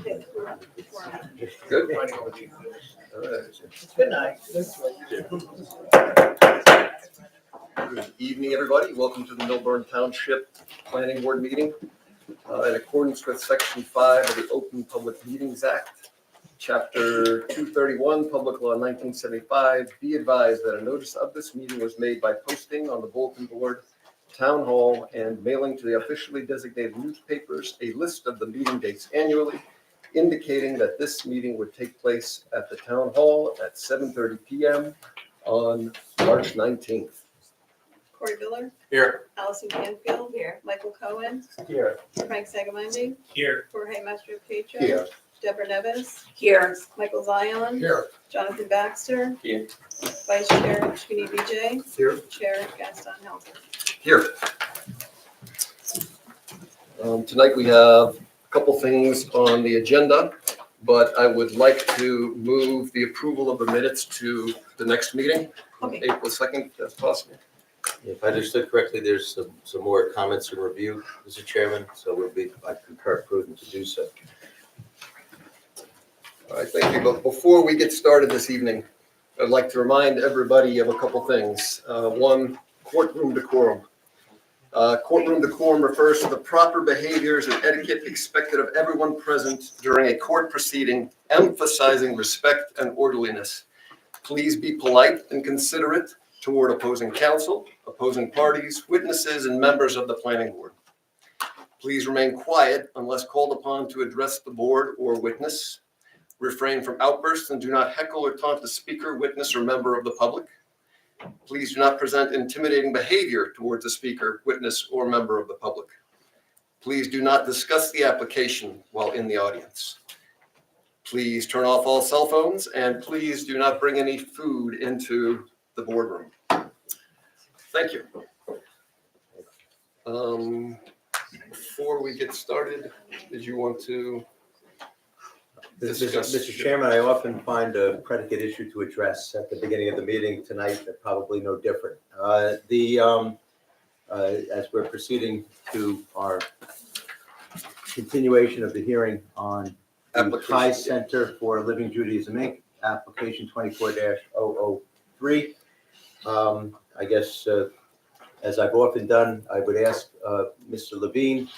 Good. Good night. Good evening, everybody. Welcome to the Millburn Township Planning Board meeting. In accordance with Section 5 of the Open Public Meetings Act, Chapter 231, Public Law 1975, be advised that a notice of this meeting was made by posting on the bulletin board, town hall, and mailing to the officially designated newspapers a list of the meeting dates annually, indicating that this meeting would take place at the town hall at 7:30 p.m. on March 19th. Corey Biller, Here. Allison Canfield. Here. Michael Cohen, Here. Frank Sagamundi, Here. Jorge Mastro Pietro. Here. Deborah Nevis, Here. Michael Zion. Here. Jonathan Baxter. Here. Vice Chair Skinny VJ. Here. Chair Gaston Helzer. Here. Tonight we have a couple things on the agenda, but I would like to move the approval of the minutes to the next meeting, Okay. April 2nd, if that's possible. If I understood correctly, there's some more comments and review, Mr. Chairman, so I concur prudent to do so. All right, thank you. But before we get started this evening, I'd like to remind everybody of a couple things. One, courtroom decorum. Courtroom decorum refers to the proper behaviors and etiquette expected of everyone present during a court proceeding, emphasizing respect and orderliness. Please be polite and considerate toward opposing counsel, opposing parties, witnesses, and members of the planning board. Please remain quiet unless called upon to address the board or witness. Refrain from outbursts and do not heckle or taunt the speaker, witness, or member of the public. Please do not present intimidating behavior towards the speaker, witness, or member of the public. Please do not discuss the application while in the audience. Please turn off all cell phones, and please do not bring any food into the boardroom. Thank you. Before we get started, did you want to discuss? Mr. Chairman, I often find a predicate issue to address at the beginning of the meeting. Tonight, they're probably no different. As we're proceeding to our continuation of the hearing on the Application. Thai Center for Living Judaism, Inc., application 24-003. I guess, as I've often done, I would ask Mr. Levine,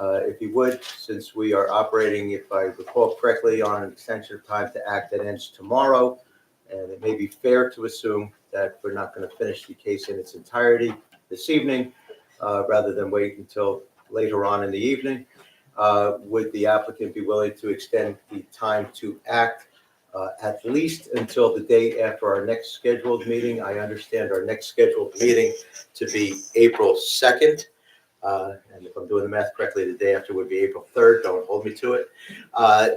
if he would, since we are operating, if I recall correctly, on an extension of time to act that ends tomorrow, and it may be fair to assume that we're not going to finish the case in its entirety this evening, rather than wait until later on in the evening. Would the applicant be willing to extend the time to act at least until the day after our next scheduled meeting? I understand our next scheduled meeting to be April 2nd. And if I'm doing the math correctly, the day after would be April 3rd. Don't hold me to it. I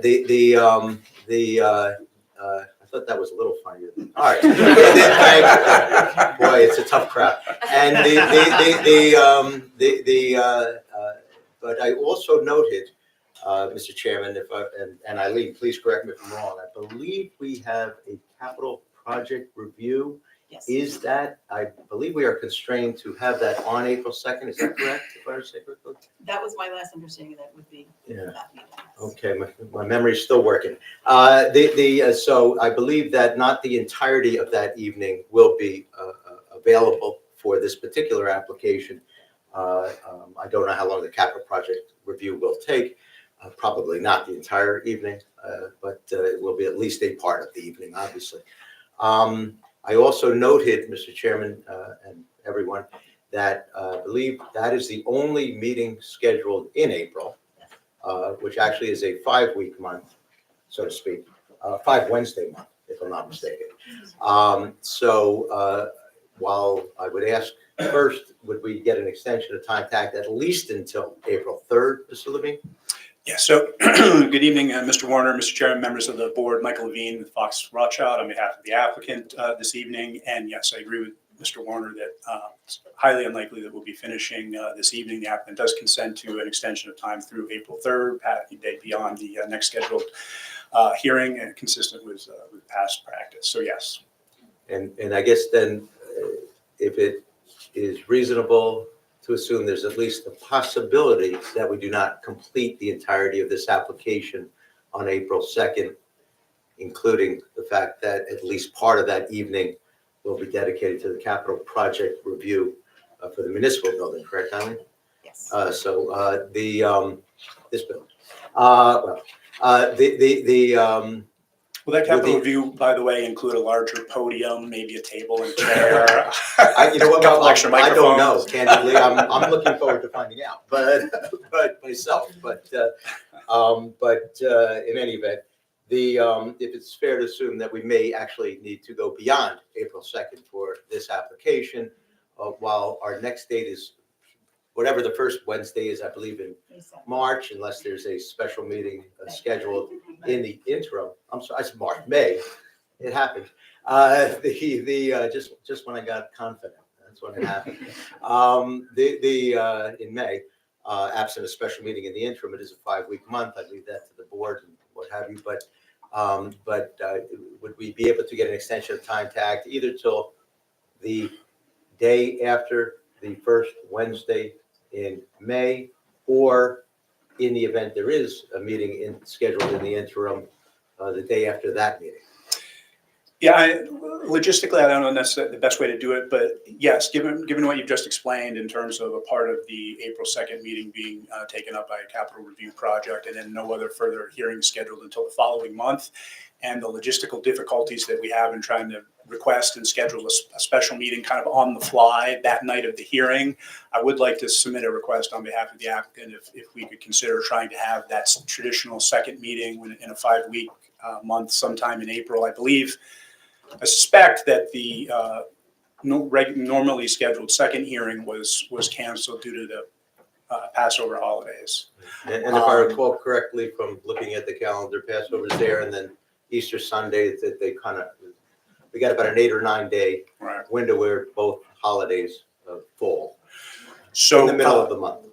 thought that was a little funnier. All right. Boy, it's a tough crowd. And but I also noted, Mr. Chairman, and Eileen, please correct me if I'm wrong. I believe we have a capital project review. Yes. Is that, I believe we are constrained to have that on April 2nd. Is that correct? If I understand correctly? That was my last understanding, that would be Yeah. that meeting. Okay, my memory's still working. So I believe that not the entirety of that evening will be available for this particular application. I don't know how long the capital project review will take. Probably not the entire evening, but it will be at least a part of the evening, obviously. I also noted, Mr. Chairman, and everyone, that I believe that is the only meeting scheduled in April, which actually is a 5-week month, so to speak, 5 Wednesday month, if I'm not mistaken. While I would ask first, would we get an extension of time to act at least until April 3rd, Mr. Levine? Yeah, so good evening, Mr. Warner, Mr. Chairman, members of the board, Michael Levine with Fox Rothschild on behalf of the applicant this evening. And yes, I agree with Mr. Warner that it's highly unlikely that we'll be finishing this evening. The applicant does consent to an extension of time through April 3rd, a day beyond the next scheduled hearing, and consistent with past practice. So yes. And I guess then, if it is reasonable to assume there's at least a possibility that we do not complete the entirety of this application on April 2nd, including the fact that at least part of that evening will be dedicated to the capital project review for the municipal building, correct, Eileen? Yes. This building. Will that capital the- review, by the way, include a larger podium, maybe a table and chair? You know what? Couple extra I don't know. microphones? Candidly, I'm looking forward to finding out. But myself. But in any event, if it's fair to assume that we may actually need to go beyond April 2nd for this application, while our next date is whatever the first Wednesday is, I believe in March, unless there's a special meeting scheduled in the interim. I'm sorry, it's March, May. It happened. Just when I got confident, that's when it happened. In May, absent a special meeting in the interim, it is a 5-week month. I leave that to the board and what have you. But would we be able to get an extension of time to act either till the day after the first Wednesday in May, or in the event there is a meeting scheduled in the interim, the day after that meeting? Yeah, logistically, I don't know necessarily the best way to do it, but yes, given what you've just explained in terms of a part of the April 2nd meeting being taken up by a capital review project, and then no other further hearings scheduled until the following month, and the logistical difficulties that we have in trying to request and schedule a special meeting kind of on the fly that night of the hearing, I would like to submit a request on behalf of the applicant if we could consider trying to have that traditional second meeting in a 5-week month sometime in April. I suspect that the normally scheduled second hearing was canceled due to the Passover holidays. And if I recall correctly from looking at the calendar, Passover's there, and then Easter Sunday, that we got about an 8 or 9 day window where both holidays fall So in the middle of the month.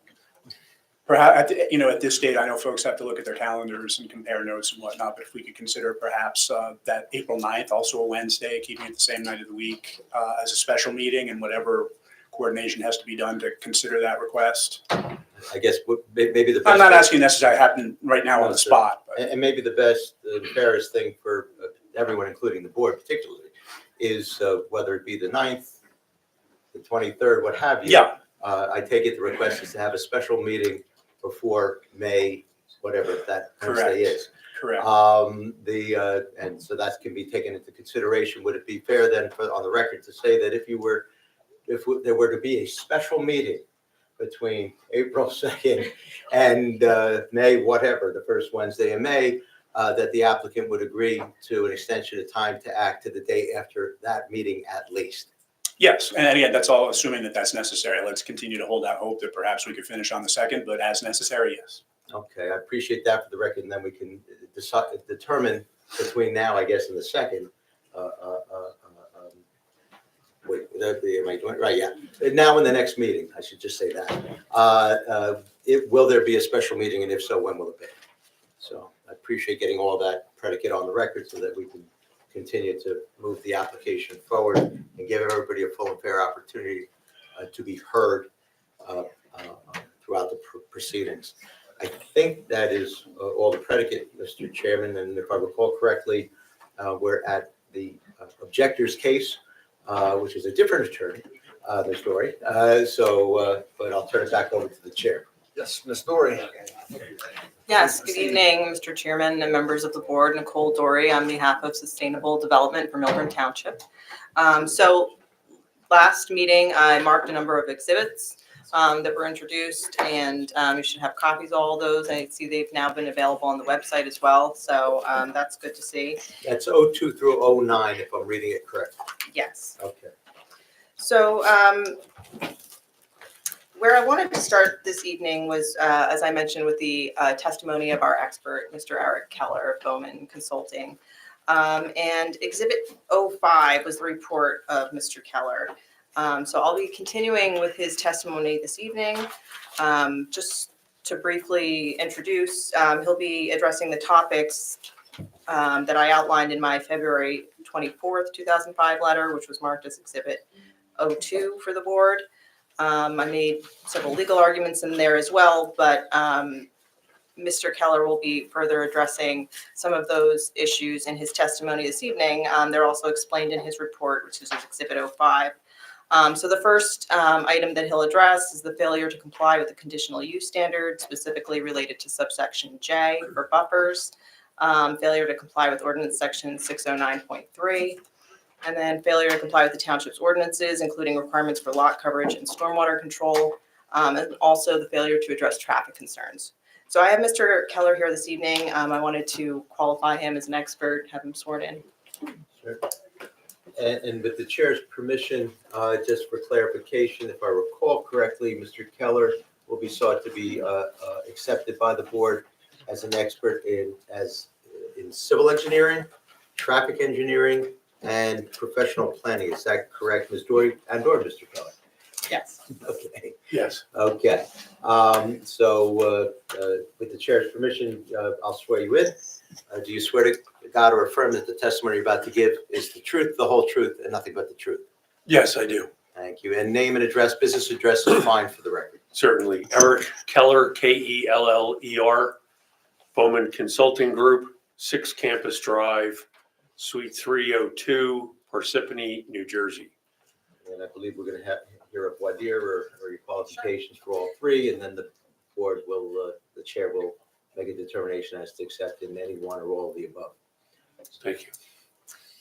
Perhaps, at this date, I know folks have to look at their calendars and compare notes and whatnot, but if we could consider perhaps that April 9th, also a Wednesday, keeping it the same night of the week as a special meeting, and whatever coordination has to be done to consider that request. I guess maybe the best. I'm not asking necessarily happen right now on the spot, but And maybe the best, the fairest thing for everyone, including the board particularly, is whether it be the 9th, the 23rd, what have you. yeah, I take it the request is to have a special meeting before May, whatever that Wednesday is. correct. And so that can be taken into consideration. Would it be fair then on the record to say that if there were to be a special meeting between April 2nd and May, whatever, the first Wednesday in May, that the applicant would agree to an extension of time to act to the day after that meeting at least? Yes, and again, that's all assuming that that's necessary. Let's continue to hold out hope that perhaps we could finish on the 2nd, but as necessary, yes. Okay, I appreciate that for the record, and then we can determine between now, I guess, and the 2nd. Wait, am I doing it right? Yeah. Now in the next meeting, I should just say that. Will there be a special meeting, and if so, when will it be? So I appreciate getting all that predicate on the record so that we can continue to move the application forward and give everybody a full and fair opportunity to be heard throughout the proceedings. I think that is all the predicate, Mr. Chairman, and if I recall correctly, we're at the objector's case, which is a different attorney, the story. But I'll turn it back over to the chair. Yes, Ms. Dory. Yes, good evening, Mr. Chairman and members of the board. Nicole Dory on behalf of Sustainable Development for Milburn Township. So last meeting, I marked a number of exhibits that were introduced, and you should have copies of all those. I see they've now been available on the website as well, so that's good to see. That's 02 through 09, if I'm reading it correctly. Yes. Okay. So where I wanted to start this evening was, as I mentioned, with the testimony of our expert, Mr. Eric Keller of Bowman Consulting. And Exhibit 05 was the report of Mr. Keller. So I'll be continuing with his testimony this evening. Just to briefly introduce, he'll be addressing the topics that I outlined in my February 24th, 2005 letter, which was marked as Exhibit 02 for the board. I made several legal arguments in there as well, but Mr. Keller will be further addressing some of those issues in his testimony this evening. They're also explained in his report, which is Exhibit 05. So the first item that he'll address is the failure to comply with the conditional use standard, specifically related to subsection J for buffers, failure to comply with ordinance section 609.3, and then failure to comply with the township's ordinances, including requirements for lot coverage and stormwater control, and also the failure to address traffic concerns. So I have Mr. Keller here this evening. I wanted to qualify him as an expert, have him sworn in. Sure. And with the chair's permission, just for clarification, if I recall correctly, Mr. Keller will be sought to be accepted by the board as an expert in civil engineering, traffic engineering, and professional planning. Is that correct, Ms. Dory and/or Mr. Keller? Yes. Okay. Yes. Okay. So with the chair's permission, I'll swear you in. Do you swear to God or affirm that the testimony you're about to give is the truth, the whole truth, and nothing but the truth? Yes, I do. Thank you. And name and address, business address is fine for the record. Certainly. Eric Keller, Keller, Bowman Consulting Group, 6 Campus Drive, Suite 302, Parsippany, New Jersey. And I believe we're going to hear a voir dire or your qualifications for all three, and then the board will, the chair will make a determination as to accept in any one or all of the above. Thank you.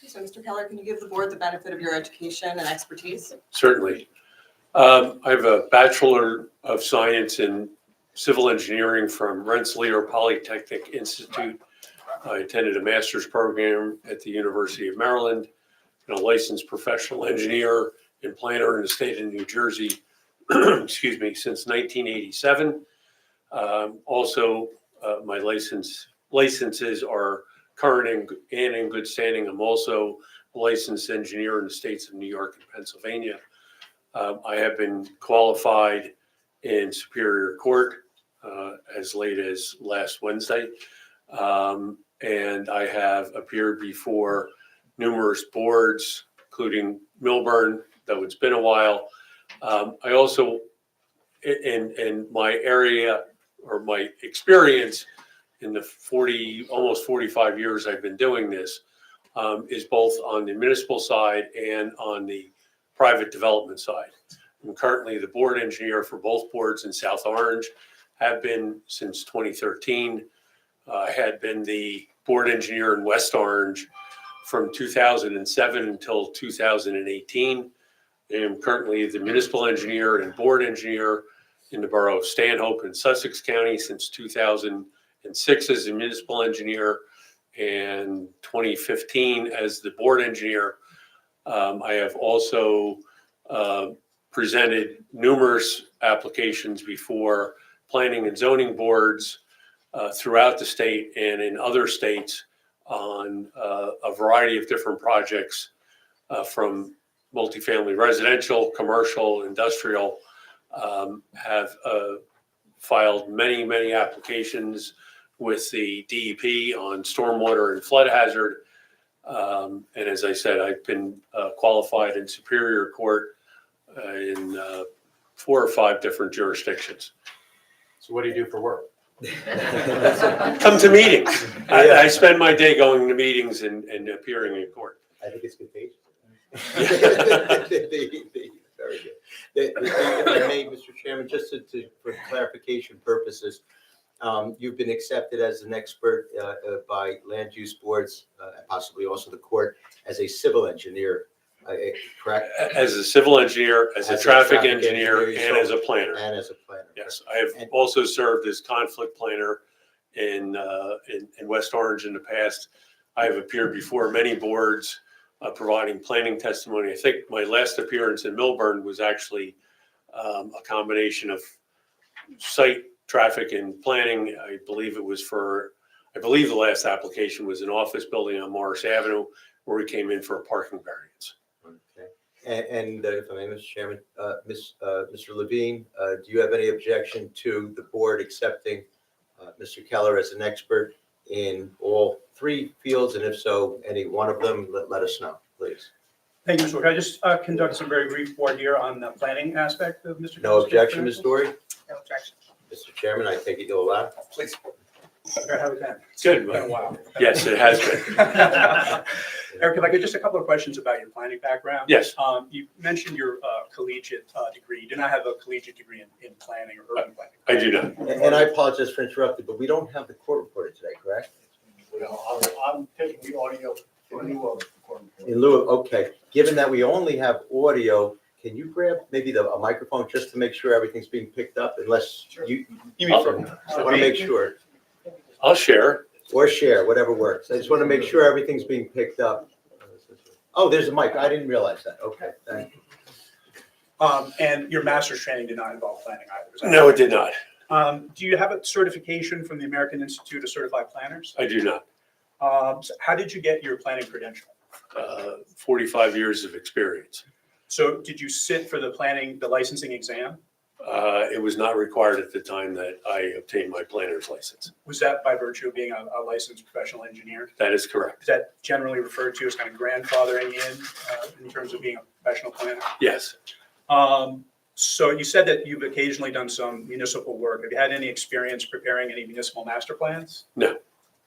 So Mr. Keller, can you give the board the benefit of your education and expertise? Certainly. I have a Bachelor of Science in Civil Engineering from Rensselaer Polytechnic Institute. I attended a master's program at the University of Maryland, and a licensed professional engineer and planner in the state of New Jersey, excuse me, since 1987. Also, my licenses are current and in good standing. I'm also a licensed engineer in the states of New York and Pennsylvania. I have been qualified in Superior Court as late as last Wednesday. And I have appeared before numerous boards, including Milburn, though it's been a while. I also, in my area or my experience in the almost 45 years I've been doing this, is both on the municipal side and on the private development side. I'm currently the board engineer for both boards in South Orange, have been since 2013. I had been the board engineer in West Orange from 2007 until 2018. I am currently the municipal engineer and board engineer in the borough of Stanhope in Sussex County since 2006 as a municipal engineer, and 2015 as the board engineer. I have also presented numerous applications before planning and zoning boards throughout the state and in other states on a variety of different projects, from multifamily residential, commercial, industrial. Have filed many applications with the DEP on stormwater and flood hazard. And as I said, I've been qualified in Superior Court in 4 or 5 different jurisdictions. So what do you do for work? Come to meetings. I spend my day going to meetings and appearing in court. I think it's contagious. Very good. If I may, Mr. Chairman, just for clarification purposes, you've been accepted as an expert by land use boards, possibly also the court, as a civil engineer, correct? As a civil engineer, as a traffic engineer, and as a planner. And as a planner. Yes, I have also served as conflict planner in West Orange in the past. I have appeared before many boards providing planning testimony. I think my last appearance in Milburn was actually a combination of site traffic and planning. I believe the last application was an office building on Morris Avenue where we came in for a parking variance. Okay. And if I may, Mr. Chairman, Mr. Levine, do you have any objection to the board accepting Mr. Keller as an expert in all 3 fields? And if so, any one of them, let us know, please. Thank you, Mr. Wood. I just conduct some very brief voir dire on the planning aspect of Mr. No objection, Ms. Dory? No objection. Mr. Chairman, I take it you'll allow? Please. How was that? Good. It's been a while. Yes, it has been. Eric, if I could, just a couple of questions about your planning background. Yes. You mentioned your collegiate degree. You do not have a collegiate degree in planning or urban planning. I do not. And I apologize for interrupting, but we don't have the court reporter today, correct? Well, I'm taking the audio in lieu of the court. In lieu of, okay, given that we only have audio, can you grab maybe a microphone just to make sure everything's being picked up, unless you You mean I want to make sure, I'll share. or share, whatever works. I just want to make sure everything's being picked up. Oh, there's a mic. I didn't realize that. Okay, thank you. And your master's training did not involve planning either. Is that No, it did not. Do you have a certification from the American Institute of Certified Planners? I do not. So how did you get your planning credential? 45 years of experience. So did you sit for the licensing exam? It was not required at the time that I obtained my planner's license. Was that by virtue of being a licensed professional engineer? That is correct. Is that generally referred to as kind of grandfathering in terms of being a professional planner? Yes. So you said that you've occasionally done some municipal work. Have you had any experience preparing any municipal master plans? No.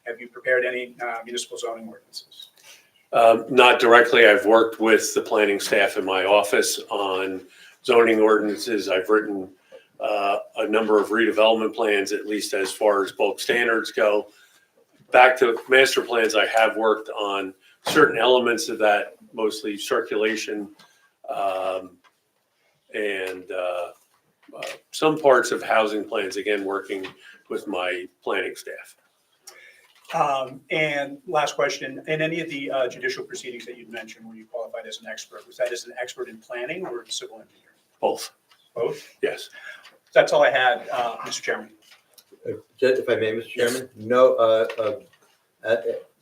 Have you prepared any municipal zoning ordinances? Not directly. I've worked with the planning staff in my office on zoning ordinances. I've written a number of redevelopment plans, at least as far as bulk standards go. Back to master plans, I have worked on certain elements of that, mostly circulation, and some parts of housing plans, again, working with my planning staff. And last question, in any of the judicial proceedings that you'd mentioned where you qualified as an expert, was that as an expert in planning or in civil engineering? Both. Both? Yes. That's all I had, Mr. Chairman. If I may, Mr. Chairman, no,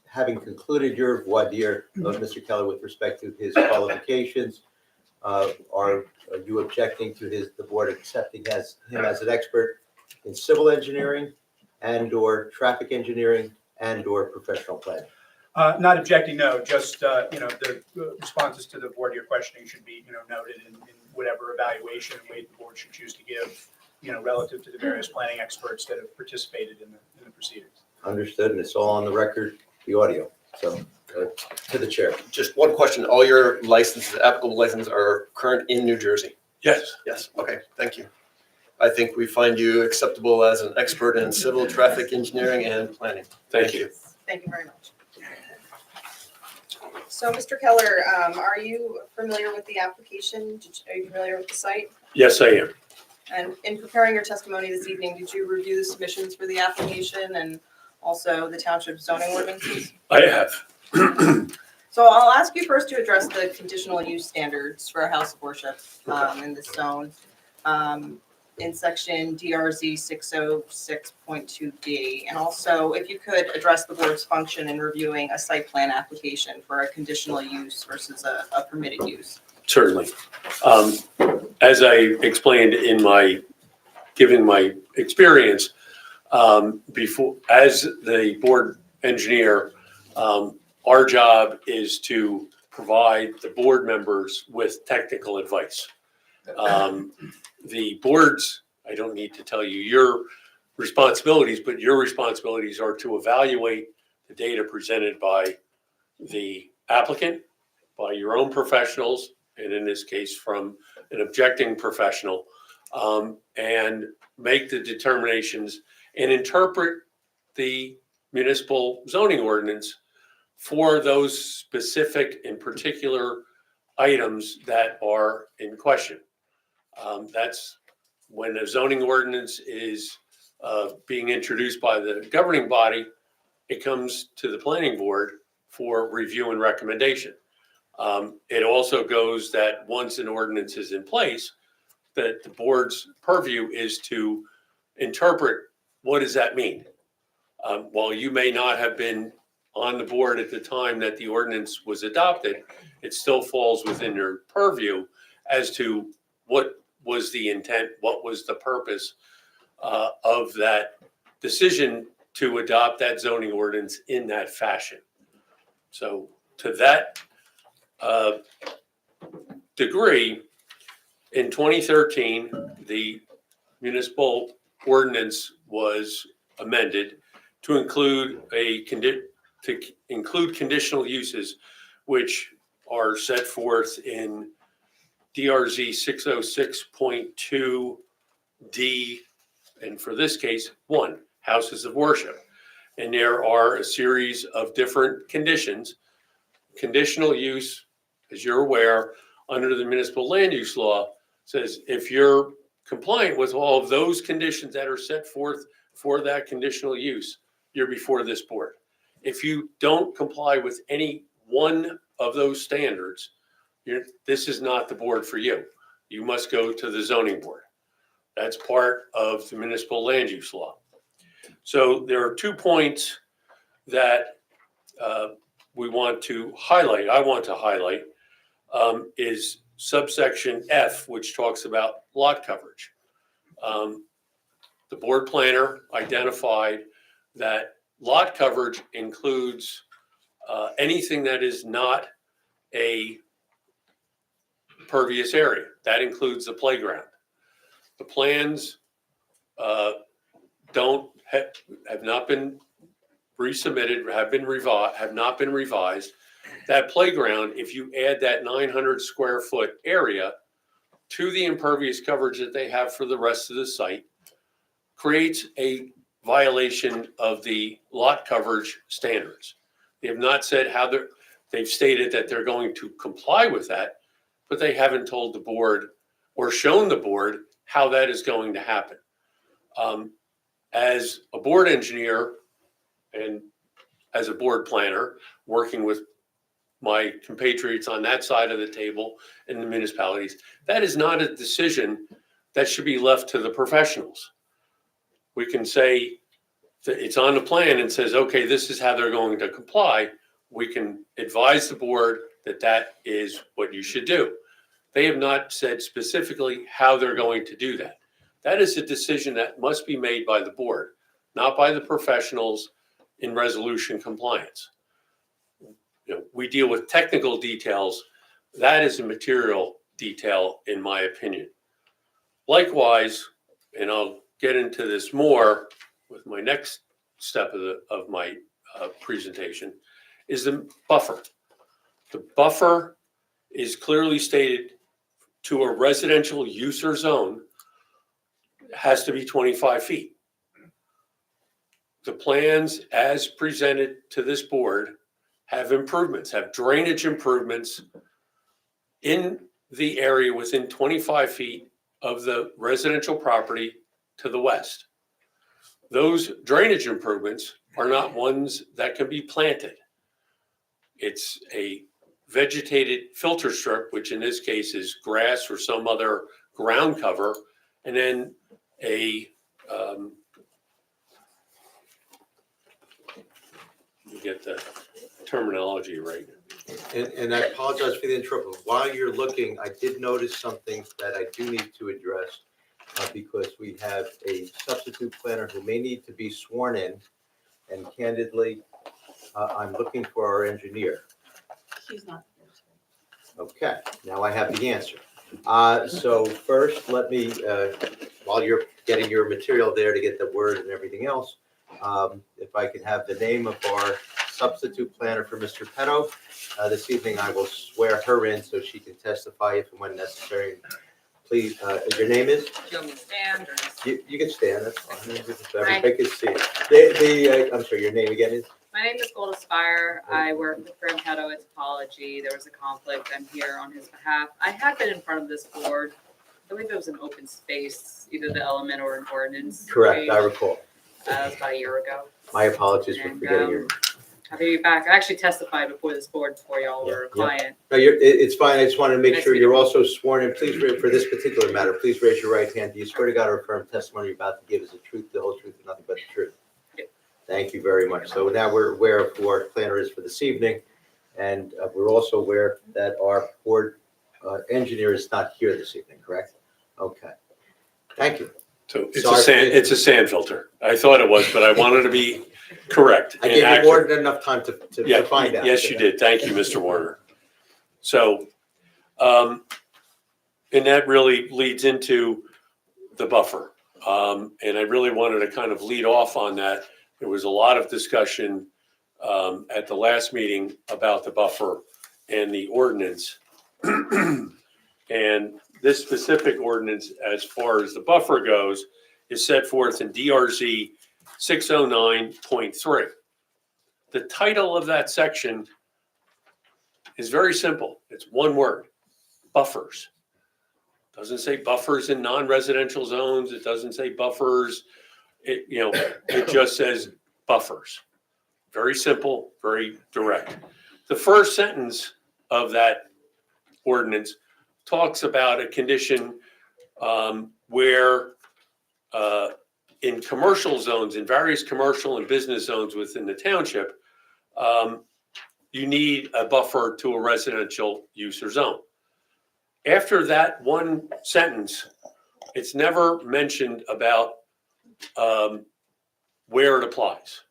having concluded your voir dire of Mr. Keller with respect to his qualifications, are you objecting to the board accepting him as an expert in civil engineering and/or traffic engineering and/or professional planning? Not objecting, no, just, the responses to the board, your questioning should be, noted in whatever evaluation and weight the board should choose to give, relative to the various planning experts that have participated in the proceedings. Understood, and it's all on the record, the audio. So, to the chair. Just one question. All your licenses, applicable licenses are current in New Jersey? Yes. Yes. Okay, thank you. I think we find you acceptable as an expert in civil traffic engineering and planning. Thank you. Thank you very much. So, Mr. Keller, are you familiar with the application? Are you familiar with the site? Yes, I am. And in preparing your testimony this evening, did you review the submissions for the application and also the township zoning ordinances? I have. So I'll ask you first to address the conditional use standards for a house of worship in this zone. In section DRZ 606.2D. And also, if you could address the board's function in reviewing a site plan application for a conditional use versus a permitted use. Certainly. As I explained in given my experience, before, as the board engineer, our job is to provide the board members with technical advice. The board's, I don't need to tell you your responsibilities, but your responsibilities are to evaluate the data presented by the applicant, by your own professionals, and in this case from an objecting professional, and make the determinations and interpret the municipal zoning ordinance for those specific and particular items that are in question. That's when a zoning ordinance is being introduced by the governing body, it comes to the planning board for review and recommendation. It also goes that once an ordinance is in place, that the board's purview is to interpret what does that mean. While you may not have been on the board at the time that the ordinance was adopted, it still falls within your purview as to what was the intent, what was the purpose of that decision to adopt that zoning ordinance in that fashion. So to that degree, in 2013, the municipal ordinance was amended to include conditional uses, which are set forth in DRZ 606.2D, and for this case, 1, houses of worship. And there are a series of different conditions. Conditional use, as you're aware, under the municipal land use law, says if you're compliant with all of those conditions that are set forth for that conditional use, you're before this board. If you don't comply with any one of those standards, this is not the board for you. You must go to the zoning board. That's part of the municipal land use law. So there are 2 points that we want to highlight. I want to highlight is subsection F, which talks about lot coverage. The board planner identified that lot coverage includes anything that is not a pervious area. That includes the playground. The plans have not been resubmitted, have not been revised. That playground, if you add that 900 square foot area to the impervious coverage that they have for the rest of the site, creates a violation of the lot coverage standards. They have not said how they've stated that they're going to comply with that, but they haven't told the board or shown the board how that is going to happen. As a board engineer and as a board planner, working with my compatriots on that side of the table in the municipalities, that is not a decision that should be left to the professionals. We can say that it's on the plan and says, okay, this is how they're going to comply. We can advise the board that that is what you should do. They have not said specifically how they're going to do that. That is a decision that must be made by the board, not by the professionals in resolution compliance. We deal with technical details. That is a material detail, in my opinion. Likewise, and I'll get into this more with my next step of my presentation, is the buffer. The buffer is clearly stated to a residential use or zone has to be 25 feet. The plans as presented to this board have improvements, have drainage improvements in the area within 25 feet of the residential property to the west. Those drainage improvements are not ones that can be planted. It's a vegetated filter strip, which in this case is grass or some other ground cover, and then you get the terminology right. And I apologize for the interruption. While you're looking, I did notice something that I do need to address because we have a substitute planner who may need to be sworn in. And candidly, I'm looking for our engineer. She's not. Okay, now I have the answer. So first, let me, while you're getting your material there to get the word and everything else, if I could have the name of our substitute planner for Mr. Petto. This evening, I will swear her in so she can testify if and when necessary. Please, your name is? Do you want me to stand or just? You can stand, that's fine. Hi. Everybody can see it. I'm sorry, your name again is? My name is Golda Spire. I work with Graham Petto at Topology. There was a conflict. I'm here on his behalf. I had been in front of this board. I believe it was an open space, either the element or an ordinance. Correct, I change. recall. That was about a year ago. My apologies for And, forgetting your. Happy to be back. I actually testified before this board, before y'all were a Yeah, yeah. client. No, it's fine. I just wanted to make Nice sure to meet you're you. also sworn in. Please, for this particular matter, please raise your right hand. Do you swear to God or affirm testimony you're about to give is the truth, the whole truth, and nothing but the truth? Yep. Thank you very much. So now we're aware of who our planner is for this evening. And we're also aware that our board engineer is not here this evening, correct? Okay. Thank you. So Sorry. it's a sand filter. I thought it was, but I wanted to be correct. I and gave the accurate. board enough time to Yeah, find out. yes, you did. Thank you, Mr. Warner. So, and that really leads into the buffer. And I really wanted to kind of lead off on that. There was a lot of discussion at the last meeting about the buffer and the ordinance. And this specific ordinance, as far as the buffer goes, is set forth in DRZ 609.3. The title of that section is very simple. It's one word: buffers. Doesn't say buffers in non-residential zones. It doesn't say buffers. It just says buffers. Very simple, very direct. The first sentence of that ordinance talks about a condition where in commercial zones, in various commercial and business zones within the township, you need a buffer to a residential use or zone. After that one sentence, it's never mentioned about where it applies.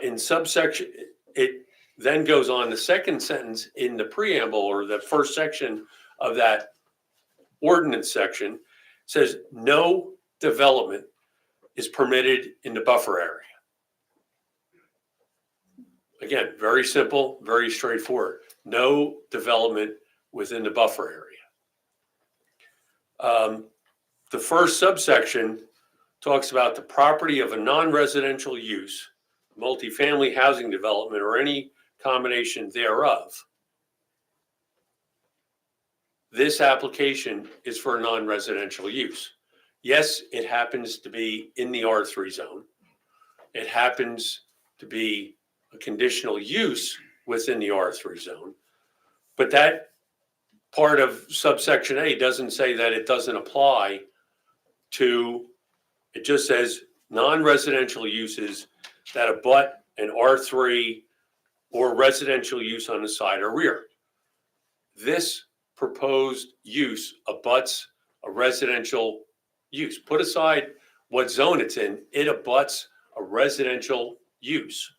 In subsection, it then goes on, the second sentence in the preamble or the first section of that ordinance section says no development is permitted in the buffer area. Again, very simple, very straightforward. No development within the buffer area. The first subsection talks about the property of a non-residential use, multifamily housing development, or any combination thereof. This application is for a non-residential use. Yes, it happens to be in the R3 zone. It happens to be a conditional use within the R3 zone. But that part of subsection A doesn't say that it doesn't apply to, it just says non-residential uses that abut an R3 or residential use on the side or rear. This proposed use abuts a residential use. Put aside what zone it's in, it abuts a residential use.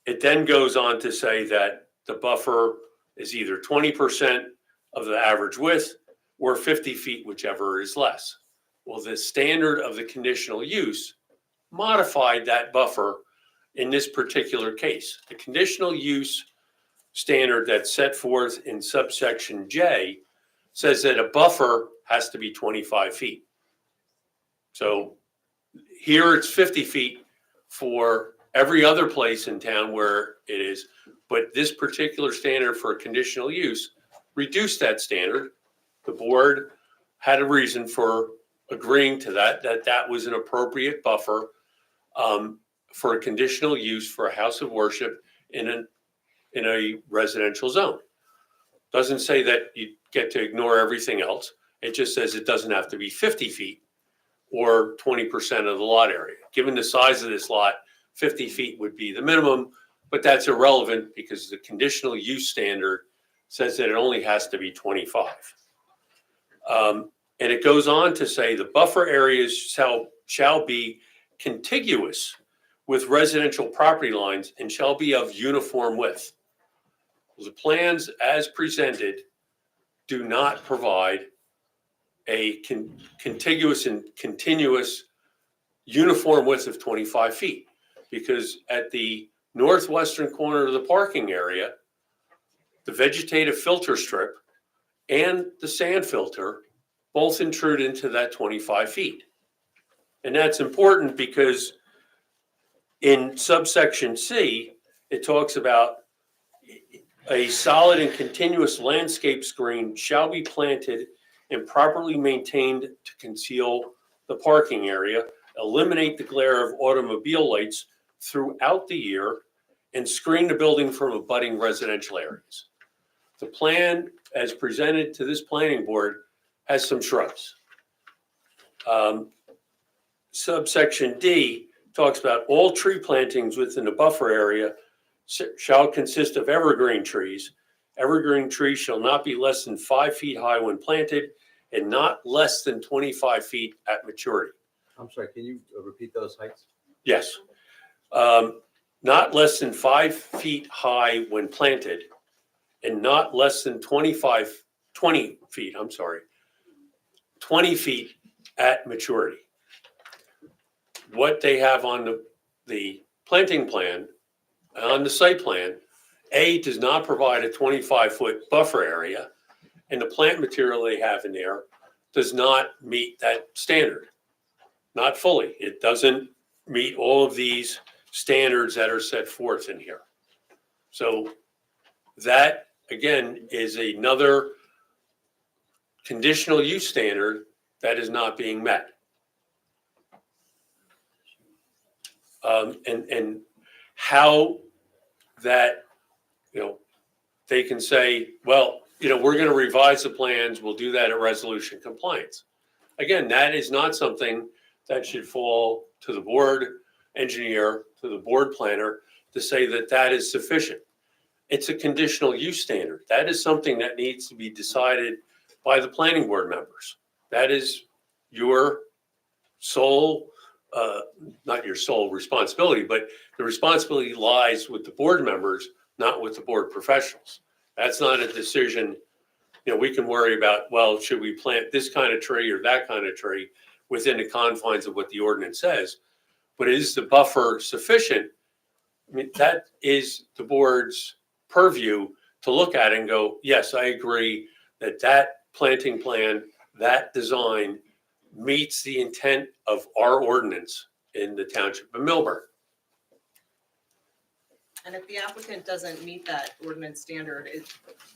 It then goes on to say that the buffer is either 20% of the average width or 50 feet, whichever is less. Well, the standard of the conditional use modified that buffer in this particular case. The conditional use standard that's set forth in subsection J says that a buffer has to be 25 feet. So here it's 50 feet for every other place in town where it is, but this particular standard for a conditional use reduced that standard. The board had a reason for agreeing to that was an appropriate buffer for a conditional use for a house of worship in a residential zone. Doesn't say that you get to ignore everything else. It just says it doesn't have to be 50 feet or 20% of the lot area. Given the size of this lot, 50 feet would be the minimum, but that's irrelevant because the conditional use standard says that it only has to be 25. And it goes on to say the buffer areas shall be contiguous with residential property lines and shall be of uniform width. The plans as presented do not provide a contiguous and continuous uniform width of 25 feet because at the northwestern corner of the parking area, the vegetative filter strip and the sand filter both intrude into that 25 feet. And that's important because in subsection C, it talks about a solid and continuous landscape screen shall be planted and properly maintained to conceal the parking area, eliminate the glare of automobile lights throughout the year, and screen the building from abutting residential areas. The plan as presented to this planning board has some shrubs. Subsection D talks about all tree plantings within the buffer area shall consist of evergreen trees. Evergreen trees shall not be less than 5 feet high when planted and not less than 25 feet at maturity. I'm sorry, can you repeat those heights? Yes. Not less than 5 feet high when planted and not less than 20 feet at maturity. What they have on the planting plan, on the site plan, A, does not provide a 25-foot buffer area, and the plant material they have in there does not meet that standard. Not fully. It doesn't meet all of these standards that are set forth in here. So that, again, is another conditional use standard that is not being met. And how that, they can say, well, we're going to revise the plans. We'll do that at resolution compliance. Again, that is not something that should fall to the board engineer, to the board planner to say that that is sufficient. It's a conditional use standard. That is something that needs to be decided by the planning board members. That is your sole, not your sole responsibility, but the responsibility lies with the board members, not with the board professionals. That's not a decision, we can worry about, well, should we plant this kind of tree or that kind of tree within the confines of what the ordinance says? But is the buffer sufficient? I mean, that is the board's purview to look at and go, yes, I agree that that planting plan, that design meets the intent of our ordinance in the township of Millburn. And if the applicant doesn't meet that ordinance standard,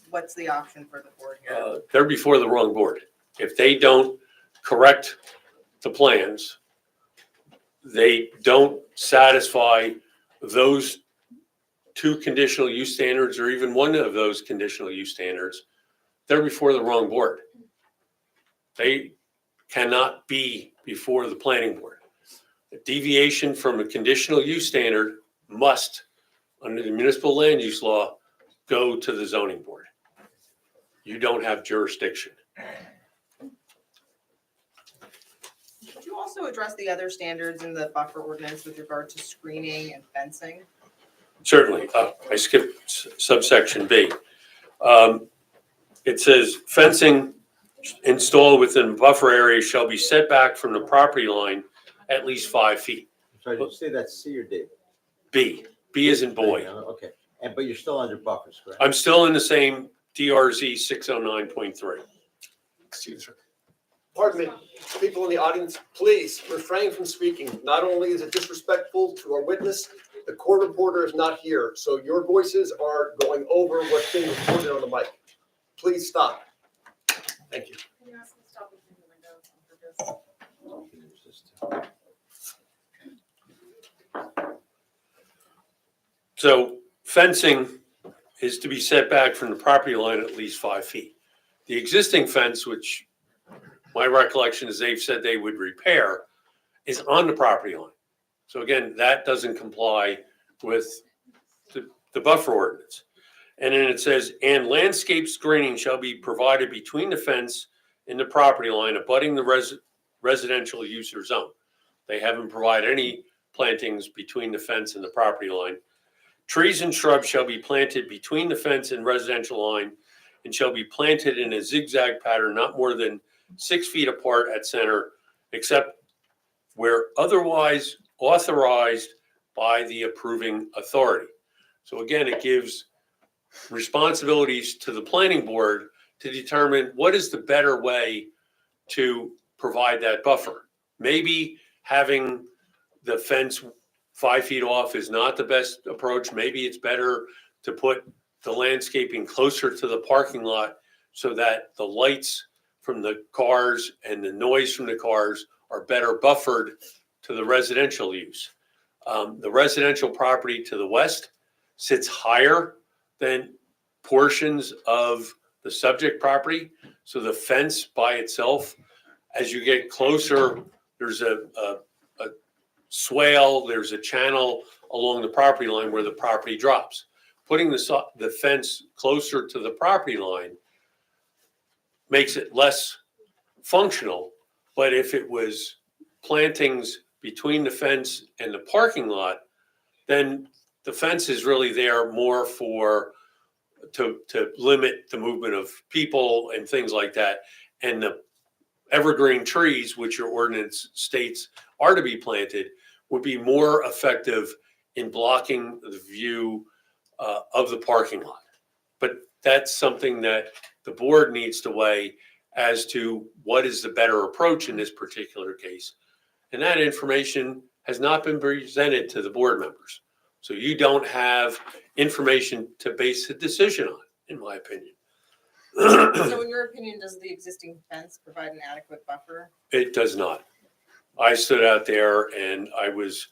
what's the option for the board here? They're before the wrong board. If they don't correct the plans, they don't satisfy those two conditional use standards or even one of those conditional use standards, they're before the wrong board. They cannot be before the planning board. A deviation from a conditional use standard must, under the municipal land use law, go to the zoning board. You don't have jurisdiction. you also address the other standards in the buffer ordinance with regard to screening and fencing? Certainly. I skipped subsection B. It says fencing installed within buffer area shall be set back from the property line at least 5 feet. So did you say that's C or D? B. B is in boy. Okay, but you're still under buffers, correct? I'm still in the same DRZ 609.3. Excuse me. Pardon me, people in the audience, please refrain from speaking. Not only is it disrespectful to our witness, the court reporter is not here, so your voices are going over what's being recorded on the mic. Please stop. Thank you. Can you ask them to stop opening the window on purpose? So fencing is to be set back from the property line at least 5 feet. The existing fence, which my recollection is they've said they would repair, is on the property line. So again, that doesn't comply with the buffer ordinance. And then it says, and landscape screening shall be provided between the fence and the property line abutting the residential use or zone. They haven't provided any plantings between the fence and the property line. Trees and shrubs shall be planted between the fence and residential line and shall be planted in a zigzag pattern not more than 6 feet apart at center, except where otherwise authorized by the approving authority. So again, it gives responsibilities to the planning board to determine what is the better way to provide that buffer. Maybe having the fence 5 feet off is not the best approach. Maybe it's better to put the landscaping closer to the parking lot so that the lights from the cars and the noise from the cars are better buffered to the residential use. The residential property to the west sits higher than portions of the subject property. So the fence by itself, as you get closer, there's a swale, there's a channel along the property line where the property drops. Putting the fence closer to the property line makes it less functional. But if it was plantings between the fence and the parking lot, then the fence is really there more to limit the movement of people and things like that. And the evergreen trees, which your ordinance states are to be planted, would be more effective in blocking the view of the parking lot. But that's something that the board needs to weigh as to what is the better approach in this particular case. And that information has not been presented to the board members. So you don't have information to base a decision on, in my opinion. So in your opinion, does the existing fence provide an adequate buffer? It does not. I stood out there and I was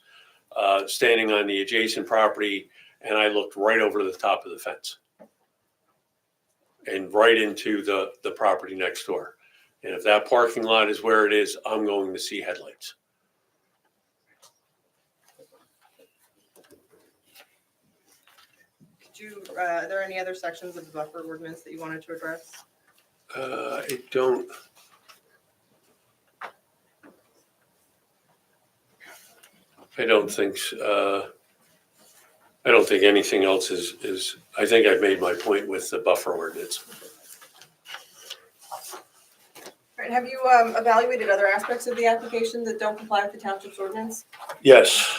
standing on the adjacent property and I looked right over the top of the fence and right into the property next door. And if that parking lot is where it is, I'm going to see headlights. Are there any other sections of the buffer ordinance that you wanted to address? I don't. I don't think anything else is, I think I've made my point with the buffer ordinance. All right, have you evaluated other aspects of the application that don't comply with the township's ordinance? Yes,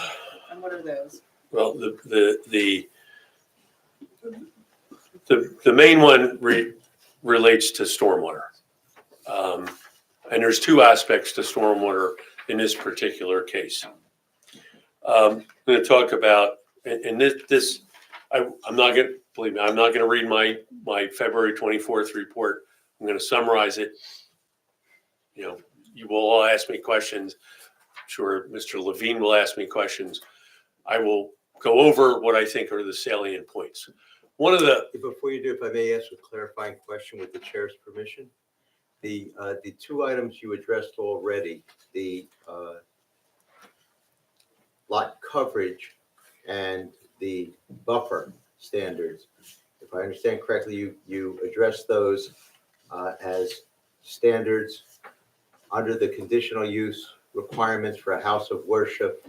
And what are those? well, the main one relates to stormwater. And there's two aspects to stormwater in this particular case. I'm going to talk about, and this, I'm not going to, believe me, I'm not going to read my February 24th report. I'm going to summarize it. You know, you will all ask me questions. I'm sure Mr. Levine will ask me questions. I will go over what I think are the salient points. One of the, Before you do, if I may ask a clarifying question with the chair's permission, the two items you addressed already, the lot coverage and the buffer standards, if I understand correctly, you addressed those as standards under the conditional use requirements for a house of worship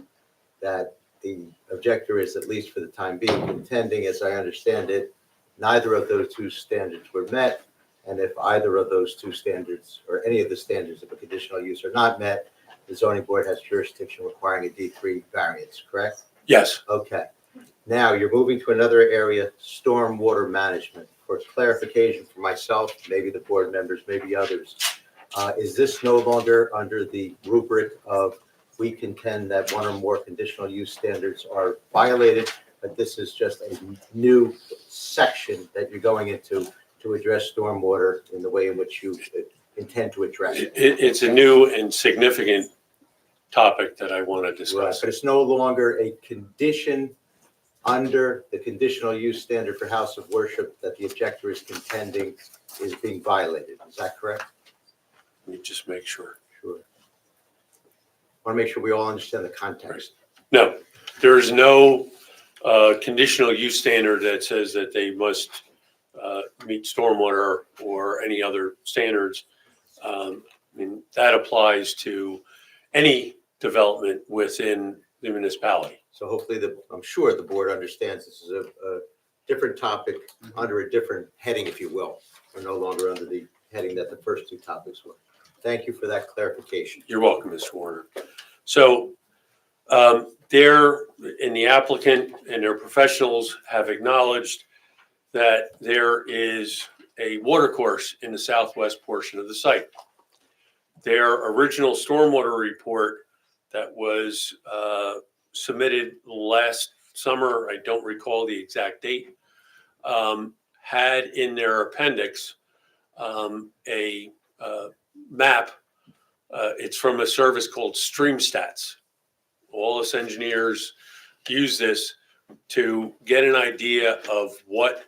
that the objector is, at least for the time being, contending, as I understand it, neither of those two standards were met. And if either of those two standards or any of the standards of a conditional use are not met, the zoning board has jurisdiction requiring a D3 variance, correct? Yes. Okay. Now you're moving to another area, stormwater management. For clarification for myself, maybe the board members, maybe others, is this no longer under the rubric of we contend that one or more conditional use standards are violated, but this is just a new section that you're going into to address stormwater in the way in which you intend to address it? It's a new and significant topic that I want to Right, discuss. but it's no longer a condition under the conditional use standard for house of worship that the objector is contending is being violated. Is that correct? Let me just make sure. Sure. Want to make sure we all understand the context. No, there is no conditional use standard that says that they must meet stormwater or any other standards. I mean, that applies to any development within the municipality. So hopefully I'm sure the board understands this is a different topic under a different heading, if you will. We're no longer under the heading that the first two topics were. Thank you for that clarification. You're welcome, Mr. Warner. So there, and the applicant and their professionals have acknowledged that there is a water course in the southwest portion of the site. Their original stormwater report that was submitted last summer, I don't recall the exact date, had in their appendix a map. It's from a service called StreamStats. All us engineers use this to get an idea of what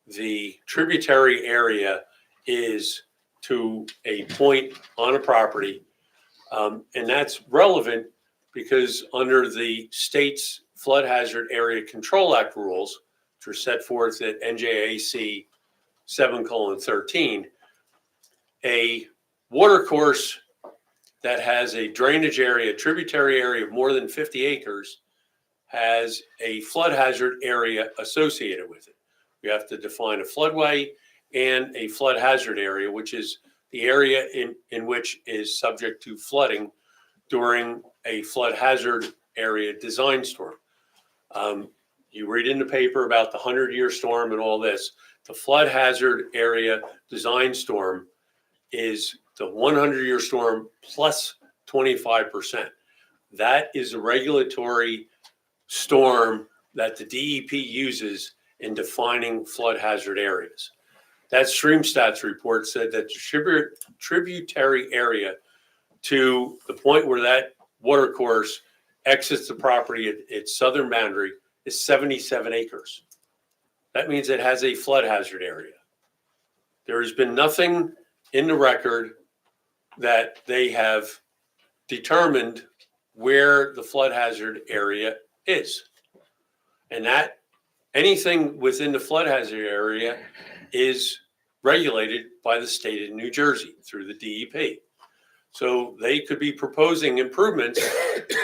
the tributary area is to a point on a property. And that's relevant because under the state's Flood Hazard Area Control Act rules, which are set forth at NJAC 7:13, a water course that has a drainage area, tributary area of more than 50 acres has a flood hazard area associated with it. We have to define a floodway and a flood hazard area, which is the area in which is subject to flooding during a flood hazard area design storm. You read in the paper about the 100-year storm and all this. The flood hazard area design storm is the 100-year storm plus 25%. That is a regulatory storm that the DEP uses in defining flood hazard areas. That StreamStats report said that the tributary area to the point where that water course exits the property at its southern boundary is 77 acres. That means it has a flood hazard area. There has been nothing in the record that they have determined where the flood hazard area is. And that anything within the flood hazard area is regulated by the state of New Jersey through the DEP. So they could be proposing improvements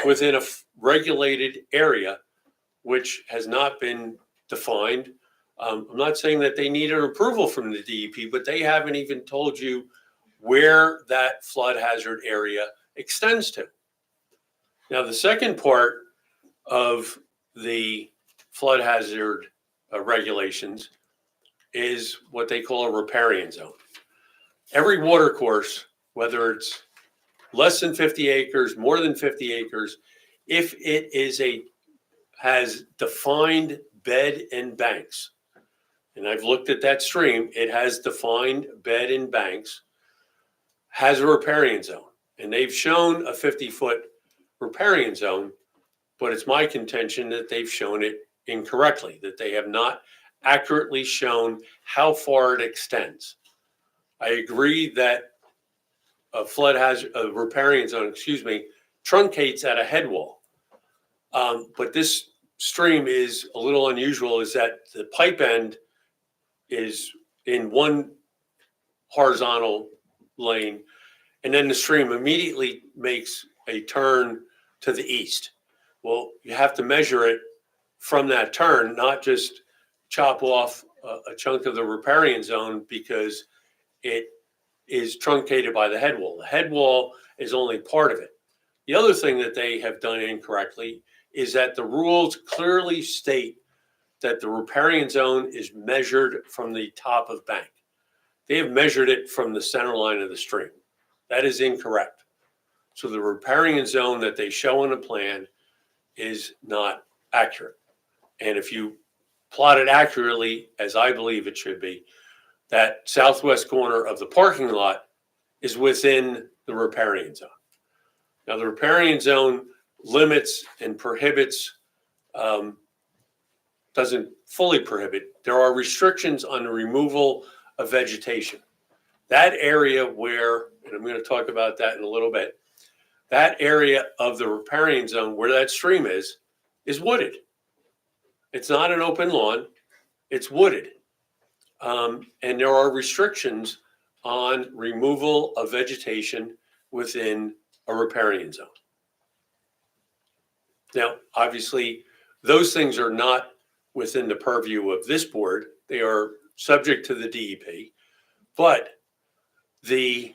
within a regulated area, which has not been defined. I'm not saying that they need an approval from the DEP, but they haven't even told you where that flood hazard area extends to. Now, the second part of the flood hazard regulations is what they call a riparian zone. Every water course, whether it's less than 50 acres, more than 50 acres, if it is has defined bed and banks, and I've looked at that stream, it has defined bed and banks, has a riparian zone. And they've shown a 50-foot riparian zone, but it's my contention that they've shown it incorrectly, that they have not accurately shown how far it extends. I agree that a riparian zone, truncates at a head wall. But this stream is a little unusual, is that the pipe end is in one horizontal lane, and then the stream immediately makes a turn to the east. Well, you have to measure it from that turn, not just chop off a chunk of the riparian zone because it is truncated by the head wall. The head wall is only part of it. The other thing that they have done incorrectly is that the rules clearly state that the riparian zone is measured from the top of bank. They have measured it from the center line of the stream. That is incorrect. So the riparian zone that they show on the plan is not accurate. And if you plot it accurately, as I believe it should be, that southwest corner of the parking lot is within the riparian zone. Now, the riparian zone limits and prohibits, doesn't fully prohibit. There are restrictions on the removal of vegetation. That area where, and I'm going to talk about that in a little bit, that area of the riparian zone where that stream is wooded. It's not an open lawn, it's wooded. And there are restrictions on removal of vegetation within a riparian zone. Now, obviously, those things are not within the purview of this board. They are subject to the DEP, but the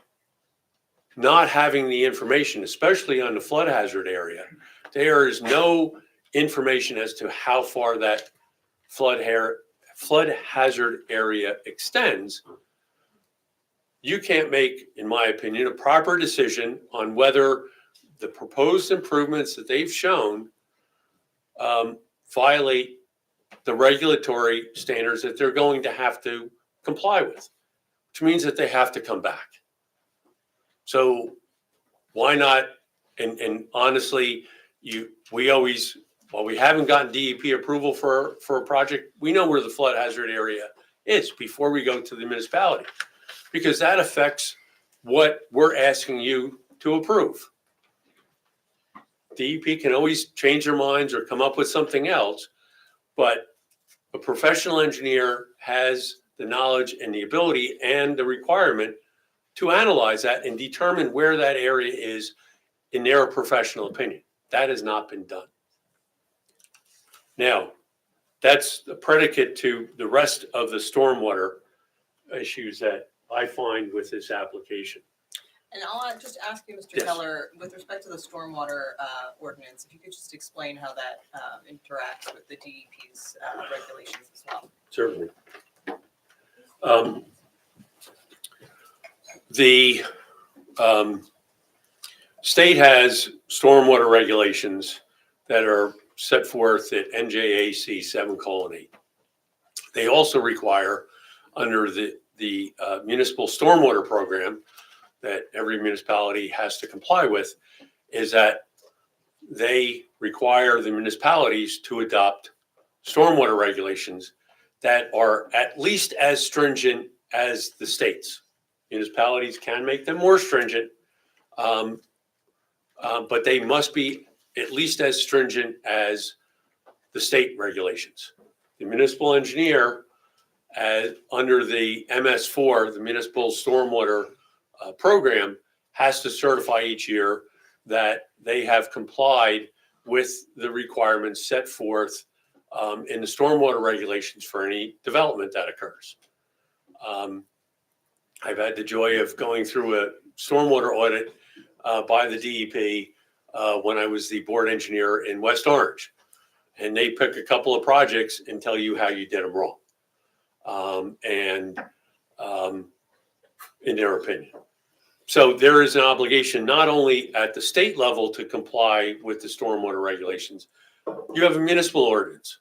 not having the information, especially on the flood hazard area, there is no information as to how far that flood hazard area extends. You can't make, in my opinion, a proper decision on whether the proposed improvements that they've shown violate the regulatory standards that they're going to have to comply with, which means that they have to come back. So why not? And honestly, we always, while we haven't gotten DEP approval for a project, we know where the flood hazard area is before we go to the municipality, because that affects what we're asking you to approve. DEP can always change their minds or come up with something else, but a professional engineer has the knowledge and the ability and the requirement to analyze that and determine where that area is in their professional opinion. That has not been done. Now, that's the predicate to the rest of the stormwater issues that I find with this application. And I'll just ask you, Mr. Yes. Keller, with respect to the stormwater ordinance, if you could just explain how that interacts with the DEP's regulations as well. Certainly. The state has stormwater regulations that are set forth at NJAC 7:8. They also require, under the municipal stormwater program that every municipality has to comply with, is that they require the municipalities to adopt stormwater regulations that are at least as stringent as the state's. Municipalities can make them more stringent, but they must be at least as stringent as the state regulations. The municipal engineer, under the MS4, the municipal stormwater program, has to certify each year that they have complied with the requirements set forth in the stormwater regulations for any development that occurs. I've had the joy of going through a stormwater audit by the DEP when I was the board engineer in West Orange. And they pick a couple of projects and tell you how you did them wrong. In their opinion. So there is an obligation not only at the state level to comply with the stormwater regulations, you have a municipal ordinance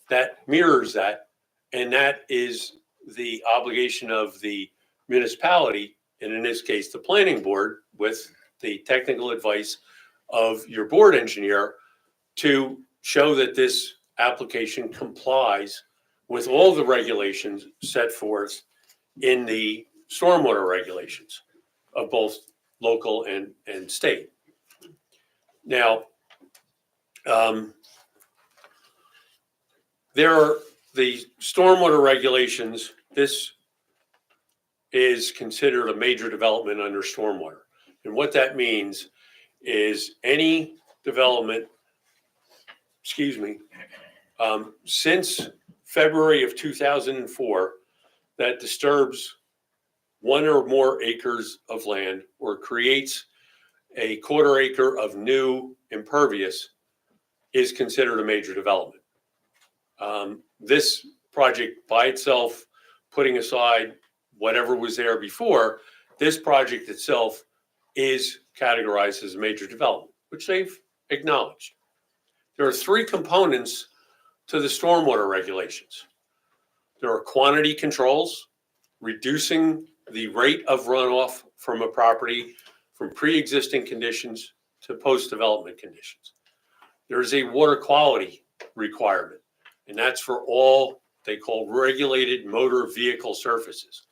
that mirrors that, and that is the obligation of the municipality, and in this case, the planning board, with the technical advice of your board engineer, to show that this application complies with all the regulations set forth in the stormwater regulations of both local and state. Now, there are the stormwater regulations. This is considered a major development under stormwater. And what that means is any development, since February of 2004 that disturbs 1 or more acres of land or creates a quarter acre of new impervious is considered a major development. This project by itself, putting aside whatever was there before, this project itself is categorized as a major development, which they've acknowledged. There are 3 components to the stormwater regulations. There are quantity controls, reducing the rate of runoff from a property from pre-existing conditions to post-development conditions. There is a water quality requirement, and that's for all they call regulated motor vehicle surfaces,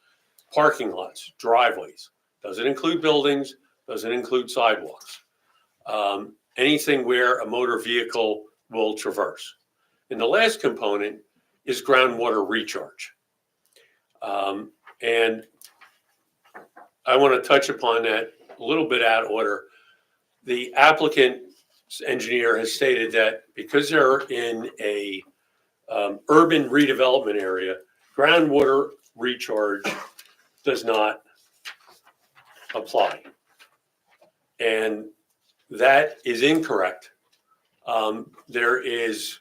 parking lots, driveways. Doesn't include buildings, doesn't include sidewalks. Anything where a motor vehicle will traverse. And the last component is groundwater recharge. And I want to touch upon that a little bit out of order. The applicant's engineer has stated that because they're in a urban redevelopment area, groundwater recharge does not apply. And that is incorrect. There is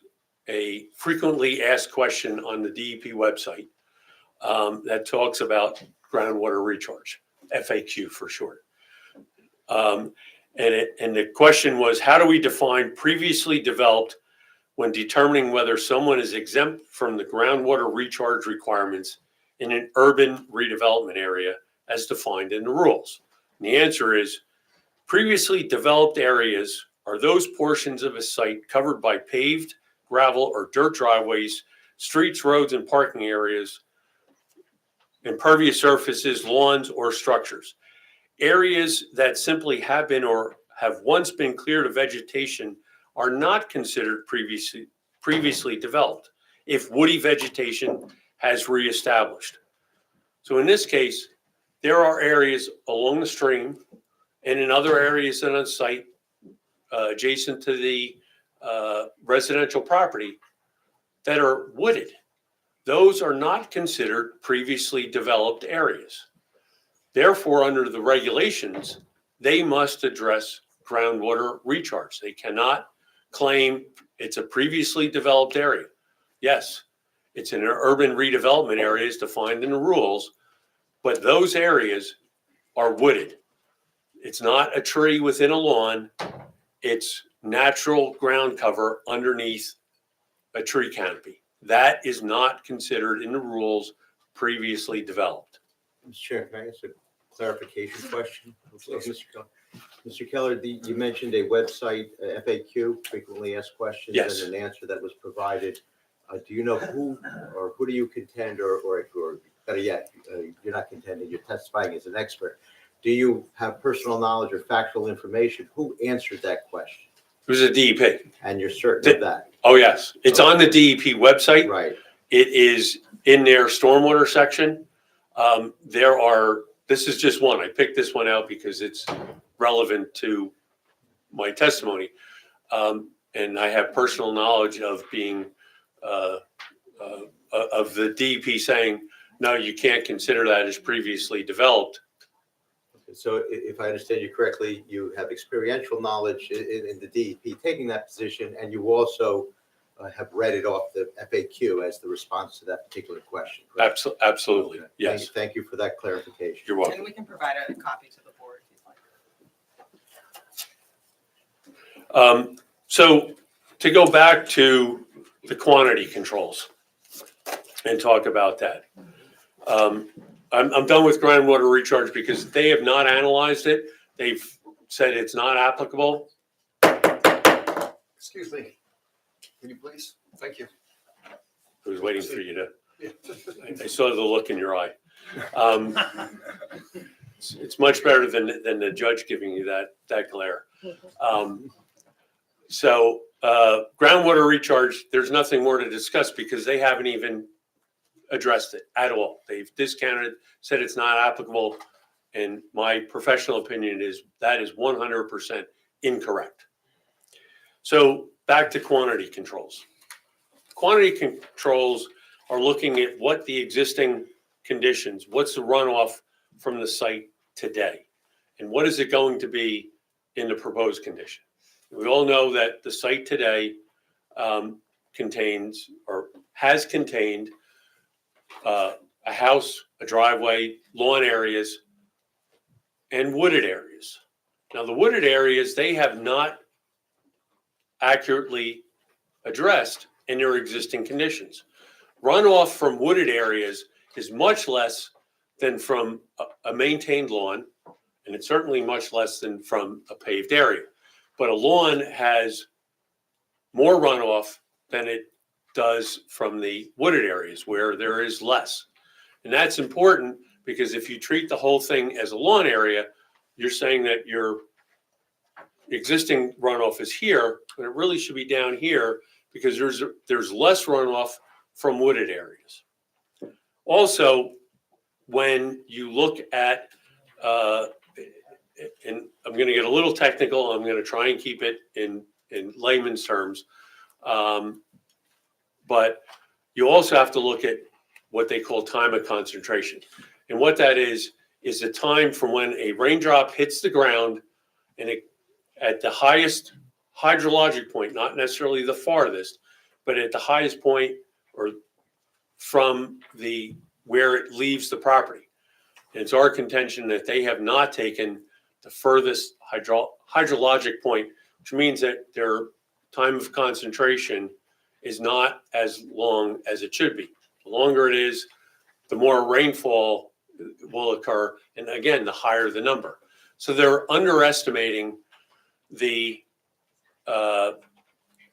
a frequently asked question on the DEP website that talks about groundwater recharge, FAQ for short. And the question was, how do we define previously developed when determining whether someone is exempt from the groundwater recharge requirements in an urban redevelopment area as defined in the rules? And the answer is, previously developed areas are those portions of a site covered by paved, gravel, or dirt driveways, streets, roads, and parking areas, impervious surfaces, lawns, or structures. Areas that simply have been or have once been cleared of vegetation are not considered previously developed if woody vegetation has reestablished. So in this case, there are areas along the stream and in other areas on site adjacent to the residential property that are wooded. Those are not considered previously developed areas. Therefore, under the regulations, they must address groundwater recharge. They cannot claim it's a previously developed area. Yes, it's an urban redevelopment area as defined in the rules, but those areas are wooded. It's not a tree within a lawn. It's natural ground cover underneath a tree canopy. That is not considered in the rules previously developed. Mr. Chair, can I ask a clarification question? Mr. Keller, you mentioned a website, FAQ, frequently asked questions, Yes. and an answer that was provided. Do you know who do you contend, or better yet, you're not contending, you're testifying as an expert. Do you have personal knowledge or factual information? Who answered that question? It was a DEP. And you're certain of that? Oh, yes. It's on the DEP website. Right. It is in their stormwater section. This is just one. I picked this one out because it's relevant to my testimony. And I have personal knowledge of being, of the DEP saying, no, you can't consider that as previously developed. So if I understand you correctly, you have experiential knowledge in the DEP taking that position, and you also have read it off the FAQ as the response to that particular question. Correct? Absolutely, Okay. yes. Thank you for that clarification. You're welcome. And we can provide a copy to the board if you'd like. So to go back to the quantity controls and talk about that. I'm done with groundwater recharge because they have not analyzed it. They've said it's not applicable. Excuse me. Can you please? Thank you. I was waiting for you to, Yeah. I saw the look in your eye. It's much better than the judge giving you that glare. So groundwater recharge, there's nothing more to discuss because they haven't even addressed it at all. They've discounted, said it's not applicable. And my professional opinion is that is 100% incorrect. So back to quantity controls. Quantity controls are looking at what the existing conditions, what's the runoff from the site today, and what is it going to be in the proposed condition. We all know that the site today contains or has contained a house, a driveway, lawn areas, and wooded areas. Now, the wooded areas, they have not accurately addressed in their existing conditions. Runoff from wooded areas is much less than from a maintained lawn, and it's certainly much less than from a paved area. But a lawn has more runoff than it does from the wooded areas where there is less. And that's important because if you treat the whole thing as a lawn area, you're saying that your existing runoff is here, but it really should be down here because there's less runoff from wooded areas. Also, when you look at, and I'm going to get a little technical, I'm going to try and keep it in layman's terms, but you also have to look at what they call time of concentration. And what that is the time from when a raindrop hits the ground and it at the highest hydrologic point, not necessarily the farthest, but at the highest point or from the where it leaves the property. And it's our contention that they have not taken the furthest hydrologic point, which means that their time of concentration is not as long as it should be. The longer it is, the more rainfall will occur, and again, the higher the number. So they're underestimating the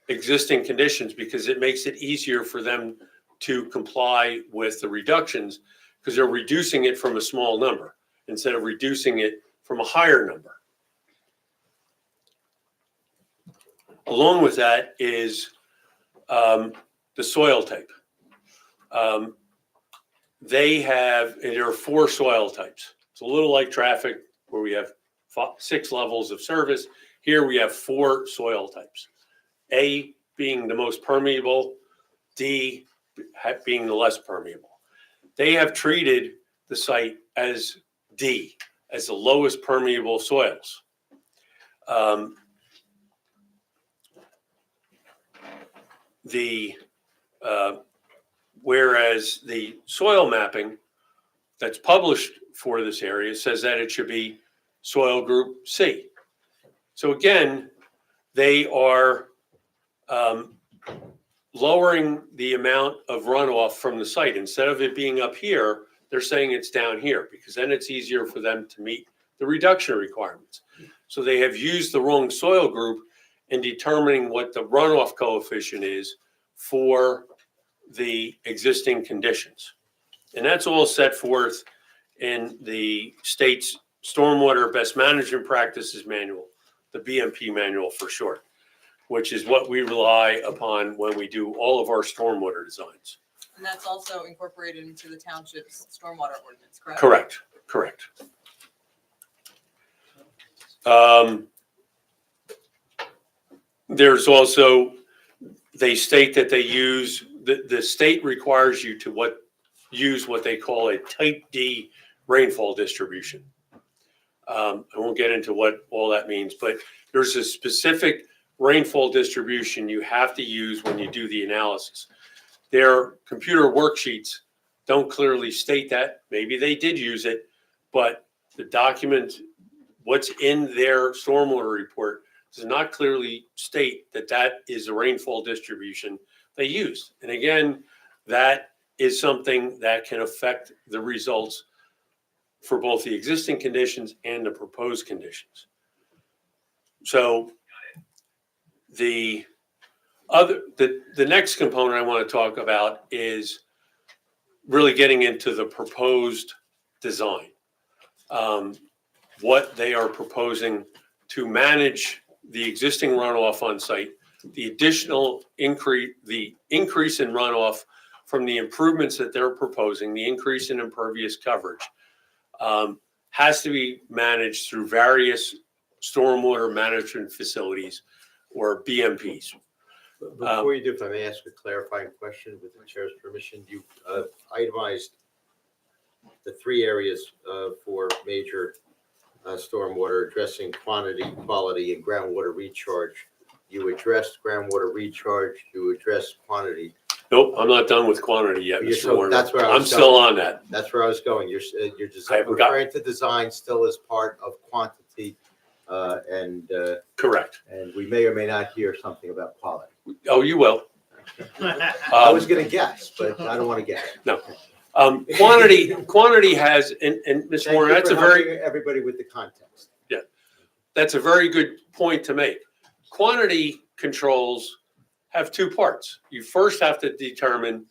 existing conditions because it makes it easier for them to comply with the reductions because they're reducing it from a small number instead of reducing it from a higher number. Along with that is the soil type. There are 4 soil types. It's a little like traffic where we have 6 levels of service. Here we have 4 soil types. A being the most permeable, D being the less permeable. They have treated the site as D, as the lowest permeable soils. Whereas the soil mapping that's published for this area says that it should be soil group C. So again, they are lowering the amount of runoff from the site. Instead of it being up here, they're saying it's down here because then it's easier for them to meet the reduction requirements. So they have used the wrong soil group in determining what the runoff coefficient is for the existing conditions. And that's all set forth in the state's Stormwater Best Management Practices Manual, the BMP manual for short, which is what we rely upon when we do all of our stormwater designs. And that's also incorporated into the township's stormwater ordinance, correct? Correct. There's also, they state that they use, the state requires you to use what they call a type D rainfall distribution. I won't get into what all that means, but there's a specific rainfall distribution you have to use when you do the analysis. Their computer worksheets don't clearly state that. Maybe they did use it, but the document, what's in their stormwater report, does not clearly state that that is the rainfall distribution they used. And again, that is something that can affect the results for both the existing conditions and the proposed conditions. So the next component I want to talk about is really getting into the proposed design. What they are proposing to manage the existing runoff on site, the additional increase in runoff from the improvements that they're proposing, the increase in impervious coverage, has to be managed through various stormwater management facilities, or BMPs. Before you do, if I may ask a clarifying question with the chair's permission, you itemized the three areas for major stormwater, addressing quantity, quality, and groundwater recharge. You addressed groundwater recharge, you addressed quantity. Nope, I'm not done with quantity yet, You're Mr. so- Warner. that's where I was I'm still on that. That's where I was going. You're I haven't got- referring to design still as part of quantity, and Correct. we may or may not hear something about quality. Oh, you will. I was gonna guess, but I don't want to guess. Quantity has, and Ms. Thank Warner, you that's for a very, helping everybody with the context. that's a very good point to make. Quantity controls have two parts. You first have to determine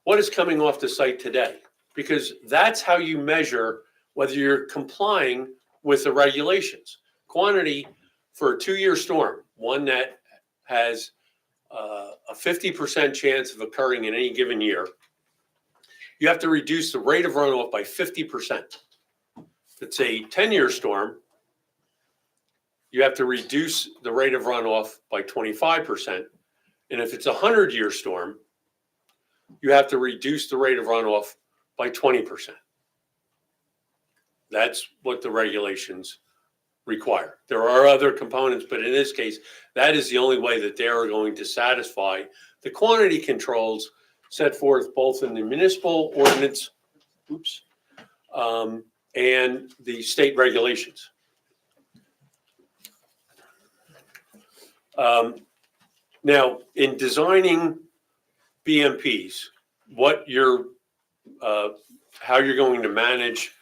what is coming off the site today, because that's how you measure whether you're complying with the regulations. Quantity for a 2-year storm, one that has a 50% chance of occurring in any given year, you have to reduce the rate of runoff by 50%. If it's a 10-year storm, you have to reduce the rate of runoff by 25%. And if it's a 100-year storm, you have to reduce the rate of runoff by 20%. That's what the regulations require. There are other components, but in this case, that is the only way that they are going to satisfy the quantity controls set forth both in the municipal ordinance, and the state regulations. Now, in designing BMPs, how you're going to manage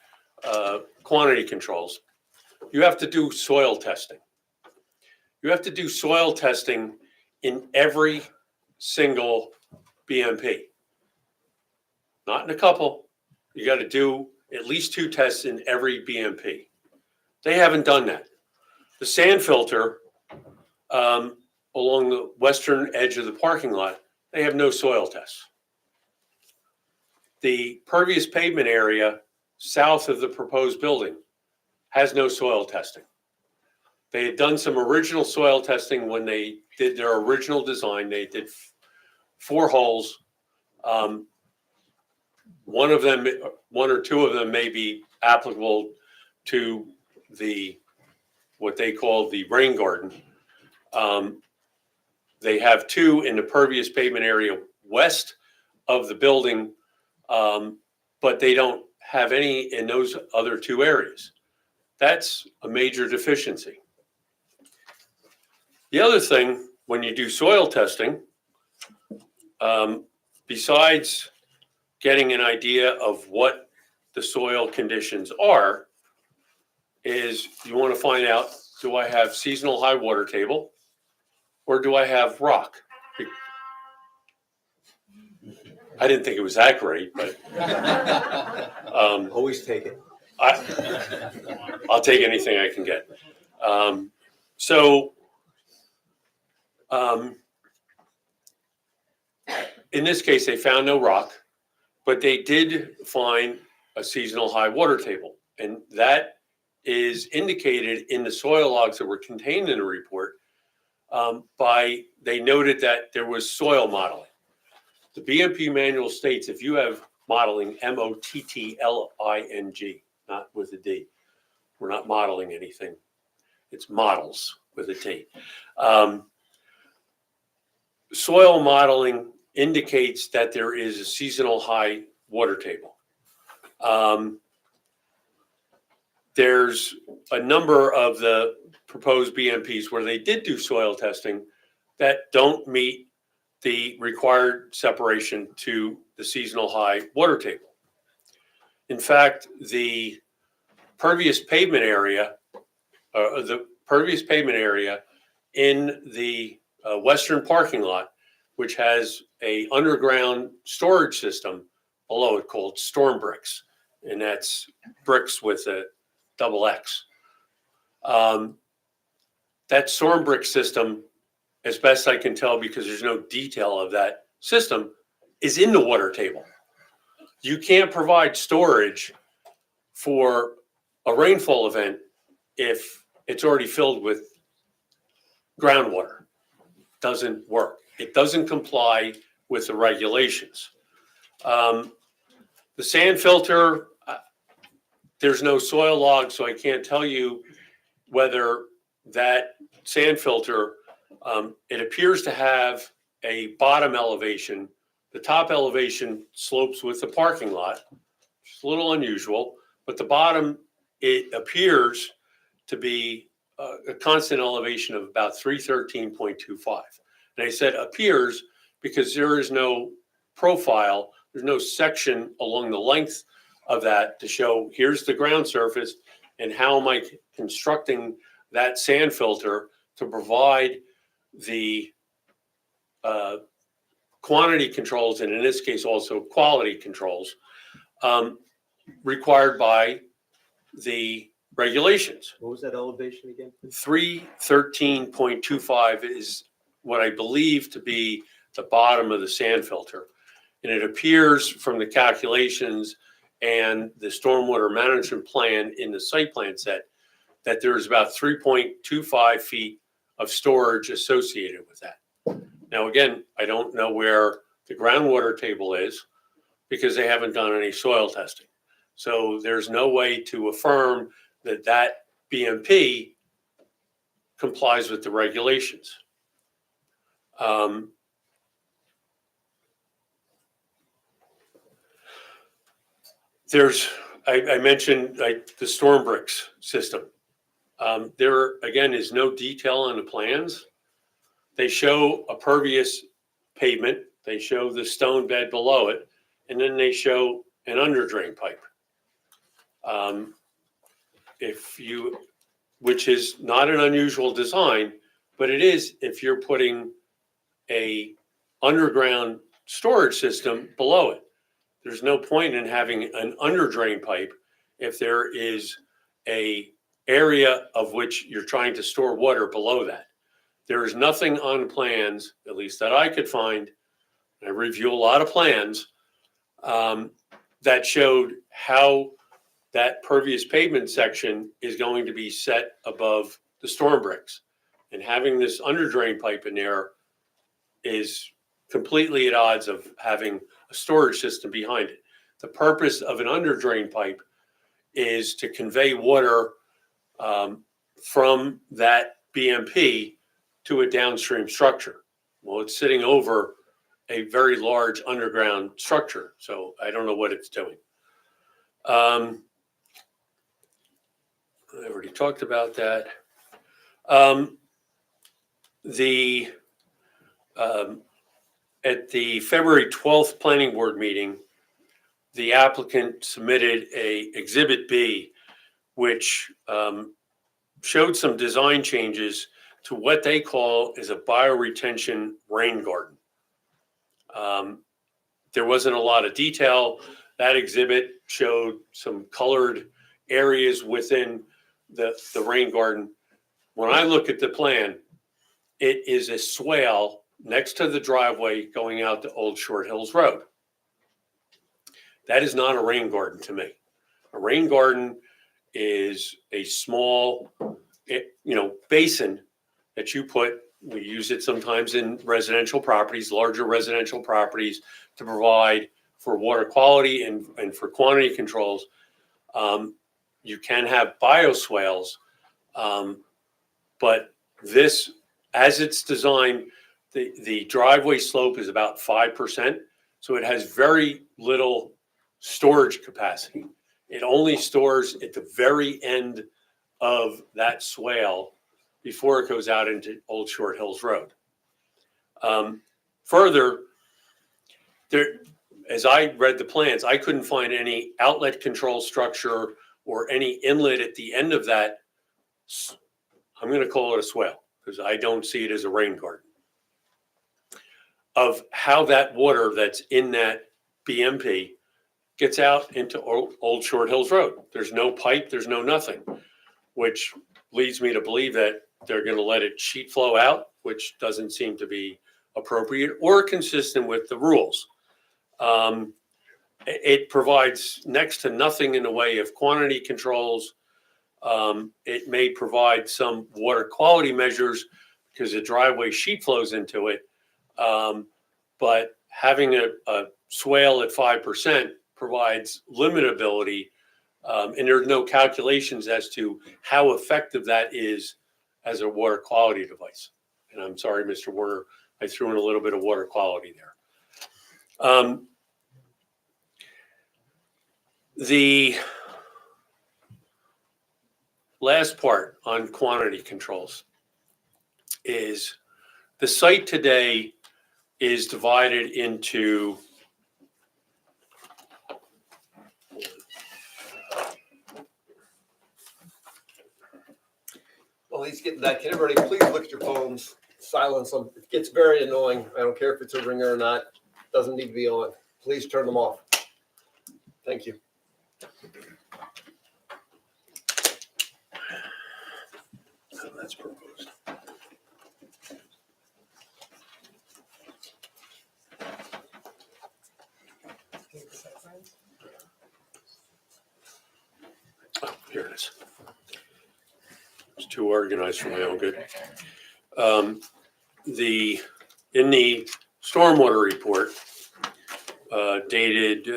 quantity controls, you have to do soil testing. You have to do soil testing in every single BMP. Not in a couple. You got to do at least 2 tests in every BMP. They haven't done that. The sand filter along the western edge of the parking lot, they have no soil tests. The pervious pavement area south of the proposed building has no soil testing. They had done some original soil testing when they did their original design. They did 4 holes. One or two of them may be applicable to what they call the rain garden. They have 2 in the pervious pavement area west of the building, but they don't have any in those other 2 areas. That's a major deficiency. The other thing, when you do soil testing, besides getting an idea of what the soil conditions are, is you want to find out, do I have seasonal high water table or do I have rock? I didn't think it was that great, but Always take it. I'll take anything I can get. In this case, they found no rock, but they did find a seasonal high water table. And that is indicated in the soil logs that were contained in the report they noted that there was soil modeling. The BMP manual states if you have modeling, mottling, not with a D. We're not modeling anything. It's models with a T. Soil modeling indicates that there is a seasonal high water table. There's a number of the proposed BMPs where they did do soil testing that don't meet the required separation to the seasonal high water table. In fact, the pervious pavement area in the western parking lot, which has a underground storage system below it called storm bricks, and that's bricks with a double X. That storm brick system, as best I can tell, because there's no detail of that system, is in the water table. You can't provide storage for a rainfall event if it's already filled with groundwater. Doesn't work. It doesn't comply with the regulations. The sand filter, there's no soil log, so I can't tell you whether that sand filter, it appears to have a bottom elevation. The top elevation slopes with the parking lot, which is a little unusual, but the bottom, it appears to be a constant elevation of about 313.25. And I said appears because there is no profile, there's no section along the length of that to show here's the ground surface and how am I constructing that sand filter to provide the quantity controls, and in this case also quality controls, required by the regulations. What was that elevation again? 313.25 is what I believe to be the bottom of the sand filter. And it appears from the calculations and the stormwater management plan in the site plan set that there's about 3.25 feet of storage associated with that. Now, again, I don't know where the groundwater table is because they haven't done any soil testing. So there's no way to affirm that that BMP complies with the regulations. I mentioned the storm bricks system. There, again, is no detail on the plans. They show a pervious pavement, they show the stone bed below it, and then they show an underdrain pipe. Which is not an unusual design, but it is if you're putting a underground storage system below it. There's no point in having an underdrain pipe if there is a area of which you're trying to store water below that. There is nothing on the plans, at least that I could find, I review a lot of plans, that showed how that pervious pavement section is going to be set above the storm bricks. And having this underdrain pipe in there is completely at odds of having a storage system behind it. The purpose of an underdrain pipe is to convey water from that BMP to a downstream structure. Well, it's sitting over a very large underground structure, so I don't know what it's doing. I already talked about that. At the February 12th Planning Board meeting, the applicant submitted a Exhibit B, which showed some design changes to what they call is a bioretention rain garden. There wasn't a lot of detail. That exhibit showed some colored areas within the rain garden. When I look at the plan, it is a swale next to the driveway going out to Old Short Hills Road. That is not a rain garden to me. A rain garden is a small, basin that you put. We use it sometimes in residential properties, larger residential properties, to provide for water quality and for quantity controls. You can have bioswales, but this, as it's designed, the driveway slope is about 5%, so it has very little storage capacity. It only stores at the very end of that swale before it goes out into Old Short Hills Road. Further, as I read the plans, I couldn't find any outlet control structure or any inlet at the end of that. I'm going to call it a swale because I don't see it as a rain garden. Of how that water that's in that BMP gets out into Old Short Hills Road. There's no pipe, there's no nothing, which leads me to believe that they're going to let it sheet flow out, which doesn't seem to be appropriate or consistent with the rules. It provides next to nothing in the way of quantity controls. It may provide some water quality measures because the driveway sheet flows into it. But having a swale at 5% provides limitability, and there's no calculations as to how effective that is as a water quality device. And I'm sorry, Mr. Warner, I threw in a little bit of water quality there. The last part on quantity controls is the site today is divided into While he's getting that, can everybody please look at your phones, silence them. It gets very annoying. I don't care if it's a ringer or not. Doesn't need to be on. Please turn them off. Thank you. that's proposed. Oh, here it is. It's too organized for my own good. In the stormwater report, dated,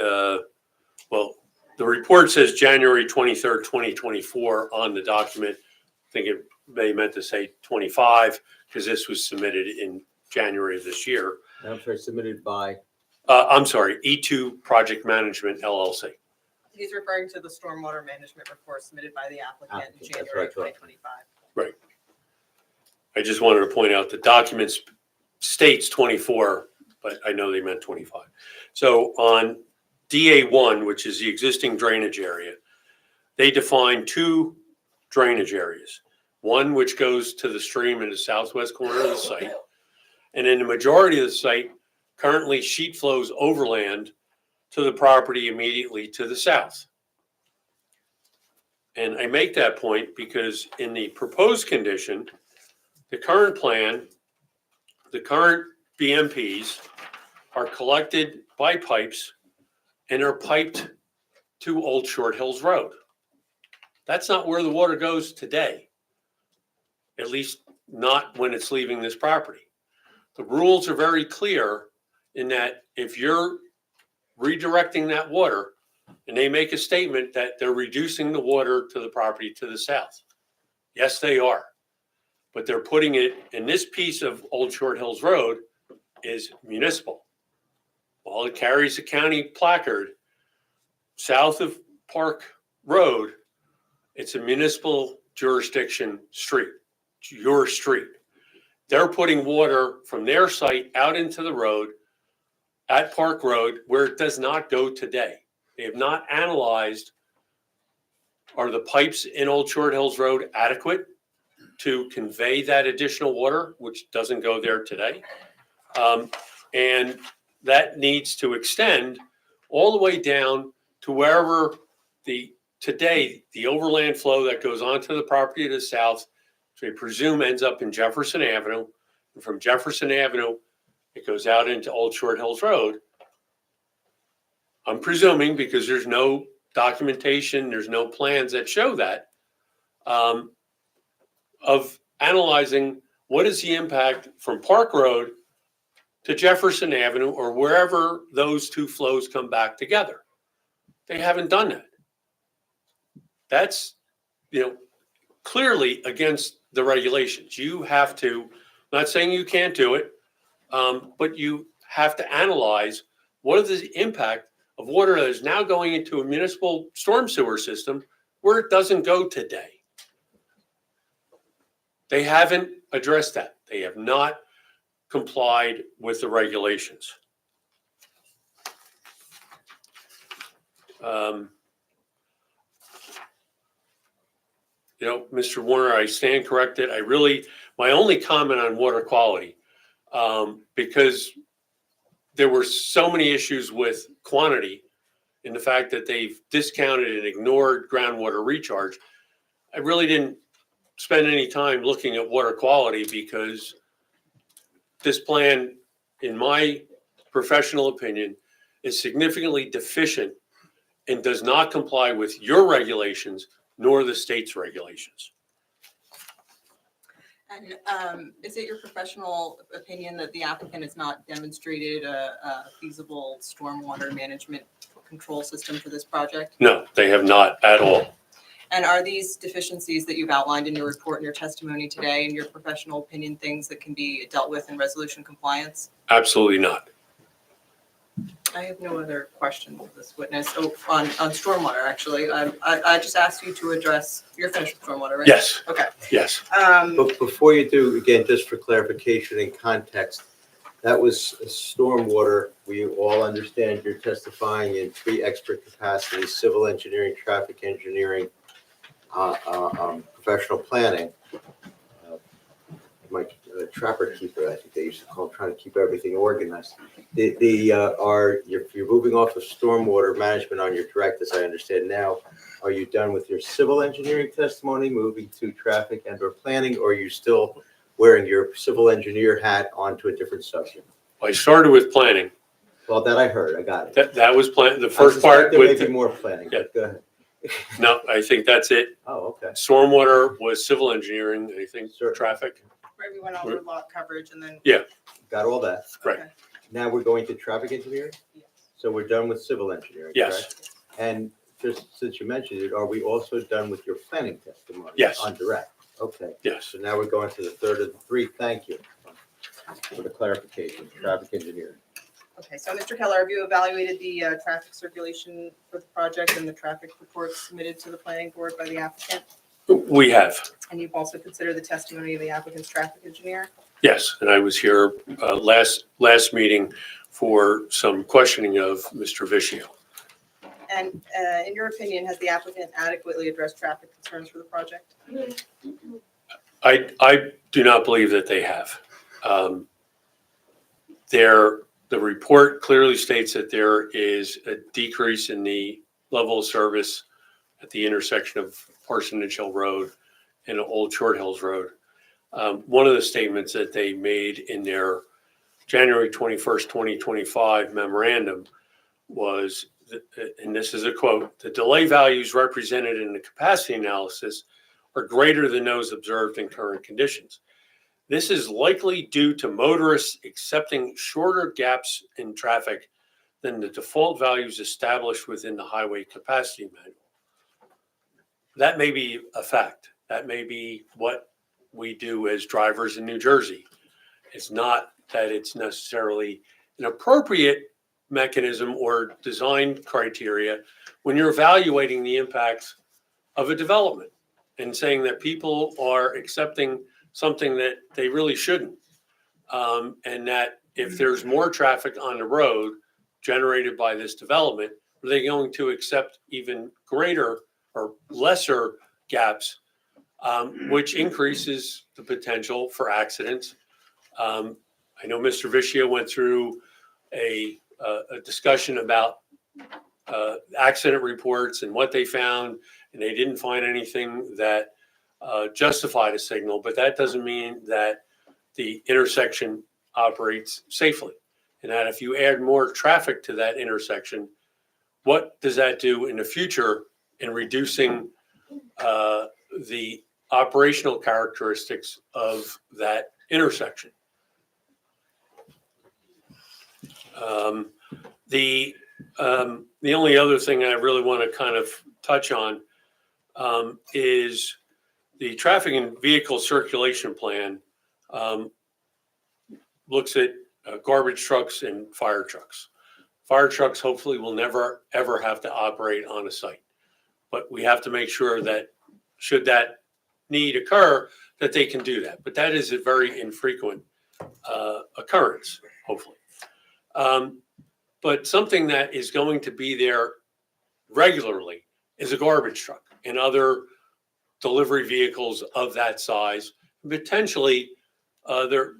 well, the report says January 23rd, 2024 on the document. I think it may meant to say 25 because this was submitted in January of this year. I'm sorry, submitted by, I'm sorry, E2 Project Management LLC. He's referring to the stormwater management report submitted by the applicant in Applicant, that's January right, right. 2025. I just wanted to point out the document states 24, but I know they meant 25. So on DA1, which is the existing drainage area, they define two drainage areas. One which goes to the stream in the southwest corner of the site. And in the majority of the site, currently sheet flows overland to the property immediately to the south. And I make that point because in the proposed condition, the current plan, the current BMPs are collected by pipes and are piped to Old Short Hills Road. That's not where the water goes today, at least not when it's leaving this property. The rules are very clear in that if you're redirecting that water and they make a statement that they're reducing the water to the property to the south, yes, they are. But they're putting it in this piece of Old Short Hills Road is municipal. While it carries a county placard, south of Park Road, it's a municipal jurisdiction street, it's your street. They're putting water from their site out into the road at Park Road where it does not go today. They have not analyzed, are the pipes in Old Short Hills Road adequate to convey that additional water, which doesn't go there today? And that needs to extend all the way down to wherever today, the overland flow that goes onto the property to the south, which I presume ends up in Jefferson Avenue. And from Jefferson Avenue, it goes out into Old Short Hills Road. I'm presuming because there's no documentation, there's no plans that show that, of analyzing what is the impact from Park Road to Jefferson Avenue or wherever those two flows come back together. They haven't done that. That's, clearly against the regulations. You have to, I'm not saying you can't do it, but you have to analyze what is the impact of water that is now going into a municipal storm sewer system where it doesn't go today. They haven't addressed that. They have not complied with the regulations. Mr. Warner, I stand corrected. My only comment on water quality, because there were so many issues with quantity in the fact that they've discounted and ignored groundwater recharge. I really didn't spend any time looking at water quality because this plan, in my professional opinion, is significantly deficient and does not comply with your regulations nor the state's regulations. And is it your professional opinion that the applicant has not demonstrated a feasible stormwater management control system for this project? No, they have not at all. And are these deficiencies that you've outlined in your report and your testimony today, in your professional opinion, things that can be dealt with in resolution compliance? Absolutely not. I have no other questions of this witness. Oh, on stormwater, actually. I just asked you to address, you're finished with stormwater, right? Yes, Okay. yes. But before you do, again, just for clarification and context, that was stormwater. We all understand you're testifying in 3 expert capacities: civil engineering, traffic engineering, professional planning. My trapper keeper, I think they used to call, trying to keep everything organized. If you're moving off of stormwater management on your direct, as I understand now, are you done with your civil engineering testimony, moving to traffic and or planning, or are you still wearing your civil engineer hat onto a different subject? I started with planning. Well, that I heard, I got it. That was plan, the I first suspect part there may with, be more planning, but go ahead. no, I think that's it. Oh, okay. Stormwater was civil engineering, I think, Sure. traffic. Right, we went over lot coverage and then. Got all that. Right. Okay. Now we're going to traffic engineering? Yes. So we're done with civil engineering, Yes. correct? And just since you mentioned it, are we also done with your planning testimony? Yes. On direct? Okay. Yes. So now we're going to the third of the 3. Thank you for the clarification, traffic engineering. Okay, so Mr. Keller, have you evaluated the traffic circulation for the project and the traffic reports submitted to the planning board by the applicant? We have, And you've also considered the testimony of the applicant's traffic engineer? yes. And I was here last meeting for some questioning of Mr. Vishio. And in your opinion, has the applicant adequately addressed traffic concerns for the project? I do not believe that they have. The report clearly states that there is a decrease in the level of service at the intersection of Parsonage Hill Road and Old Short Hills Road. One of the statements that they made in their January 21st, 2025 memorandum was, and this is a quote, "The delay values represented in the capacity analysis are greater than those observed in current conditions. This is likely due to motorists accepting shorter gaps in traffic than the default values established within the highway capacity manual." That may be a fact. That may be what we do as drivers in New Jersey. It's not that it's necessarily an appropriate mechanism or design criteria when you're evaluating the impacts of a development and saying that people are accepting something that they really shouldn't. And that if there's more traffic on the road generated by this development, are they going to accept even greater or lesser gaps, which increases the potential for accidents? I know Mr. Vishio went through a discussion about accident reports and what they found, and they didn't find anything that justified a signal, but that doesn't mean that the intersection operates safely. And that if you add more traffic to that intersection, what does that do in the future in reducing the operational characteristics of that intersection? The only other thing I really want to kind of touch on is the traffic and vehicle circulation plan looks at garbage trucks and fire trucks. Fire trucks hopefully will never, ever have to operate on a site. But we have to make sure that should that need occur, that they can do that. But that is a very infrequent occurrence, hopefully. But something that is going to be there regularly is a garbage truck and other delivery vehicles of that size. Potentially, they're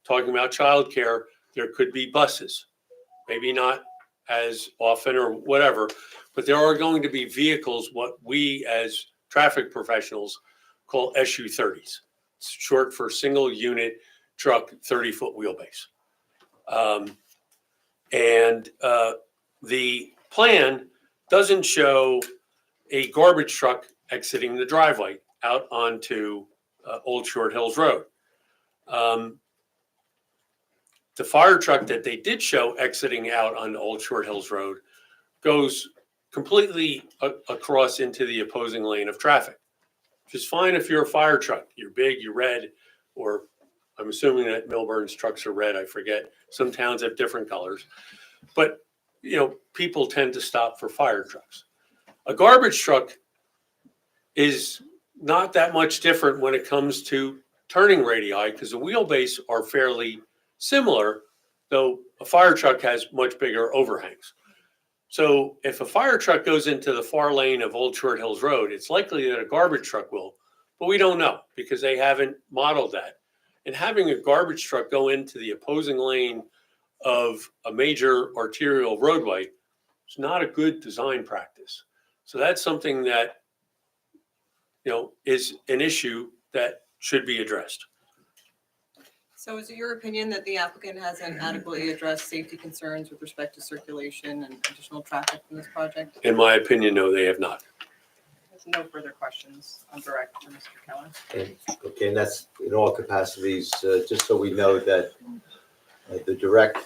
talking about childcare. There could be buses, maybe not as often or whatever, but there are going to be vehicles, what we as traffic professionals call SU-30s. It's short for single unit truck, 30-foot wheelbase. And the plan doesn't show a garbage truck exiting the driveway out onto Old Short Hills Road. The fire truck that they did show exiting out on Old Short Hills Road goes completely across into the opposing lane of traffic, which is fine if you're a fire truck. You're big, you're red, or I'm assuming that Milburn's trucks are red, I forget. Some towns have different colors. But, people tend to stop for fire trucks. A garbage truck is not that much different when it comes to turning radii because the wheelbase are fairly similar, though a fire truck has much bigger overhangs. So if a fire truck goes into the far lane of Old Short Hills Road, it's likely that a garbage truck will, but we don't know because they haven't modeled that. And having a garbage truck go into the opposing lane of a major arterial roadway is not a good design practice. So that's something that, is an issue that should be addressed. So is it your opinion that the applicant hasn't adequately addressed safety concerns with respect to circulation and additional traffic from this project? In my opinion, no, they have not. There's no further questions. I'll direct to Mr. Keller. Okay, and that's in all capacities, just so we know that the direct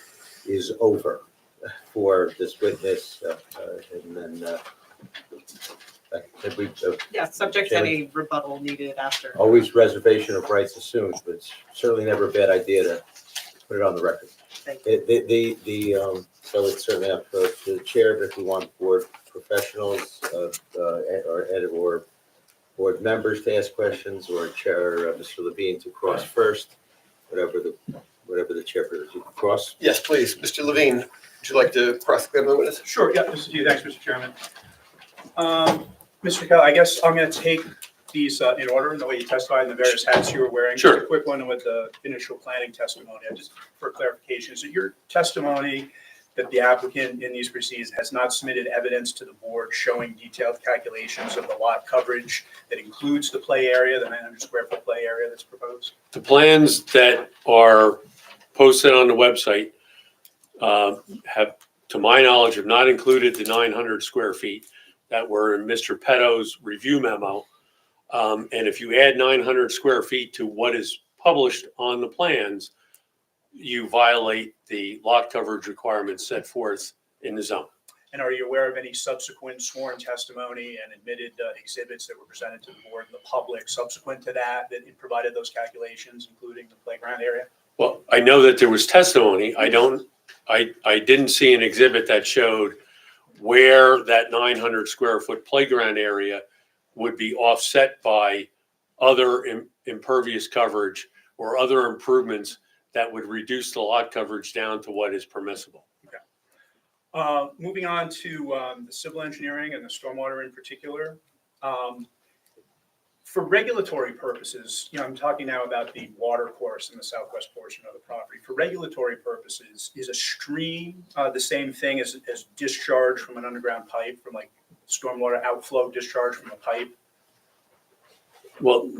is over for this witness, and then have we, Yeah, subject to any rebuttal needed after. always reservation of rights assumed, but it's certainly never a bad idea to put it on the record. Thank So it's certainly up to the chair, but if we want board professionals, or board members to ask questions, or Chair, Mr. Levine to cross first, whatever the chair prefers. You can cross. Yes, please. Mr. Levine, would you like to cross-examine the witness? Sure, yeah, thanks, Mr. Chairman. Mr. Kelly, I guess I'm going to take these in order in the way you testified and the various hats you were wearing. Sure. Just a quick one with the initial planning testimony, just for clarification. Is it your testimony that the applicant in these proceedings has not submitted evidence to the board showing detailed calculations of the lot coverage that includes the play area, the 900 square foot play area that's proposed? The plans that are posted on the website have, to my knowledge, have not included the 900 square feet that were in Mr. Petto's review memo. And if you add 900 square feet to what is published on the plans, you violate the lot coverage requirements set forth in the zone. And are you aware of any subsequent sworn testimony and admitted exhibits that were presented to the board and the public subsequent to that it provided those calculations, including the playground area? Well, I know that there was testimony. I didn't see an exhibit that showed where that 900 square foot playground area would be offset by other impervious coverage or other improvements that would reduce the lot coverage down to what is permissible. Okay. Moving on to the civil engineering and the stormwater in particular. For regulatory purposes, I'm talking now about the water course in the southwest portion of the property. For regulatory purposes, is a stream the same thing as discharge from an underground pipe, from like stormwater outflow discharge from a pipe? Well,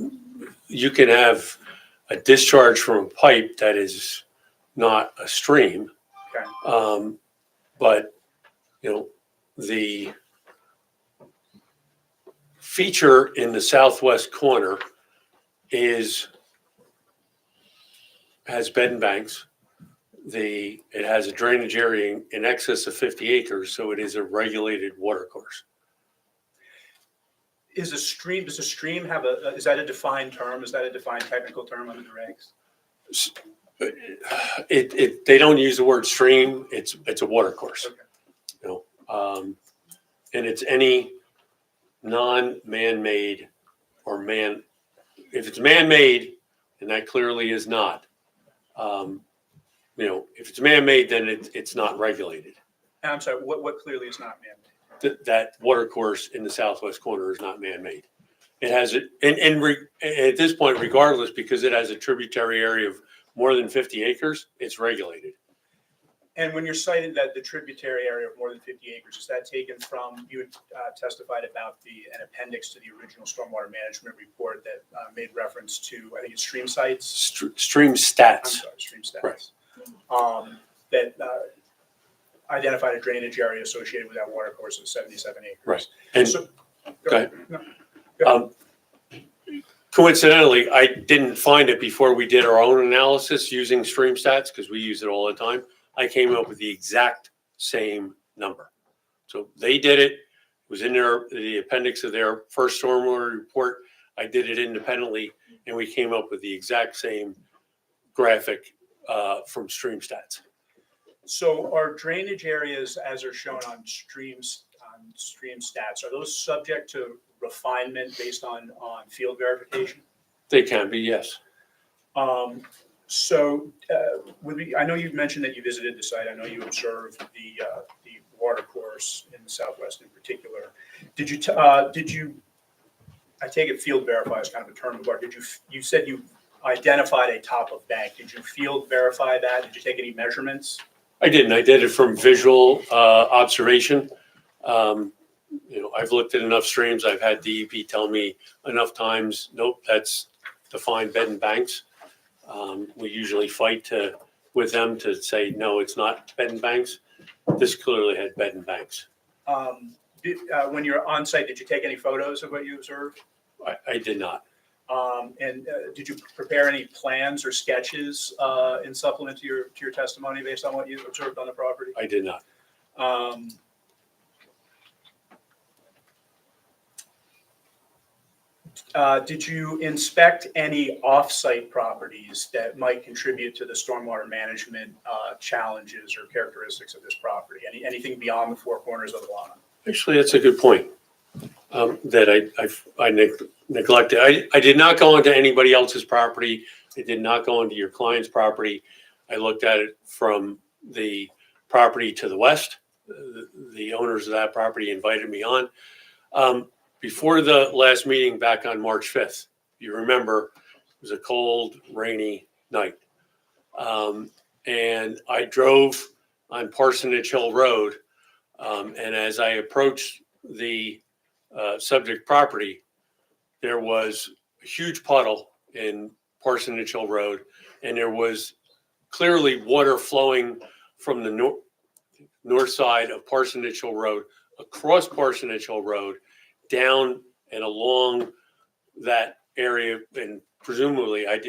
you can have a discharge from a pipe that is not a stream. Okay. But, the feature in the southwest corner has bed and banks. It has a drainage area in excess of 50 acres, so it is a regulated water course. Does a stream have is that a defined term? Is that a defined technical term under the regs? They don't use the word stream. It's a water course. Okay. And it's any non-man-made or if it's man-made, and that clearly is not, if it's man-made, then it's not regulated. And I'm sorry, what clearly is not man-made? That water course in the southwest corner is not man-made. It has it, at this point, regardless, because it has a tributary area of more than 50 acres, it's regulated. And when you're citing that the tributary area of more than 50 acres, is that taken from, you had testified about an appendix to the original stormwater management report that made reference to, I think it's stream sites? Stream stats. I'm sorry, stream stats. Right. That identified a drainage area associated with that water course of 77 acres. Right. And So, go ahead. No. Coincidentally, I didn't find it before we did our own analysis using stream stats, because we use it all the time. I came up with the exact same number. So they did it. It was in the appendix of their first stormwater report. I did it independently, and we came up with the exact same graphic from stream stats. So are drainage areas, as are shown on stream stats, are those subject to refinement based on field verification? They can be, yes. I know you mentioned that you visited the site. I know you observed the water course in the Southwest in particular. Did you, I take it field verify is kind of a term of art. You said you identified a top of bank. Did you field verify that? Did you take any measurements? I didn't. I did it from visual observation. I've looked at enough streams. I've had DEP tell me enough times, nope, that's defined bed and banks. We usually fight with them to say, no, it's not bed and banks. This clearly had bed and banks. When you're on site, did you take any photos of what you observed? I did not. Did you prepare any plans or sketches in supplement to your testimony based on what you observed on the property? I did not. Did you inspect any off-site properties that might contribute to the stormwater management challenges or characteristics of this property? Anything beyond the four corners of the lot? Actually, that's a good point that I neglected. I did not go into anybody else's property. I did not go into your client's property. I looked at it from the property to the west. The owners of that property invited me on. Before the last meeting back on March 5th, you remember, it was a cold, rainy night. And I drove on Parsonage Hill Road. And as I approached the subject property, there was a huge puddle in Parsonage Hill Road, and there was clearly water flowing from the north side of Parsonage Hill Road, across Parsonage Hill Road, down and along that area. And presumably at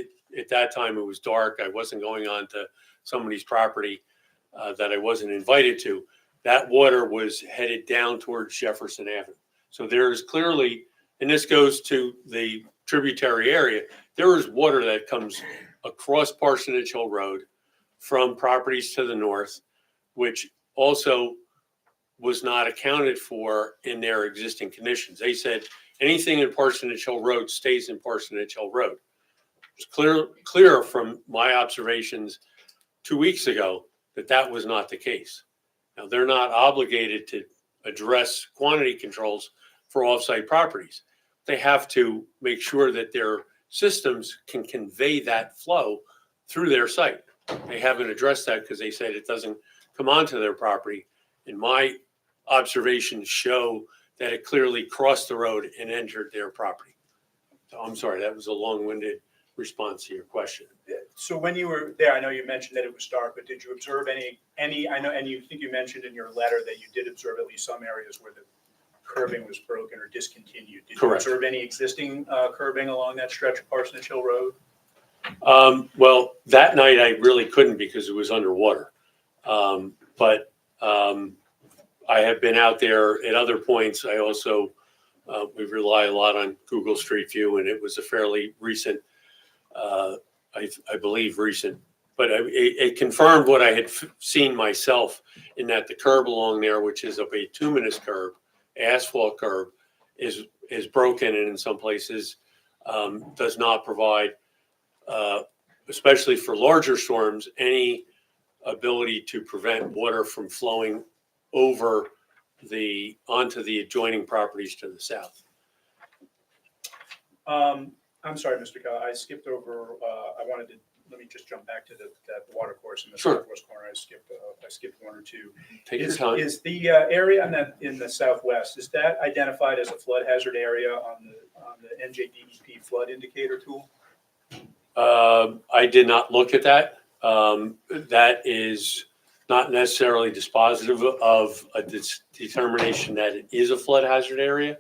that time it was dark. I wasn't going on to somebody's property that I wasn't invited to. That water was headed down towards Jefferson Avenue. So there is clearly, and this goes to the tributary area, there is water that comes across Parsonage Hill Road from properties to the north, which also was not accounted for in their existing conditions. They said anything in Parsonage Hill Road stays in Parsonage Hill Road. It's clear from my observations 2 weeks ago that was not the case. Now, they're not obligated to address quantity controls for off-site properties. They have to make sure that their systems can convey that flow through their site. They haven't addressed that because they said it doesn't come onto their property. And my observations show that it clearly crossed the road and entered their property. So I'm sorry, that was a long-winded response to your question. So when you were there, I know you mentioned that it was dark, but did you observe any, I know, and you think you mentioned in your letter that you did observe at least some areas where the curbing was broken or discontinued. Did Correct. you observe any existing curbing along that stretch of Parsonage Hill Road? Well, that night I really couldn't because it was underwater. But I have been out there at other points. I also, we rely a lot on Google Street View, and it was a fairly recent, I believe recent, but it confirmed what I had seen myself in that the curb along there, which is a bituminous curb, asphalt curb, is broken, and in some places does not provide, especially for larger storms, any ability to prevent water from flowing over onto the adjoining properties to the south. I'm sorry, Mr. Keller, I skipped over, let me just jump back to that water course in the Sure. southwest corner. I skipped one or two. Take your time. Is the area in the southwest, is that identified as a flood hazard area on the NJDEP flood indicator tool? I did not look at that. That is not necessarily dispositive of a determination that it is a flood hazard area.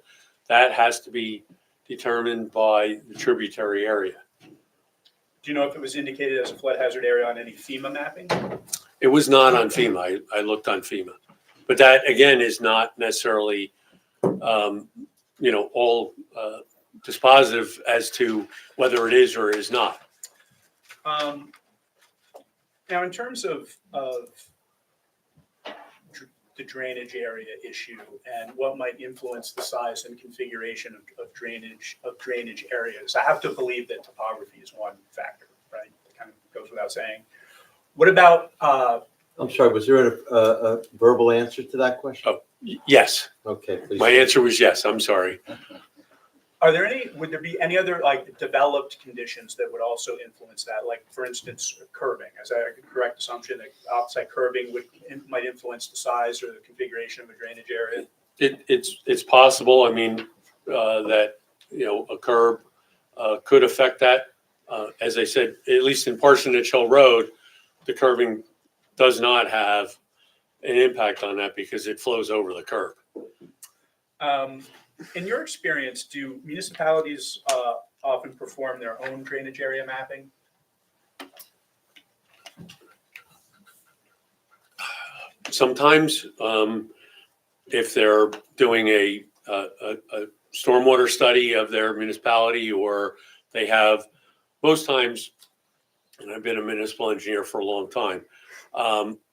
That has to be determined by the tributary area. Do you know if it was indicated as a flood hazard area on any FEMA mapping? It was not on FEMA. I looked on FEMA. But that, again, is not necessarily, all dispositive as to whether it is or is not. Now, in terms of the drainage area issue and what might influence the size and configuration of drainage areas, I have to believe that topography is one factor, right? It kind of goes without saying. What about I'm sorry, was there a verbal answer to that question? Oh. Yes, Okay, please. my answer was yes. I'm sorry. would there be any other like developed conditions that would also influence that? Like, for instance, curbing. Is that a correct assumption that outside curbing might influence the size or the configuration of a drainage area? It's possible. I mean, that, a curb could affect that. As I said, at least in Parsonage Hill Road, the curbing does not have an impact on that because it flows over the curb. In your experience, do municipalities often perform their own drainage area mapping? Sometimes, if they're doing a stormwater study of their municipality, or they have, most times, and I've been a municipal engineer for a long time,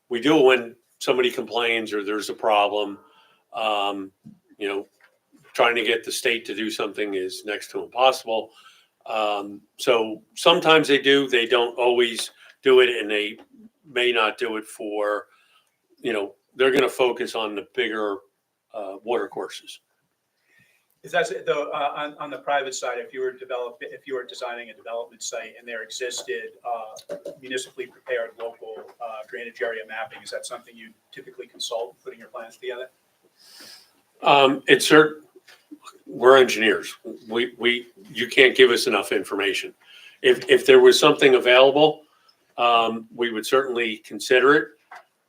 we do it when somebody complains or there's a problem. Trying to get the state to do something is next to impossible. So sometimes they do, they don't always do it, and they may not do it for, they're going to focus on the bigger water courses. Is that on the private side, if you were designing a development site and there existed municipally prepared local drainage area mapping, is that something you typically consult in putting your plans together? We're engineers. You can't give us enough information. If there was something available, we would certainly consider it.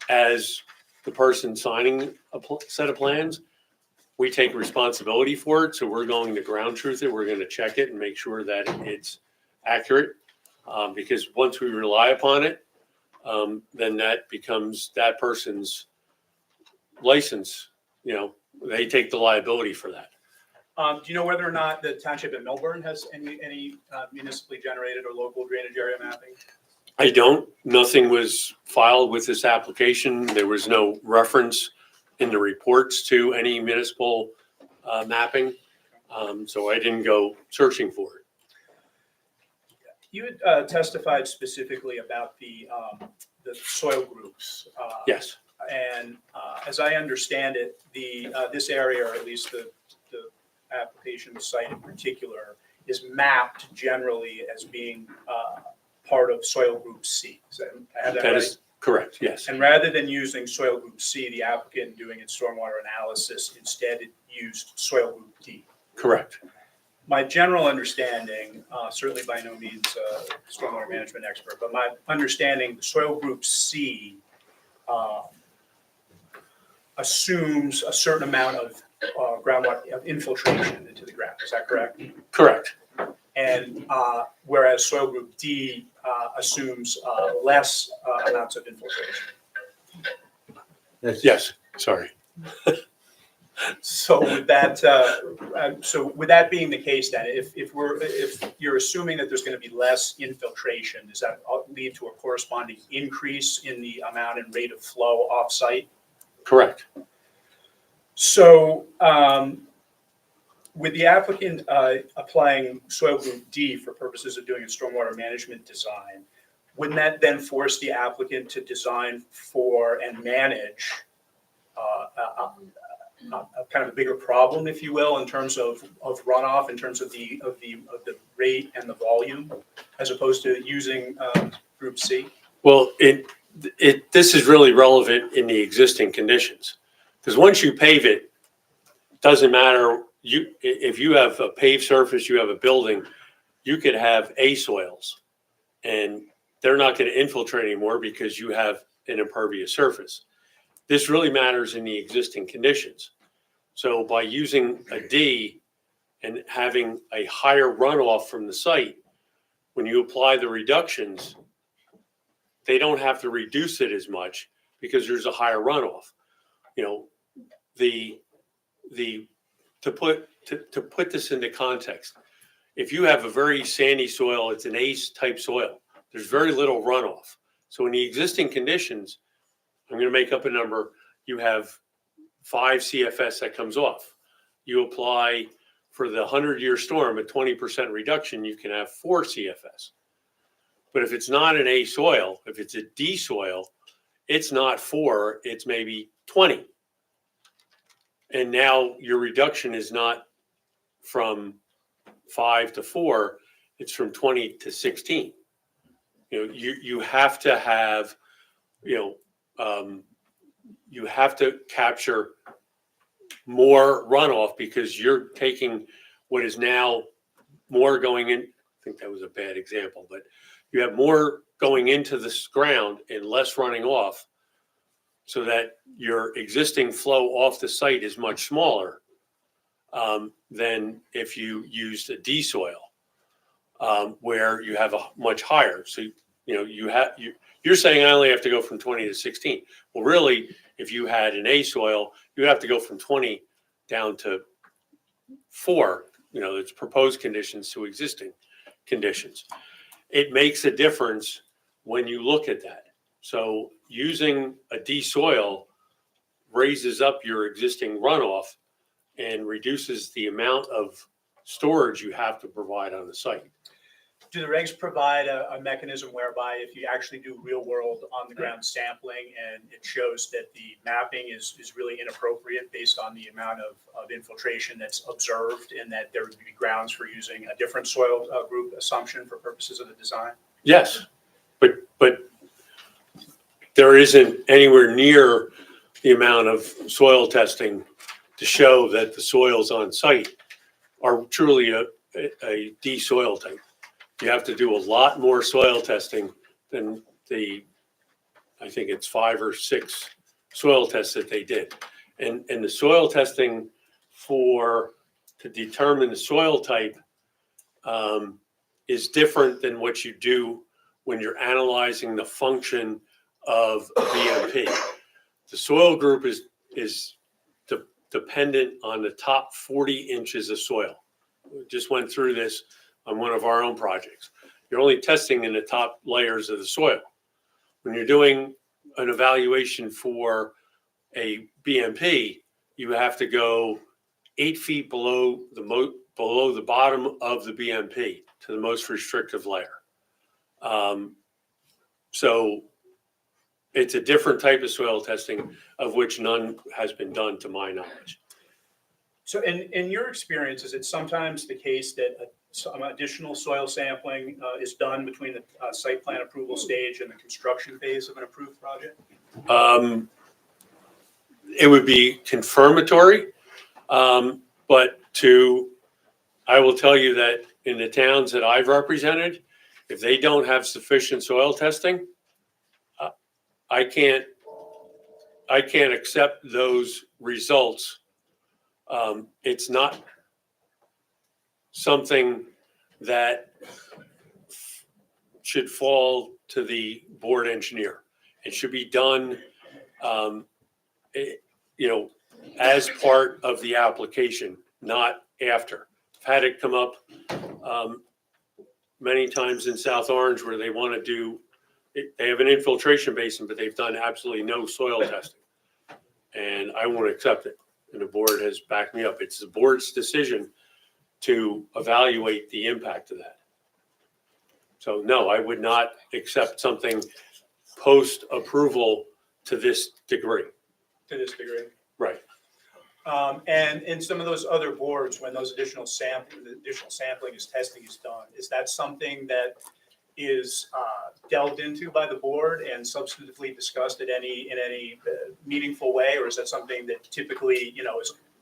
As the person signing a set of plans, we take responsibility for it. So we're going to ground truth it. We're going to check it and make sure that it's accurate. Because once we rely upon it, then that becomes that person's license. They take the liability for that. Do you know whether or not the township in Millburn has any municipally generated or local drainage area mapping? I don't. Nothing was filed with this application. There was no reference in the reports to any municipal mapping. So I didn't go searching for it. You had testified specifically about the soil groups. Yes. And as I understand it, this area, or at least the application site in particular, is mapped generally as being part of soil group C. I have that right? Is correct, yes. And rather than using soil group C, the applicant doing its stormwater analysis, instead it used soil group D. Correct. My general understanding, certainly by no means a stormwater management expert, but my understanding, the soil group C assumes a certain amount of groundwater of infiltration into the ground. Is that correct? Correct. And whereas soil group D assumes less amounts of infiltration. Yes, sorry. So with that, being the case, then if you're assuming that there's going to be less infiltration, does that lead to a corresponding increase in the amount and rate of flow off-site? Correct. So with the applicant applying soil group D for purposes of doing a stormwater management design, wouldn't that then force the applicant to design for and manage kind of a bigger problem, if you will, in terms of runoff, in terms of the rate and the volume, as opposed to using group C? Well, this is really relevant in the existing conditions, because once you pave it, doesn't matter. If you have a paved surface, you have a building, you could have A soils, and they're not going to infiltrate anymore because you have an impervious surface. This really matters in the existing conditions. So by using a D, and having a higher runoff from the site, when you apply the reductions, they don't have to reduce it as much because there's a higher runoff. You know, to put this into context, if you have a very sandy soil, it's an ACE type soil, there's very little runoff. So in the existing conditions, I'm going to make up a number, you have 5 CFS that comes off. You apply for the 100-year storm, a 20% reduction, you can have 4 CFS. But if it's not an A soil, if it's a D soil, it's not 4, it's maybe 20. And now your reduction is not from 5 to 4, it's from 20 to 16. You know, you have to have, you have to capture more runoff because you're taking what is now more going in. I think that was a bad example, but you have more going into this ground and less running off, so that your existing flow off the site is much smaller than if you used a D soil, where you have a much higher. So you're saying I only have to go from 20 to 16. Well, really, if you had an A soil, you have to go from 20 down to 4. You know, it's proposed conditions to existing conditions. It makes a difference when you look at that. So using a D soil raises up your existing runoff and reduces the amount of storage you have to provide on the site. Do the regs provide a mechanism whereby if you actually do real world on the ground sampling and it shows that the mapping is really inappropriate based on the amount of infiltration that's observed, and that there would be grounds for using a different soil group assumption for purposes of the design? Yes, but there isn't anywhere near the amount of soil testing to show that the soils on site are truly a D soil type. You have to do a lot more soil testing than I think it's 5 or 6 soil tests that they did. And the soil testing to determine the soil type is different than what you do when you're analyzing the function of BMP. The soil group is dependent on the top 40 inches of soil. We just went through this on one of our own projects. You're only testing in the top layers of the soil. When you're doing an evaluation for a BMP, you have to go 8 feet below the bottom of the BMP to the most restrictive layer. So it's a different type of soil testing, of which none has been done to my knowledge. So in your experience, is it sometimes the case that some additional soil sampling is done between the site plan approval stage and the construction phase of an approved project? It would be confirmatory, but I will tell you that in the towns that I've represented, if they don't have sufficient soil testing, I can't accept those results. It's not something that should fall to the board engineer. It should be done, as part of the application, not after. I've had it come up many times in South Orange where they want to do, they have an infiltration basin, but they've done absolutely no soil testing. And I won't accept it. And the board has backed me up. It's the board's decision to evaluate the impact of that. So no, I would not accept something post-approval to this degree. To this degree. Right. And in some of those other boards, when those additional sampling testing is done, is that something that is delved into by the board and substantively discussed in any meaningful way, or is that something that typically,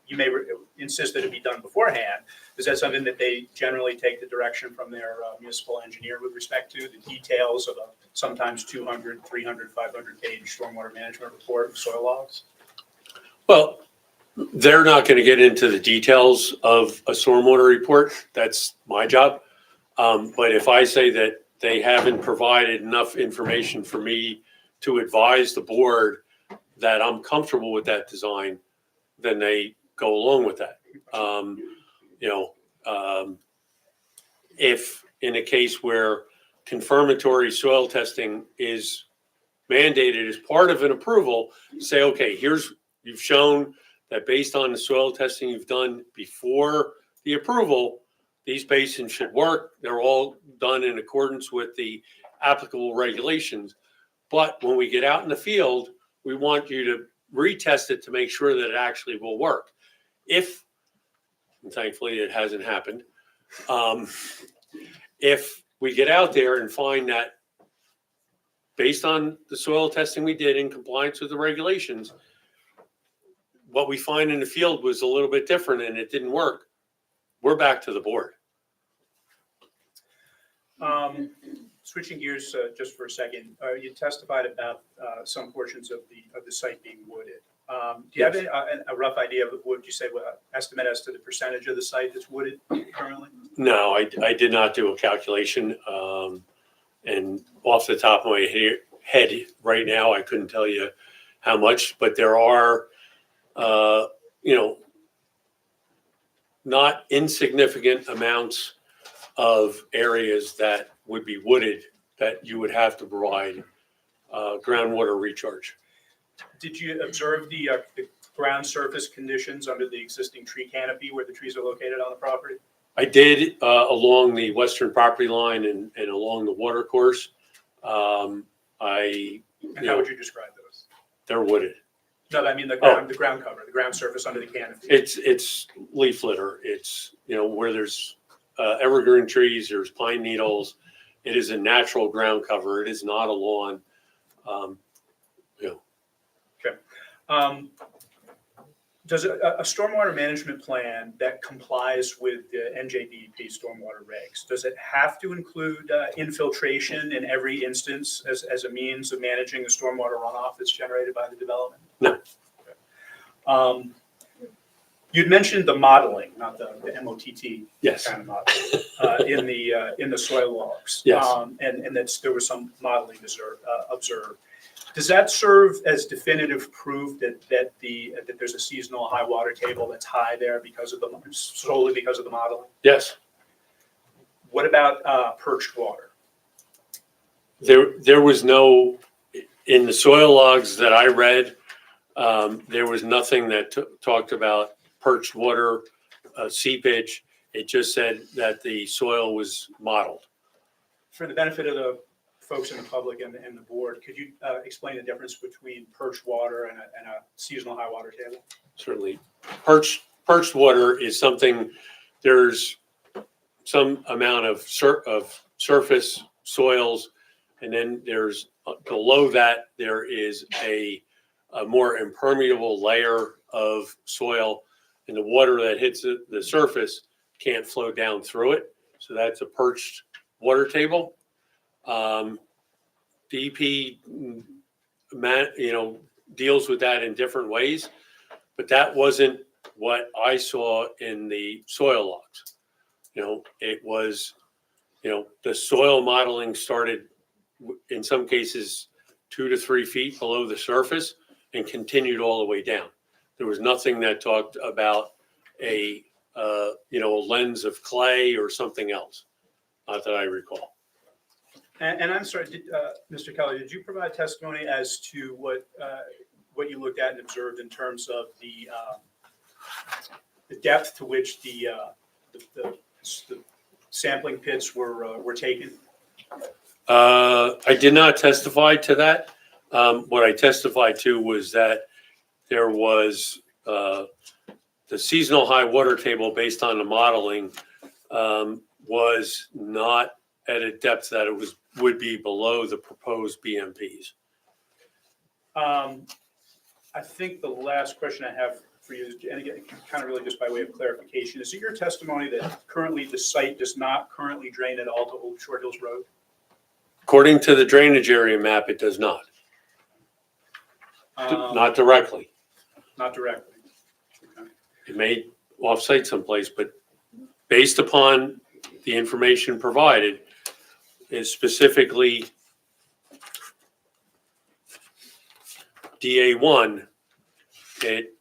you may insist that it be done beforehand? Is that something that they generally take the direction from their municipal engineer with respect to the details of a sometimes 200, 300, 500 page stormwater management report of soil logs? Well, They're not going to get into the details of a stormwater report. That's my job. But if I say that they haven't provided enough information for me to advise the board that I'm comfortable with that design, then they go along with that. If in a case where confirmatory soil testing is mandated as part of an approval, say, okay, you've shown that based on the soil testing you've done before the approval, these basins should work. They're all done in accordance with the applicable regulations. But when we get out in the field, we want you to retest it to make sure that it actually will work. If, and thankfully it hasn't happened, if we get out there and find that based on the soil testing we did in compliance with the regulations, what we find in the field was a little bit different and it didn't work, we're back to the board. Switching gears just for a second, you testified about some portions of the site being wooded. Do you have a rough idea of what would you say, estimate as to the percentage of the site that's wooded currently? No, I did not do a calculation. And off the top of my head right now, I couldn't tell you how much, but there are, not insignificant amounts of areas that would be wooded that you would have to provide groundwater recharge. Did you observe the ground surface conditions under the existing tree canopy where the trees are located on the property? I did along the western property line and along the water course. And how would you describe those? They're wooded. No, I mean the ground cover, the ground surface under the canopy. It's leaf litter. It's, where there's evergreen trees, there's pine needles. It is a natural ground cover. It is not a lawn. Does a stormwater management plan that complies with the NJDEP stormwater regs, does it have to include infiltration in every instance as a means of managing the stormwater runoff that's generated by the development? No. Okay. You'd mentioned the modeling, not the MOTT Yes. kind of modeling, in the soil logs. Yes. And there was some modeling observed. Does that serve as definitive proof that there's a seasonal high water table that's high there solely because of the modeling? Yes. What about perched water? There was no, in the soil logs that I read, there was nothing that talked about perched water, seepage. It just said that the soil was modeled. For the benefit of the folks in the public and the board, could you explain the difference between perched water and a seasonal high water table? Certainly. Perched water is something, there's some amount of surface soils, and then there's below that, there is a more impermeable layer of soil, and the water that hits the surface can't flow down through it. So that's a perched water table. DEP, deals with that in different ways, but that wasn't what I saw in the soil logs. It was, the soil modeling started in some cases 2 to 3 feet below the surface and continued all the way down. There was nothing that talked about a lens of clay or something else, not that I recall. And I'm sorry, Mr. Keller, did you provide testimony as to what you looked at and observed in terms of the depth to which the sampling pits were taken? I did not testify to that. What I testified to was that there was the seasonal high water table based on the modeling was not at a depth that it would be below the proposed BMPs. I think the last question I have for you is, and again, kind of really just by way of clarification, is it your testimony that currently the site does not currently drain at all to Old Short Hills Road? According to the drainage area map, it does not. Not directly. Not directly. It may off-site someplace, but based upon the information provided, is specifically DA1, it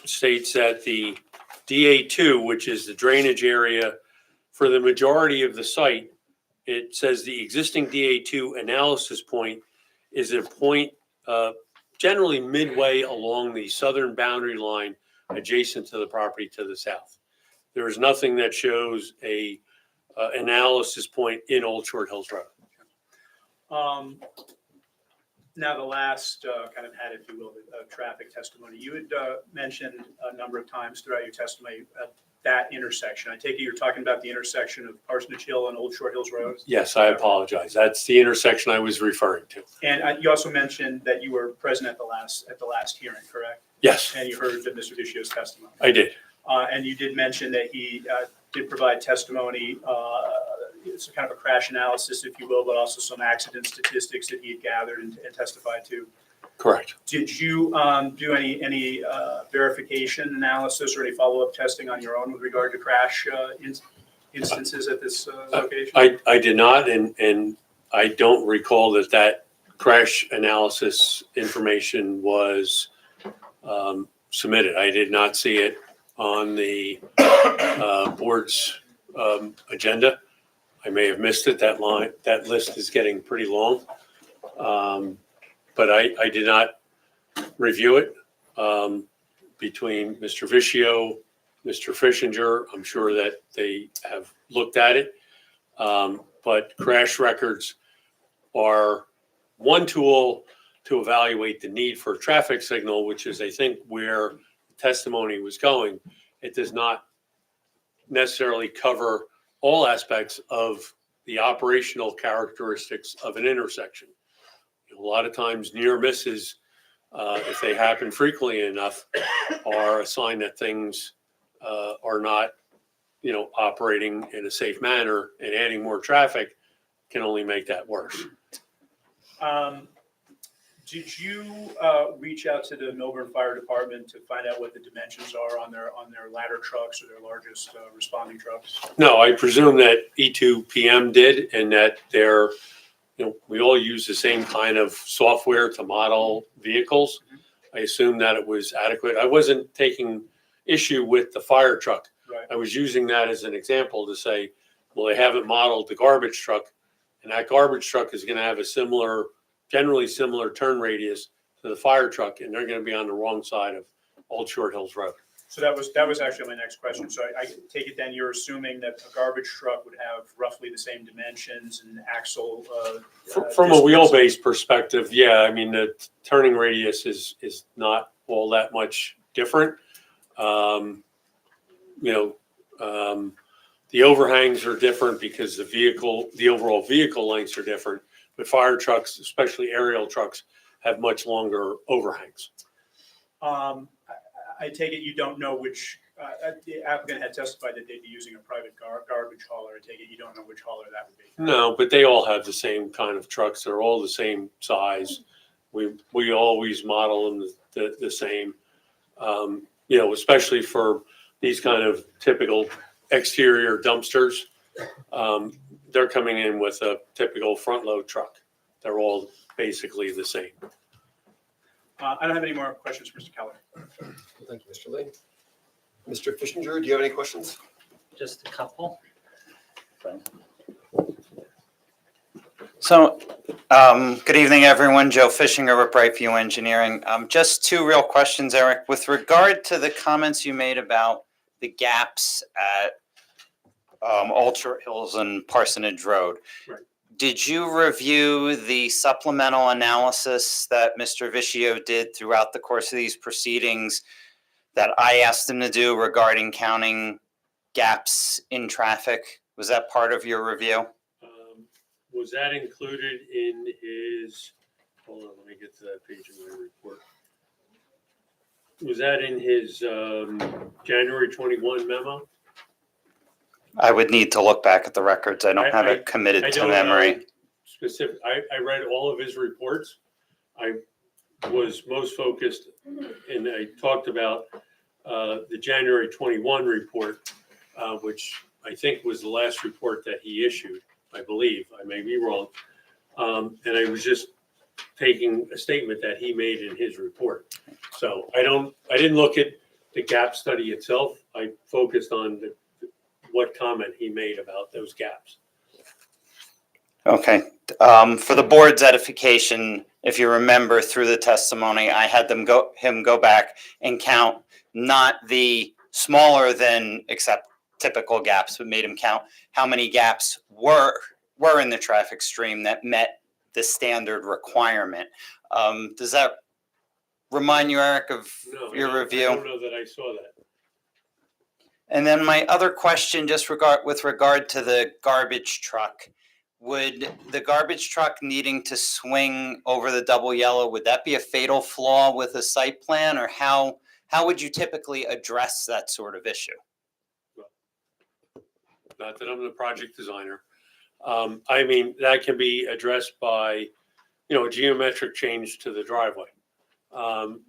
states that the DA2, which is the drainage area for the majority of the site, it says the existing DA2 analysis point is a point generally midway along the southern boundary line adjacent to the property to the south. There is nothing that shows a analysis point in Old Short Hills Road. Now, the last kind of had, if you will, traffic testimony, you had mentioned a number of times throughout your testimony that intersection. I take it you're talking about the intersection of Parsonage Hill and Old Short Hills Road? Yes, I apologize. That's the intersection I was referring to. And you also mentioned that you were present at the last hearing, correct? Yes, And you heard Mr. Vicio's testimony. I did. And you did mention that he did provide testimony, it's kind of a crash analysis, if you will, but also some accident statistics that he had gathered and testified to. Correct. Did you do any verification analysis or any follow-up testing on your own with regard to crash instances at this location? I did not, and I don't recall that crash analysis information was submitted. I did not see it on the board's agenda. I may have missed it. That list is getting pretty long. But I did not review it between Mr. Vicio, Mr. Fishinger. I'm sure that they have looked at it. But crash records are one tool to evaluate the need for a traffic signal, which is, I think, where testimony was going. It does not necessarily cover all aspects of the operational characteristics of an intersection. A lot of times near misses, if they happen frequently enough, are a sign that things are not, operating in a safe manner, and adding more traffic can only make that worse. Did you reach out to the Milburn Fire Department to find out what the dimensions are on their ladder trucks or their largest responding trucks? No, I presume that E2PM did, and that they're, we all use the same kind of software to model vehicles. I assume that it was adequate. I wasn't taking issue with the fire truck. Right. I was using that as an example to say, well, they haven't modeled the garbage truck, and that garbage truck is going to have a generally similar turn radius to the fire truck, and they're going to be on the wrong side of Old Short Hills Road. So that was actually my next question. So I take it then you're assuming that a garbage truck would have roughly the same dimensions and axle. From a distance? wheelbase perspective, yeah, I mean, the turning radius is not all that much different. The overhangs are different because the overall vehicle lengths are different, but fire trucks, especially aerial trucks, have much longer overhangs. I take it you don't know which, the applicant had testified that they'd be using a private garbage hauler. I take it you don't know which hauler that would be. No, but they all have the same kind of trucks. They're all the same size. We always model them the same, especially for these kind of typical exterior dumpsters. They're coming in with a typical front load truck. They're all basically the same. I don't have any more questions for Mr. Keller. Thank you, Mr. Lee. Mr. Fishinger, do you have any questions? Just a couple. So, good evening, everyone. Joe Fishinger with Brightview Engineering. Just two real questions, Eric. With regard to the comments you made about the gaps at Old Short Hills and Parsonage Road. Right. Did you review the supplemental analysis that Mr. Vicio did throughout the course of these proceedings that I asked him to do regarding counting gaps in traffic? Was that part of your review? Was that included in his, hold on, let me get to that page of my report. Was that in his January 21 memo? I would need to look back at the records. I don't have I it committed to don't know memory. Specific, I read all of his reports. I was most focused, and I talked about the January 21 report, which I think was the last report that he issued, I believe. I may be wrong. And I was just taking a statement that he made in his report. So I didn't look at the gap study itself. I focused on what comment he made about those gaps. Okay. For the board's edification, if you remember through the testimony, I had him go back and count not the smaller than except typical gaps, but made him count how many gaps were in the traffic stream that met the standard requirement. Does that remind you, Eric, of No, your I review? don't know that I saw that. And then my other question, just with regard to the garbage truck, would the garbage truck needing to swing over the double yellow, would that be a fatal flaw with a site plan, or how would you typically address that sort of issue? Not that I'm the project designer. I mean, that can be addressed by, a geometric change to the driveway,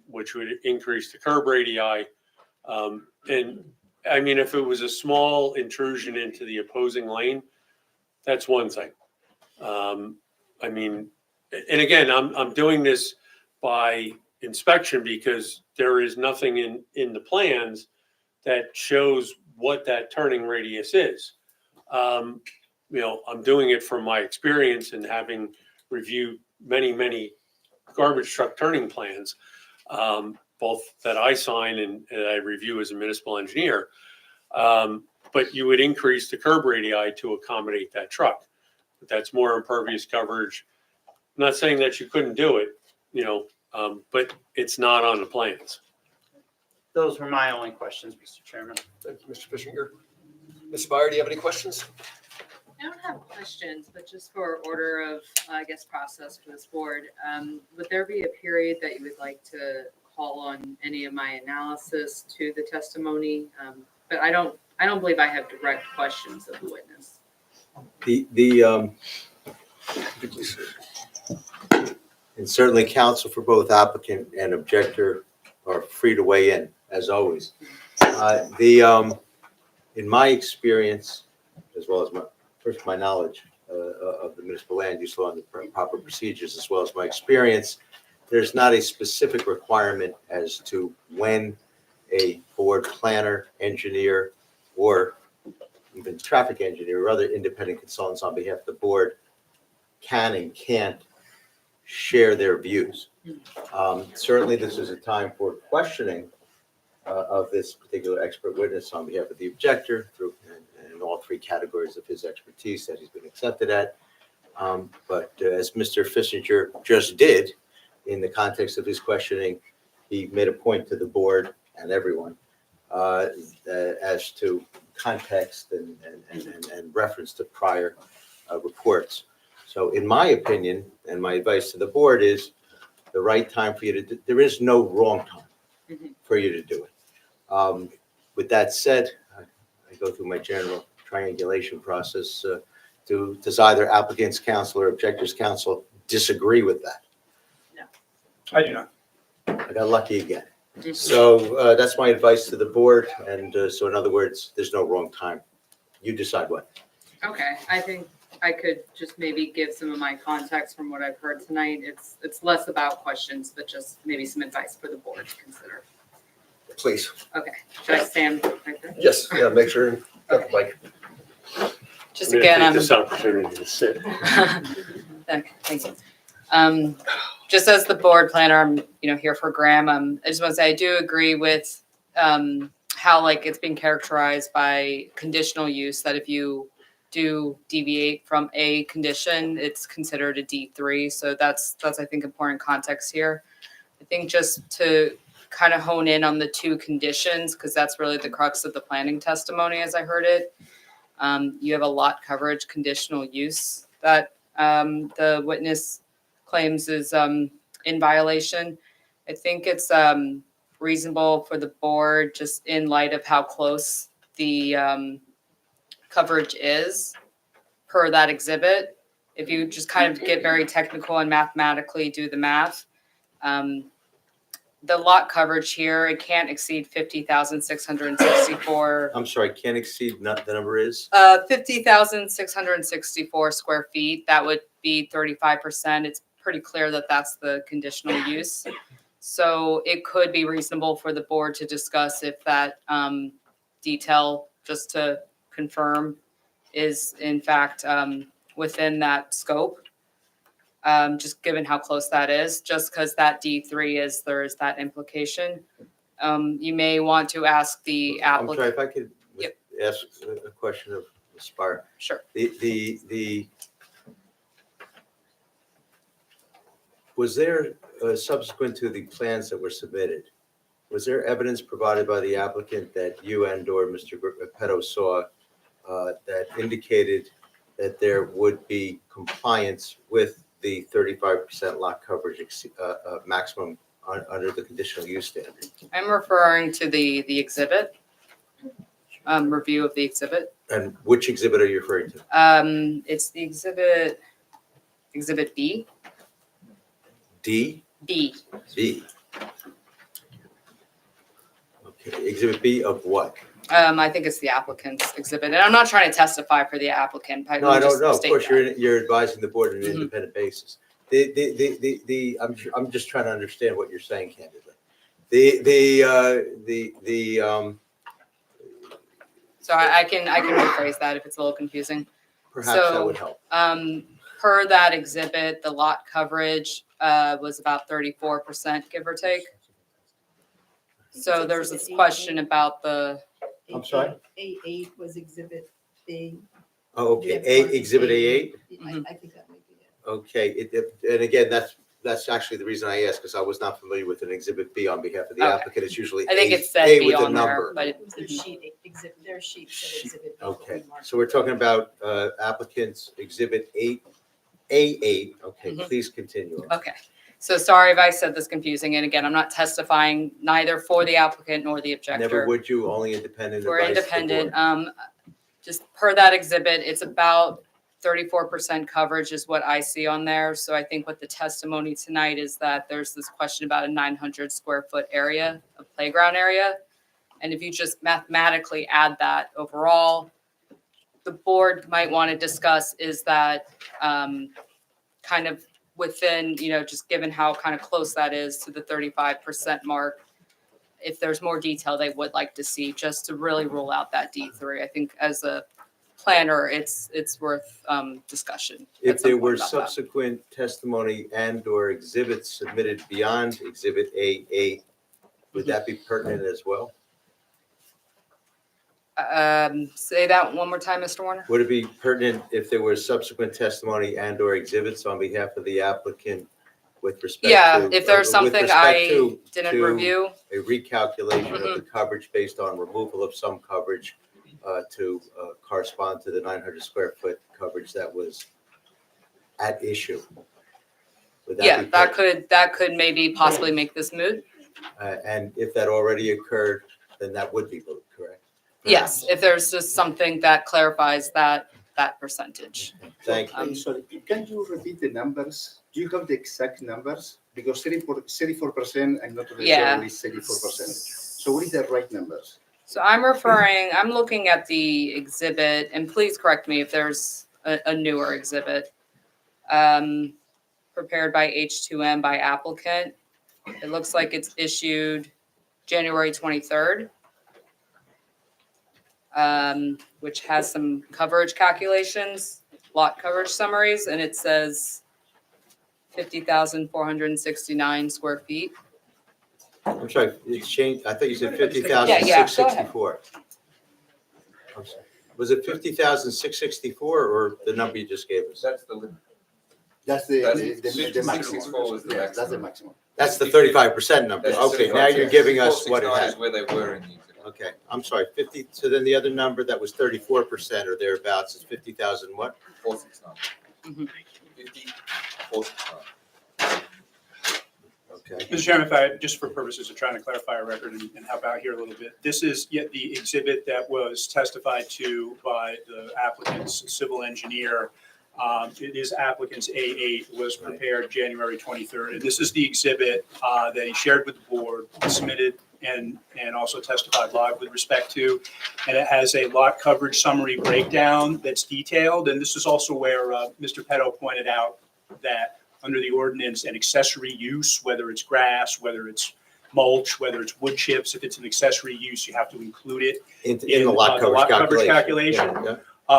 which would increase the curb radii. And I mean, if it was a small intrusion into the opposing lane, that's one thing. I mean, and again, I'm doing this by inspection because there is nothing in the plans that shows what that turning radius is. I'm doing it from my experience and having reviewed many garbage truck turning plans, both that I sign and I review as a municipal engineer. But you would increase the curb radii to accommodate that truck. That's more impervious coverage. I'm not saying that you couldn't do it, but it's not on the plans. Those were my only questions, Mr. Chairman. Thank you, Mr. Fishinger. Ms. Spire, do you have any questions? I don't have questions, but just for order of, process for this board, would there be a period that you would like to call on any of my analysis to the testimony? But I don't believe I have direct questions of the witness. And certainly counsel for both applicant and objector are free to weigh in, as always. In my experience, as well as my knowledge of the municipal land use law and the proper procedures, as well as my experience, there's not a specific requirement as to when a board planner, engineer, or even traffic engineer or other independent consultants on behalf of the board can and can't share their views. Certainly, this is a time for questioning of this particular expert witness on behalf of the objector through in all three categories of his expertise that he's been accepted at. But as Mr. Fishinger just did in the context of his questioning, he made a point to the board and everyone as to context and reference to prior reports. So in my opinion, and my advice to the board is the right time for you to do, there is no wrong time for you to do it. With that said, I go through my general triangulation process. Does either applicant's counsel or objector's counsel disagree with that? No. I do not. I got lucky again. So that's my advice to the board. And so in other words, there's no wrong time. You decide what. Okay, I think I could just maybe give some of my context from what I've heard tonight. It's less about questions, but just maybe some advice for the board to consider. Please. Okay, should I stand right there? Yes, yeah, make sure. Like, Just I'm gonna again, take I'm this opportunity to sit. Okay, thank you. Just as the board planner, I'm here for Graham. I just want to say I do agree with how it's being characterized by conditional use, that if you do deviate from a condition, it's considered a D3. So that's I think important context here. I think just to kind of hone in on the two conditions, because that's really the crux of the planning testimony as I heard it. You have a lot coverage conditional use that the witness claims is in violation. I think it's reasonable for the board, just in light of how close the coverage is per that exhibit. If you just kind of get very technical and mathematically do the math, the lot coverage here, it can't exceed 50,664. I'm sorry, can't exceed, not the number is? 50,664 square feet. That would be 35%. It's pretty clear that that's the conditional use. So it could be reasonable for the board to discuss if that detail, just to confirm, is in fact within that scope. Just given how close that is, just because that D3 is, there is that implication. You may want to ask the I'm sorry, applicant. if I could Yep. ask a question of Ms. Spire. Sure. Was there, subsequent to the plans that were submitted, was there evidence provided by the applicant that you and/or Mr. Petto saw that indicated that there would be compliance with the 35% lot coverage maximum under the conditional use standard? I'm referring to the exhibit, review of the exhibit. And which exhibit are you referring to? It's the exhibit B. D? B. B. Okay, exhibit B of what? I think it's the applicant's exhibit, and I'm not trying to testify for the applicant. No, I don't know. Of State course, that. you're advising the board on an Mhm. independent basis. I'm just trying to understand what you're saying candidly. So I can rephrase that if it's a little confusing. Perhaps that So, would help. Per that exhibit, the lot coverage was about 34%, give or take. So there's this question about the, I'm sorry? A8 was exhibit B. Oh, okay, exhibit A8? I think that might be it. Okay, and again, that's actually the reason I asked, because I was not familiar with an exhibit B on behalf of the Okay. applicant. It's usually I think A- it said A B with a on there, number. but It was their sheet, their sheet said exhibit B. Okay, so we're talking about applicant's exhibit 8, A8. Okay, Mhm. please continue. okay. So sorry if I said this confusing, and again, I'm not testifying neither for the applicant nor the Never objector. would you, only independent We're advice of the independent. board. Just per that exhibit, it's about 34% coverage is what I see on there. So I think what the testimony tonight is that there's this question about a 900 square foot area, a playground area. And if you just mathematically add that overall, the board might want to discuss is that kind of within, just given how kind of close that is to the 35% mark, if there's more detail they would like to see, just to really rule out that D3. I think as a planner, it's worth discussion. at If some there point were about that. subsequent testimony and/or exhibits submitted beyond exhibit A8, would that be pertinent as well? Say that one more time, Mr. Warner. Would it be pertinent if there were subsequent testimony and/or exhibits on behalf of the applicant with respect to? Yeah, if there's with something respect I to- didn't to review, A recalculation of Mm-hmm. the coverage based on removal of some coverage to correspond to the 900 square foot coverage that was at issue. Would yeah, be pertinent? that could maybe possibly make this moot. And if that already occurred, then that would be moot, correct? Yes, if there's just something that clarifies that percentage. Thank you. Sorry, can you repeat the numbers? Do you have the exact numbers? Because 34%, I'm not really Yeah. sure what is 34%. So what is the right numbers? So I'm looking at the exhibit, and please correct me if there's a newer exhibit. Prepared by H2M by applicant. It looks like it's issued January 23rd. Which has some coverage calculations, lot coverage summaries, and it says 50,469 square feet. I'm sorry, it's changed. I thought you said Yeah, go ahead. 50,664. I'm sorry. Was it 50,664 or the number you just gave us? That's the limit. That's the maximum. 64 was the Yeah, that's the maximum. maximum. That's the 35% number. That's Okay, now you're giving us what it 469 had. is where they were in the exhibit. Okay, I'm sorry, 50, so then the other number that was 34% or thereabouts is 50,000 what? 469. Mhm. 50, 469. Okay. Mr. Chairman, if I, just for purposes of trying to clarify a record and help out here a little bit, this is yet the exhibit that was testified to by the applicant's civil engineer It is applicant's A8, was prepared January 23rd. And this is the exhibit that he shared with the board, submitted and also testified live with respect to. And it has a lot coverage summary breakdown that's detailed. And this is also where Mr. Petto pointed out that under the ordinance, an accessory use, whether it's grass, whether it's mulch, whether it's wood chips, if it's an accessory use, you have to include it In the lot coverage calculation. calculation. Yeah.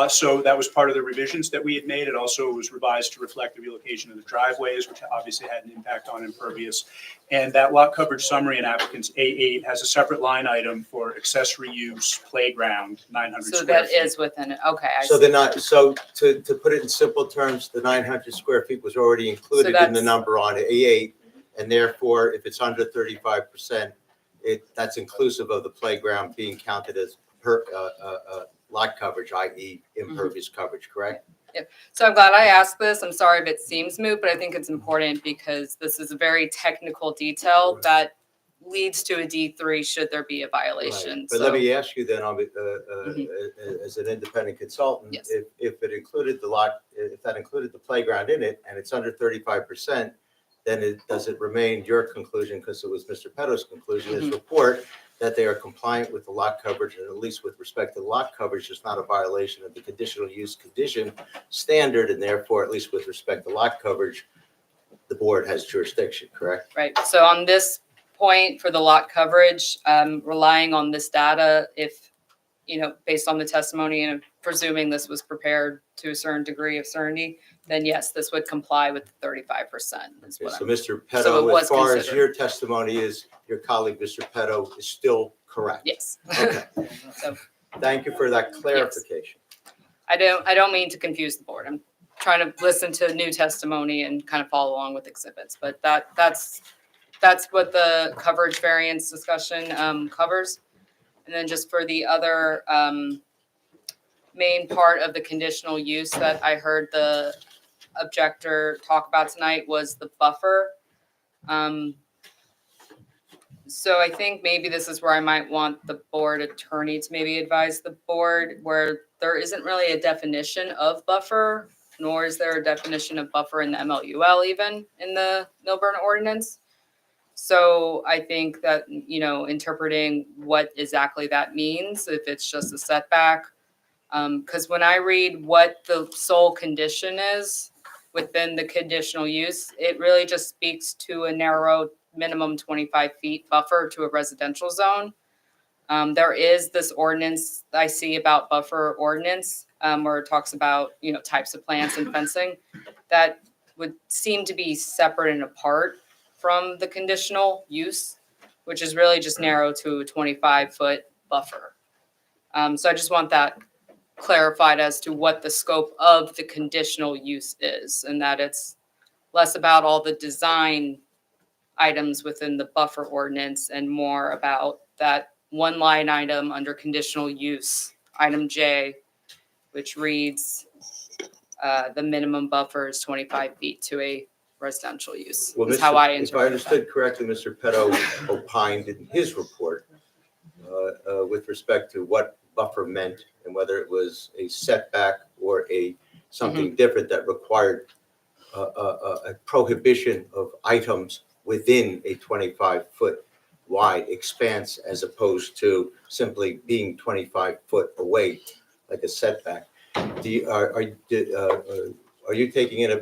So that was part of the revisions that we had made. It also was revised to reflect the relocation of the driveways, which obviously had an impact on impervious. And that lot coverage summary in applicant's A8 has a separate line item for accessory use playground, 900 So square that feet. is within it. Okay, I So see. to put it in simple terms, the 900 square feet was already included in the that's- number on A8. And therefore, if it's under 35%, that's inclusive of the playground being counted as lot coverage, i.e. impervious coverage, correct? So I'm glad I asked this. I'm sorry if it seems moot, but I think it's important because this is a very technical detail that leads to a D3 should there be a violation. Right. But let So- me ask you then, as an independent consultant, Yes. if it included if that included the playground in it and it's under 35%, then does it remain your conclusion, because it was Mr. Petto's conclusion, his report, that they are compliant with the lot coverage, and at least with respect to the lot coverage, it's not a violation of the conditional use condition standard, and therefore, at least with respect to lot coverage, the board has jurisdiction, correct? Right, so on this point for the lot coverage, relying on this data, if, based on the testimony and presuming this was prepared to a certain degree of certainty, then yes, this would comply with the 35%. is Okay, what so I'm- Mr. So it Petto, was as far as considered. your testimony is, your colleague, Mr. Petto, is still correct? Yes. Okay. So Thank you for that clarification. I don't mean to confuse the board. I'm trying to listen to new testimony and kind of follow along with exhibits, but that's what the coverage variance discussion covers. And then just for the other main part of the conditional use that I heard the objector talk about tonight was the buffer. So I think maybe this is where I might want the board attorney to maybe advise the board, where there isn't really a definition of buffer, nor is there a definition of buffer in the MLUL even in the Milburn ordinance. So I think that, interpreting what exactly that means, if it's just a setback. Because when I read what the sole condition is within the conditional use, it really just speaks to a narrow minimum 25 feet buffer to a residential zone. There is this ordinance I see about buffer ordinance, where it talks about, types of plants and fencing that would seem to be separate and apart from the conditional use, which is really just narrow to a 25-foot buffer. So I just want that clarified as to what the scope of the conditional use is, and that it's less about all the design items within the buffer ordinance and more about that one line item under conditional use, item J, which reads the minimum buffer is 25 feet to a residential use, Well, is how I if I interpret that. understood correctly, Mr. Petto opined in his report with respect to what buffer meant and whether it was a setback or something different that required a prohibition of items within a 25-foot wide expanse as opposed to simply being 25 foot away, like a setback. Are you taking it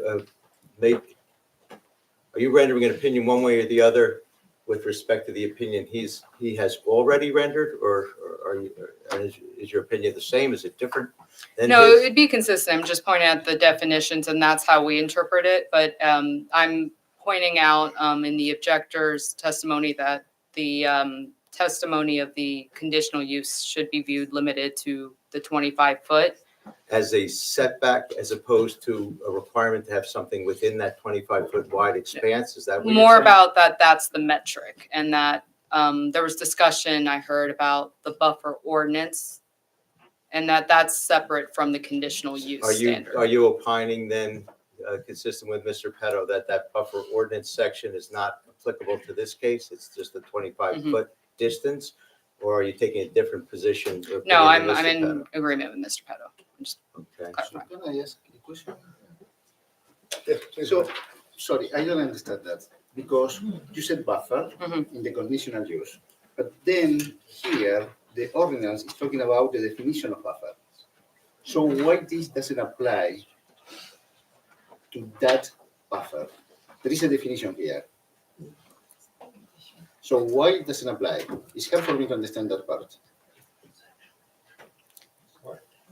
are you rendering an opinion one way or the other with respect to the opinion he has already rendered, or is your opinion the same? Is it different than No, his? it would be consistent. I'm just pointing out the definitions, and that's how we interpret it. But I'm pointing out in the objector's testimony that the testimony of the conditional use should be viewed limited to the 25-foot. As a setback as opposed to a requirement to have something within that 25-foot wide expanse? Is that what you're More saying? about that's the metric, and that there was discussion I heard about the buffer ordinance, and that's separate from the conditional use standard. Are you opining then, consistent with Mr. Petto, that buffer ordinance section is not applicable to this case? It's just a 25-foot distance? Or are you taking a different position? No, opinion than I'm Mr. in Petto? agreement with Mr. Petto. I'm just Okay. clarifying. Can I ask a question? So, sorry, I don't understand that, because you said buffer Mhm. in the conditional use, but then here, the ordinance is talking about the definition of buffer. So why this doesn't apply to that buffer? There is a definition here. So why it doesn't apply? It's hard for me to understand that part.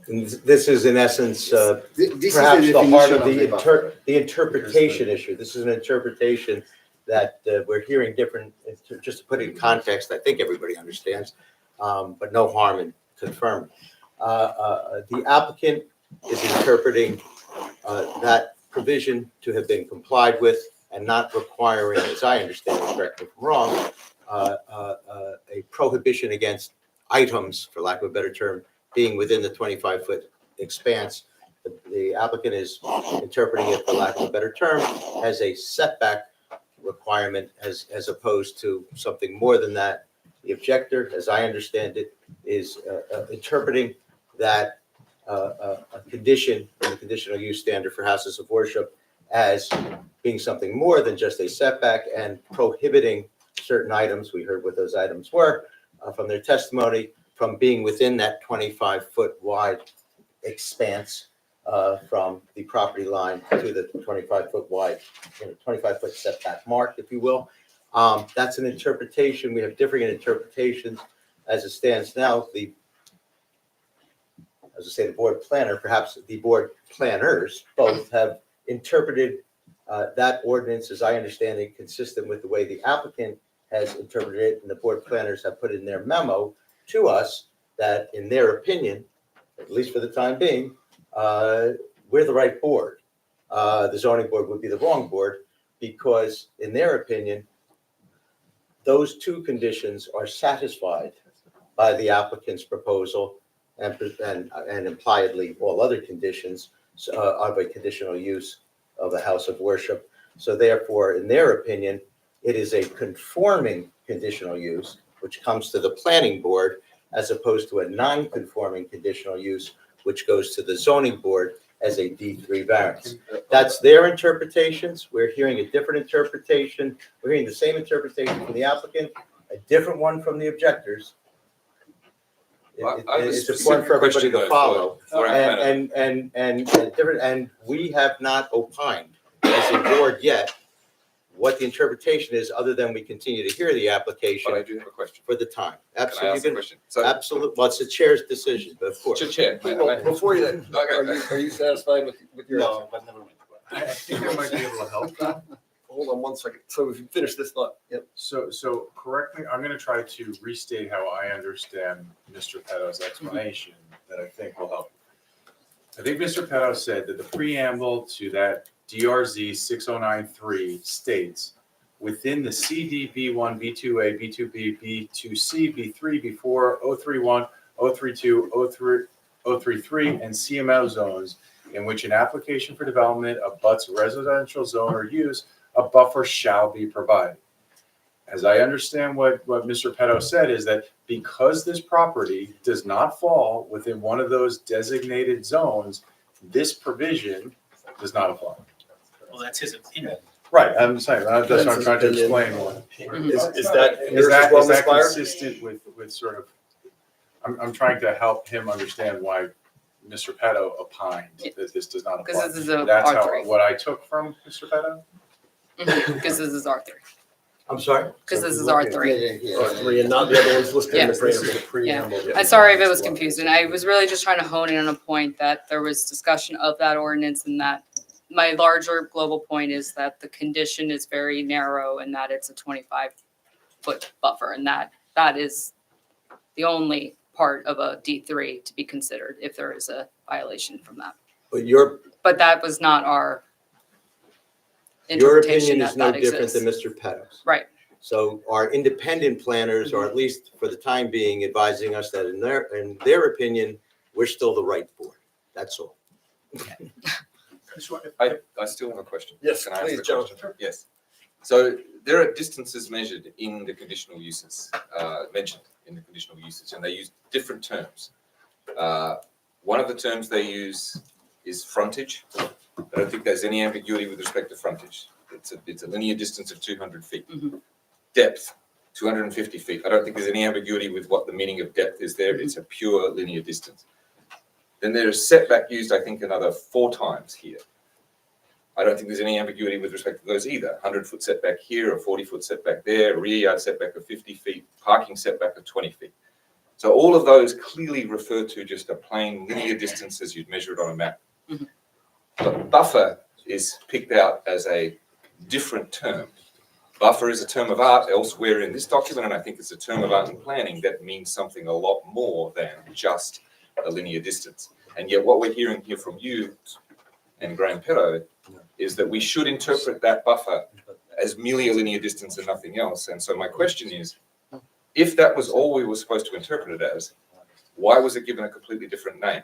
And this is in essence, This perhaps is the heart of definition the buffer. the interpretation issue. This is an interpretation that we're hearing different, just to put it in context, I think everybody understands, but no harm in confirming. The applicant is interpreting that provision to have been complied with and not requiring, as I understand it, correct me if I'm wrong, a prohibition against items, for lack of a better term, being within the 25-foot expanse. The applicant is interpreting it, for lack of a better term, as a setback requirement as opposed to something more than that. The objector, as I understand it, is interpreting that a condition in the conditional use standard for houses of worship as being something more than just a setback and prohibiting certain items, we heard what those items were from their testimony, from being within that 25-foot wide expanse from the property line to the 25-foot wide, 25-foot setback mark, if you will. That's an interpretation. We have differing interpretations as it stands now. As I say, the board planner, perhaps the board planners, both have interpreted that ordinance, as I understand it, consistent with the way the applicant has interpreted it, and the board planners have put in their memo to us that, in their opinion, at least for the time being, we're the right board. The zoning board would be the wrong board because, in their opinion, those two conditions are satisfied by the applicant's proposal and impliedly all other conditions of a conditional use of a house of worship. So therefore, in their opinion, it is a conforming conditional use, which comes to the planning board, as opposed to a non-conforming conditional use, which goes to the zoning board as a D3 variance. That's their interpretations. We're hearing a different interpretation. We're hearing the same interpretation from the applicant, a different one from the objectors. It's important for everybody to follow. And we have not opined as a board yet what the interpretation is, other than we continue to hear the But I application do have a question. for the time. Can I ask a Absolutely. question? So, Absolutely. Well, it's the chair's decision, but of course. Chair, Well, before you, are you satisfied with your? No, but never mind. I think I might be able to help them. Hold on one second. So if you finish this thought, yep. So correct me, I'm gonna try to restate how I understand Mr. Peto's explanation that I think will help. I think Mr. Peto said that the preamble to that DRZ 6093 states within the CD, B1, B2A, B2B, B2C, B3, B4, 031, 032, 033, and CML zones in which an application for development abuts residential zone or use, a buffer shall be provided. As I understand what Mr. Peto said is that because this property does not fall within one of those designated zones, this provision does not apply. Well, that's his opinion. Right, I'm saying, that's what I'm trying to explain. Is that Is yours as that, well, is Ms. that Spire? consistent with sort of, I'm trying to help him understand why Mr. Peto opined that this does not apply. Because this is a That's how, R3. what I took from Mr. Peto? Because this is R3. I'm sorry? Because this is Yeah, R3. yeah, Or yeah. three and not the other ones listed in the Yes. preamble. I'm sorry if it was confusing. I was really just trying to hone in on a point that there was discussion of that ordinance, and that my larger global point is that the condition is very narrow and that it's a 25-foot buffer, and that is the only part of a D3 to be considered if there is a violation from that. But But that was not our your interpretation opinion is that no that different than exists. Mr. Peto's. Right. So our independent planners, or at least for the time being, advising us that in their opinion, we're still the right board. That's all. I still have a question. Yes, Can I ask please, the John. question? Yes. So there are distances measured in the conditional uses, mentioned in the conditional usage, and they use different terms. One of the terms they use is frontage, I don't think there's any ambiguity with respect to frontage. It's a linear distance of 200 feet. Mhm. Depth, 250 feet. I don't think there's any ambiguity with what the meaning of depth is there. It's a pure linear distance. Then there is setback used, I think, another 4 times here. I don't think there's any ambiguity with respect to those either. 100-foot setback here, a 40-foot setback there, a rear yard setback of 50 feet, parking setback of 20 feet. So all of those clearly refer to just a plain linear distance as you'd measure it on a map. Mhm. But buffer is picked out as a different term. Buffer is a term of art elsewhere in this document, and I think it's a term of art in planning that means something a lot more than just a linear distance. And yet what we're hearing here from you and Graham Petto is that we should interpret that buffer as merely a linear distance and nothing else. And so my question is, if that was all we were supposed to interpret it as, why was it given a completely different name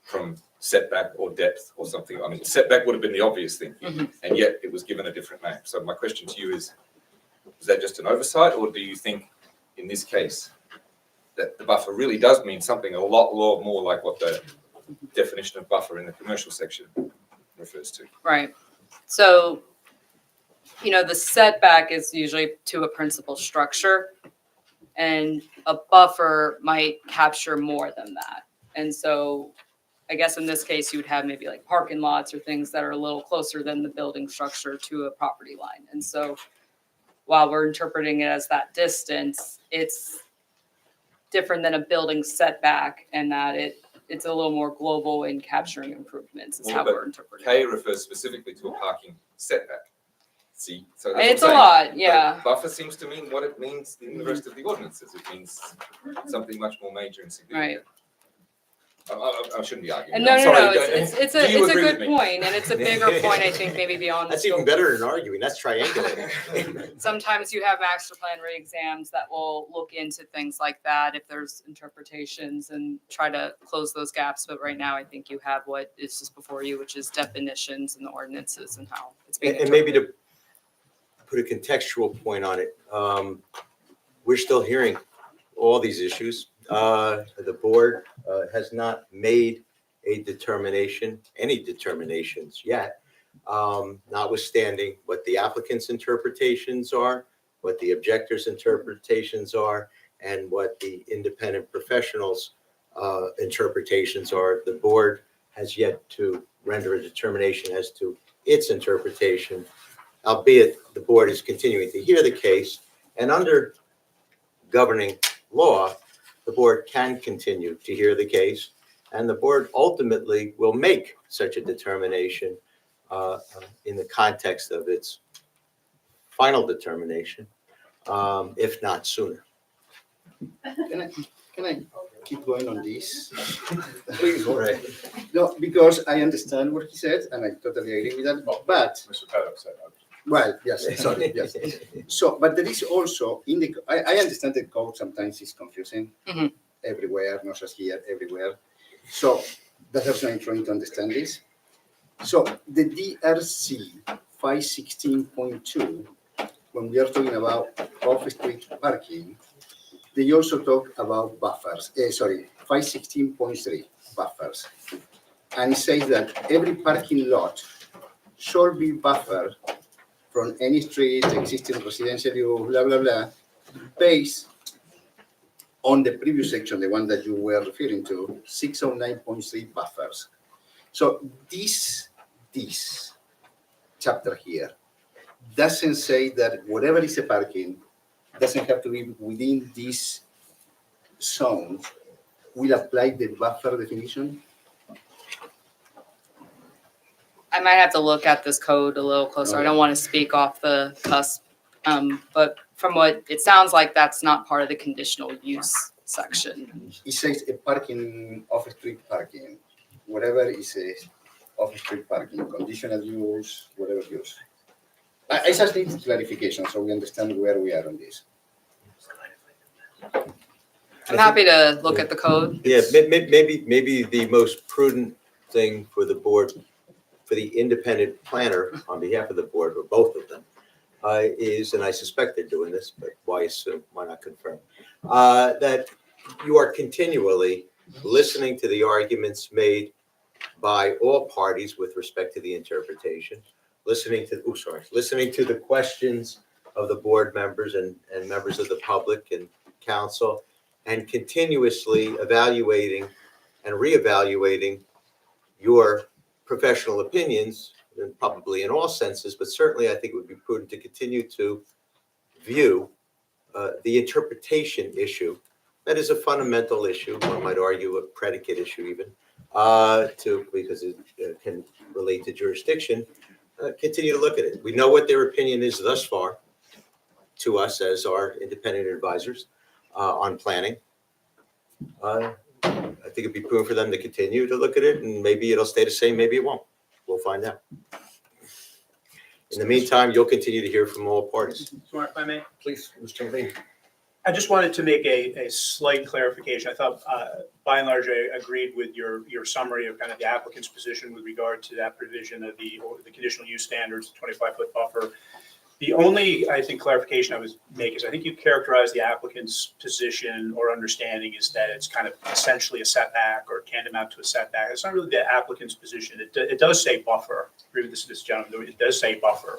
from setback or depth or something? I mean, setback would have been the obvious thing, and yet it was given a different name. So my question to you is that just an oversight, or do you think in this case that the buffer really does mean something a lot more like what the definition of buffer in the commercial section refers to? Right. So, the setback is usually to a principal structure, and a buffer might capture more than that. And so I guess in this case, you would have maybe like parking lots or things that are a little closer than the building structure to a property line. And so while we're interpreting it as that distance, it's different than a building setback, and that it's a little more global in capturing improvements is how But we're interpreting K it. refers specifically to a parking setback. See, so that's And it's what a I'm saying. lot, yeah. But buffer seems to mean what it means in the rest of the ordinances. It means something much more major and significant. I shouldn't be arguing. And no, I'm no, sorry. no, it's Do you a agree with good me? point, and it's a bigger point, I think, maybe beyond the That's even scope. better than arguing. That's triangulating. Sometimes you have master plan re-exams that will look into things like that if there's interpretations and try to close those gaps. But right now, I think you have what is just before you, which is definitions and the ordinances and how it's being And maybe interpreted. to put a contextual point on it, we're still hearing all these issues. The board has not made a determination, any determinations yet, notwithstanding what the applicant's interpretations are, what the objector's interpretations are, and what the independent professionals' interpretations are. The board has yet to render a determination as to its interpretation, albeit the board is continuing to hear the case. And under governing law, the board can continue to hear the case, and the board ultimately will make such a determination in the context of its final determination, if not sooner. Can I keep going on this? Please, Jorge. No, because I understand what he said, and I totally agree with that, but, Mr. Petto said. well, yes, sorry, yes. So, but there is also, I understand the code sometimes is confusing Mhm. everywhere, not just here, everywhere. So that helps me trying to understand this. So the DRC 516.2, when we are talking about off-street parking, they also talk about buffers, 516.3 buffers. And it says that every parking lot shall be buffered from any street, existing residential use, blah, blah, blah, based on the previous section, the one that you were referring to, 609.3 buffers. So this chapter here doesn't say that whatever is a parking doesn't have to be within this zone will apply the buffer definition? I might have to look at this code a little closer. I don't want to speak off the cusp. But from what it sounds like, that's not part of the conditional use section. It says a parking, off-street parking, whatever is a off-street parking, conditional use, whatever use. I just need clarification so we understand where we are on this. I'm happy to look at the code. Yeah, maybe the most prudent thing for the board, for the independent planner on behalf of the board, or both of them, is, and I suspect they're doing this, but why assume, why not confirm, that you are continually listening to the arguments made by all parties with respect to the interpretation, listening to the questions of the board members and members of the public and council, and continuously evaluating and reevaluating your professional opinions, and probably in all senses, but certainly I think it would be prudent to continue to view the interpretation issue. That is a fundamental issue, one might argue a predicate issue even, because it can relate to jurisdiction. Continue to look at it. We know what their opinion is thus far to us as our independent advisors on planning. I think it'd be prudent for them to continue to look at it, and maybe it'll stay the same, maybe it won't. We'll find out. In the meantime, you'll continue to hear from all parties. If I may? Please, Mr. Levine. I just wanted to make a slight clarification. I thought, by and large, I agreed with your summary of kind of the applicant's position with regard to that provision of the conditional use standards, 25-foot buffer. The only, I think, clarification I would make is I think you characterize the applicant's position or understanding is that it's kind of essentially a setback or tantamount to a setback. It's not really the applicant's position. It does say buffer. I agree with this gentleman. It does say buffer.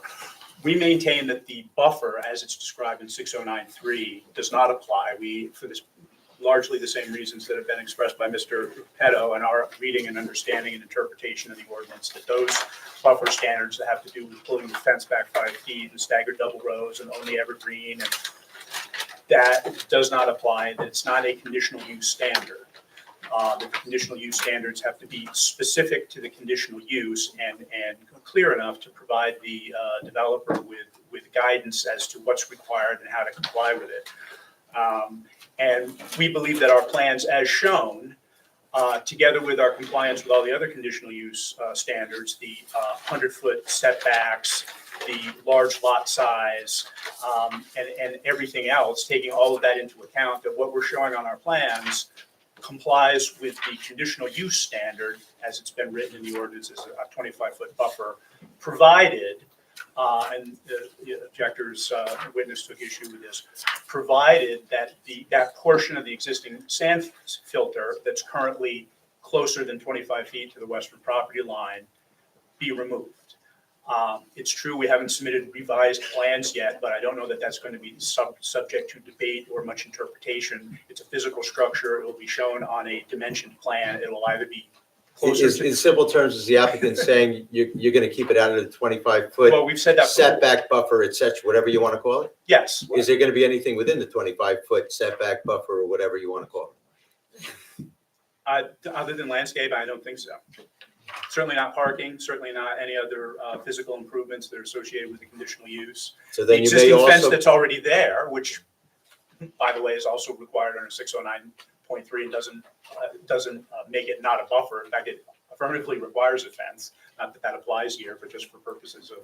We maintain that the buffer, as it's described in 6093, does not apply. For this largely the same reasons that have been expressed by Mr. Petto and our reading and understanding and interpretation of the ordinance, that those buffer standards that have to do with pulling the fence back 5 feet and staggered double rows and only evergreen, and that does not apply, that it's not a conditional use standard. The conditional use standards have to be specific to the conditional use and clear enough to provide the developer with guidance as to what's required and how to comply with it. And we believe that our plans as shown, together with our compliance with all the other conditional use standards, the 100-foot setbacks, the large lot size, and everything else, taking all of that into account, that what we're showing on our plans complies with the conditional use standard as it's been written in the ordinance as a 25-foot buffer, provided, and the objector's witness took issue with this, provided that that portion of the existing sand filter that's currently closer than 25 feet to the western property line be removed. It's true we haven't submitted revised plans yet, but I don't know that that's going to be subject to debate or much interpretation. It's a physical structure. It will be shown on a dimensioned plan. It will either be closer to. In simple terms, is the applicant saying you're going to keep it out of the 25-foot Well, we've said that. setback buffer, et cetera, whatever you want to call it? Yes. Is there going to be anything within the 25-foot setback buffer or whatever you want to call it? Other than landscape, I don't think so. Certainly not parking, certainly not any other physical improvements that are associated with the conditional use. So The then you may existing fence also, that's already there, which, by the way, is also required under 609.3 and doesn't make it not a buffer. In fact, it affirmatively requires a fence. Not that that applies here, but just for purposes of.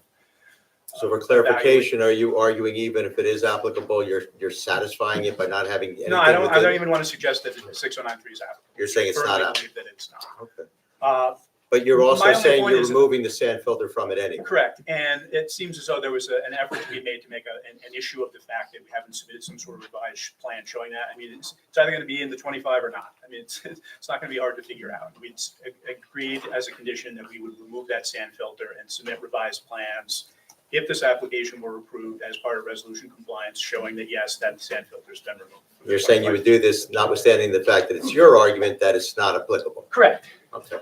so for clarification, are you arguing even if it is applicable, you're satisfying it by not having anything? No, I don't within- even want to suggest that 6093 is applicable. You're saying it's not Firmly applicable? believe that it's not. Okay. But you're also My only saying point you're is that- removing the sand filter from it anyway. Correct, and it seems as though there was an effort to be made to make an issue of the fact that we haven't submitted some sort of revised plan showing that. I mean, it's either going to be in the 25 or not. I mean, it's not going to be hard to figure out. We agreed as a condition that we would remove that sand filter and submit revised plans if this application were approved as part of resolution compliance, showing that yes, that sand filter's been removed. You're saying you would do this notwithstanding the fact that it's your argument that it's not applicable. Correct. Okay.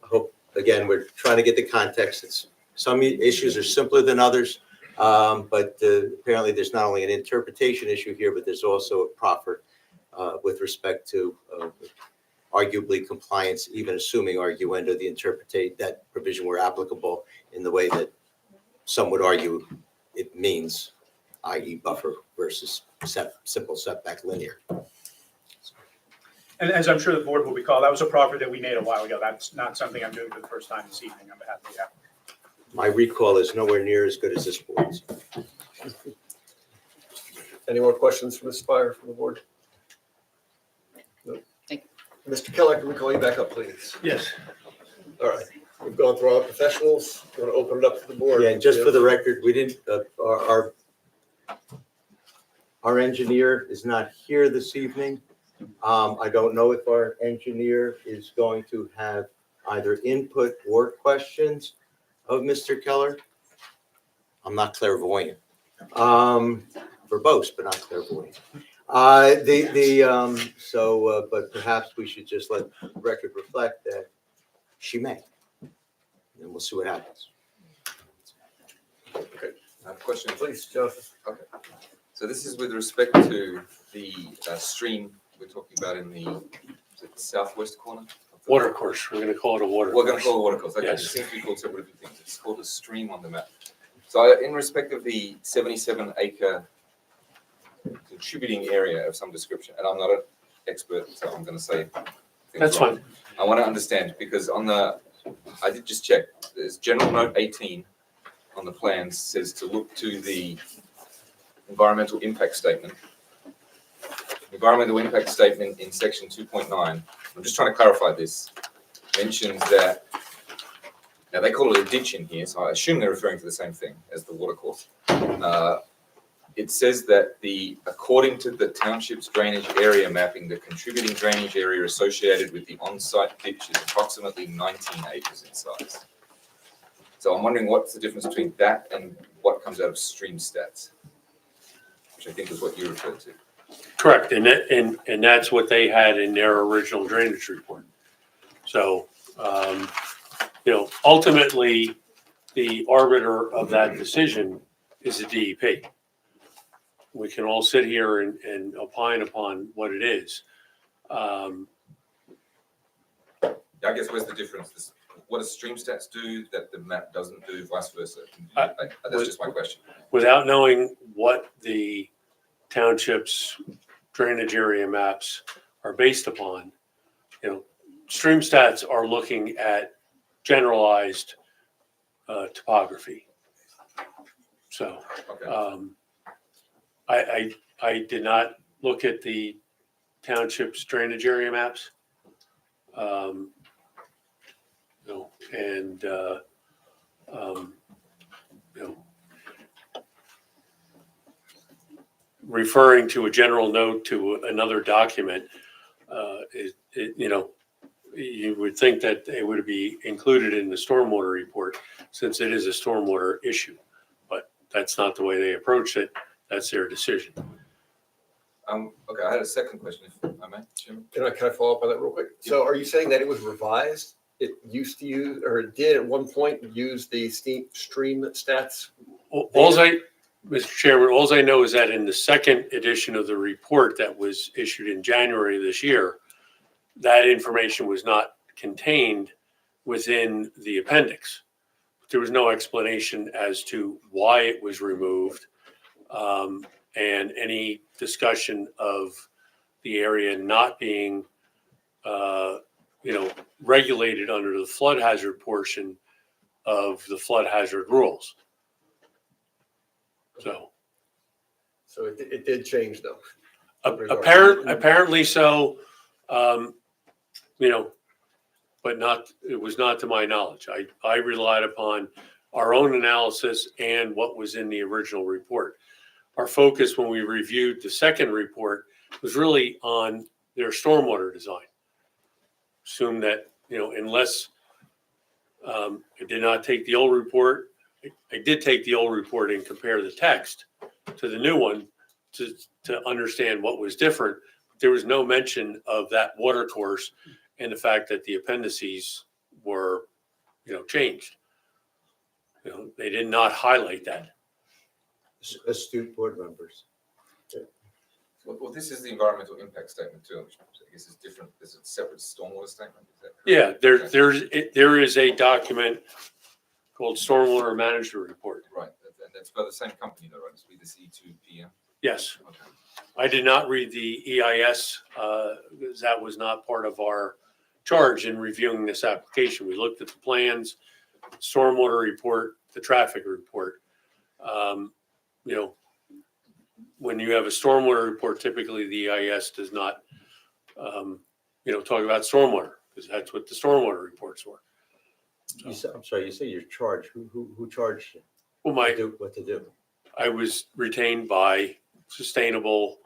I hope, again, we're trying to get the context. Some issues are simpler than others, but apparently there's not only an interpretation issue here, but there's also a proffer with respect to arguably compliance, even assuming arguendo that provision were applicable in the way that some would argue it means, i.e. buffer versus simple setback linear. And as I'm sure the board will recall, that was a proffer that we made a while ago. That's not something I'm doing for the first time this evening on behalf of the applicant. My recall is nowhere near as good as this board's. Any more questions from Ms. Spire from the board? No. Thank you. Mr. Keller, can we call you back up, please? Yes. All right. We've gone through our professionals. You want to open it up to the board? Yeah, and just for the record, we didn't, our engineer is not here this evening. I don't know if our engineer is going to have either input or questions of Mr. Keller. I'm not clairvoyant. Verbose, but not clairvoyant. But perhaps we should just let the record reflect that she may. And we'll see what happens. I have a question. Please, Joseph. Okay. So this is with respect to the stream we're talking about in the, is it the southwest corner? Water course, we're gonna call it a water We're going to course. call it a water course. Okay, it Yes. seems to be called several different things. It's called a stream on the map. So in respect of the 77-acre contributing area of some description, and I'm not an expert, so I'm going to say things That's wrong. fine. I want to understand because I did just check. There's general note 18 on the plans says to look to the environmental impact statement. Environmental impact statement in section 2.9. I'm just trying to clarify this. Mentions that, now they call it a ditch in here, so I assume they're referring to the same thing as the water course. It says that according to the township's drainage area mapping, the contributing drainage area associated with the on-site ditch is approximately 19 acres in size. So I'm wondering what's the difference between that and what comes out of stream stats, which I think is what you referred to. Correct, and that's what they had in their original drainage report. So, ultimately, the arbiter of that decision is the DEP. We can all sit here and opine upon what it is. I guess where's the difference? What does stream stats do that the map doesn't do, vice versa? That's just my question. Without knowing what the township's drainage area maps are based upon, stream stats are looking at generalized topography. So Okay. I did not look at the township's drainage area maps. Referring to a general note to another document, you would think that it would be included in the stormwater report since it is a stormwater issue, but that's not the way they approached it. That's their decision. Okay, I had a second question, if I may, Jim. Can I follow up on that real quick? So are you saying that it was revised? It used to use, or it did at one point use the stream stats? Mr. Chairman, all I know is that in the second edition of the report that was issued in January of this year, that information was not contained within the appendix. There was no explanation as to why it was removed, and any discussion of the area not being, regulated under the flood hazard portion of the flood hazard rules. So it did change though. apparently so, but it was not to my knowledge. I relied upon our own analysis and what was in the original report. Our focus when we reviewed the second report was really on their stormwater design. Assume that, unless I did not take the old report, I did take the old report and compare the text to the new one to understand what was different. There was no mention of that water course and the fact that the appendices were, changed. They did not highlight that. Astute board members. Well, this is the environmental impact statement too, which I guess is different. There's a separate stormwater statement. Is that correct? Yeah, there is a document called Stormwater Management Report. Right, and that's by the same company though, right? It's with the C2PM. Yes, Okay. I did not read the EIS, because that was not part of our charge in reviewing this application. We looked at the plans, stormwater report, the traffic report. When you have a stormwater report, typically the EIS does not, talk about stormwater, because that's what the stormwater reports were. I'm sorry, you say you're charged. Who charged you? Well, What to do? I was retained by Sustainable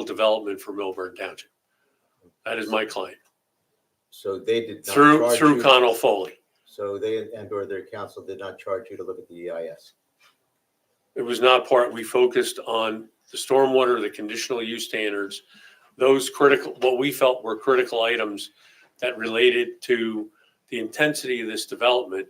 Development for Millburn Township. That is my client. So they did not through charge through you? Connell Foley. So they and/or their council did not charge you to look at the EIS? It was not part, we focused on the stormwater, the conditional use standards, those critical, what we felt were critical items that related to the intensity of this development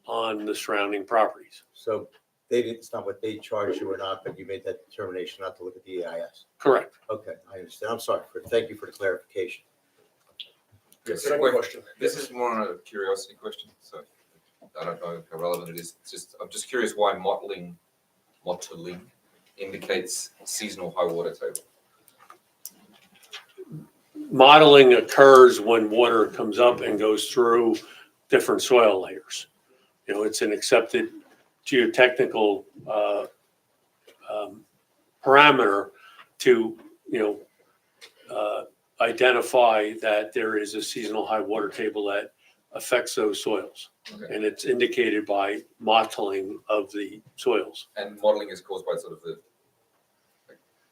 on the surrounding properties. So they didn't, it's not what they charged you or not, but you made that determination not to look at the EIS? Correct. Okay, I understand. I'm sorry thank you for the clarification. Second question. This is more on a curiosity question, so I don't know how relevant it is. It's just, I'm just curious why mottling indicates seasonal high water table. Modeling occurs when water comes up and goes through different soil layers. You know, it's an accepted geotechnical parameter to, identify that there is a seasonal high water table that affects those soils. Okay. And it's indicated by mottling of the soils. And mottling is caused by sort of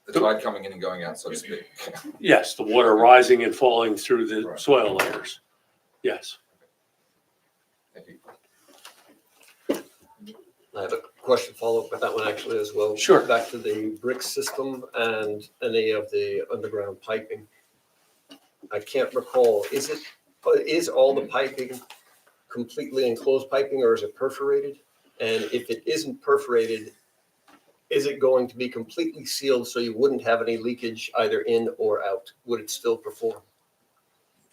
the tide coming in and going out, so to speak. Yes, the water rising and falling through the Right. soil layers. Yes. Thank you. I have a question follow-up with that one actually as well. Sure. Back to the brick system and any of the underground piping. I can't recall, is all the piping completely enclosed piping or is it perforated? And if it isn't perforated, is it going to be completely sealed so you wouldn't have any leakage either in or out? Would it still perform?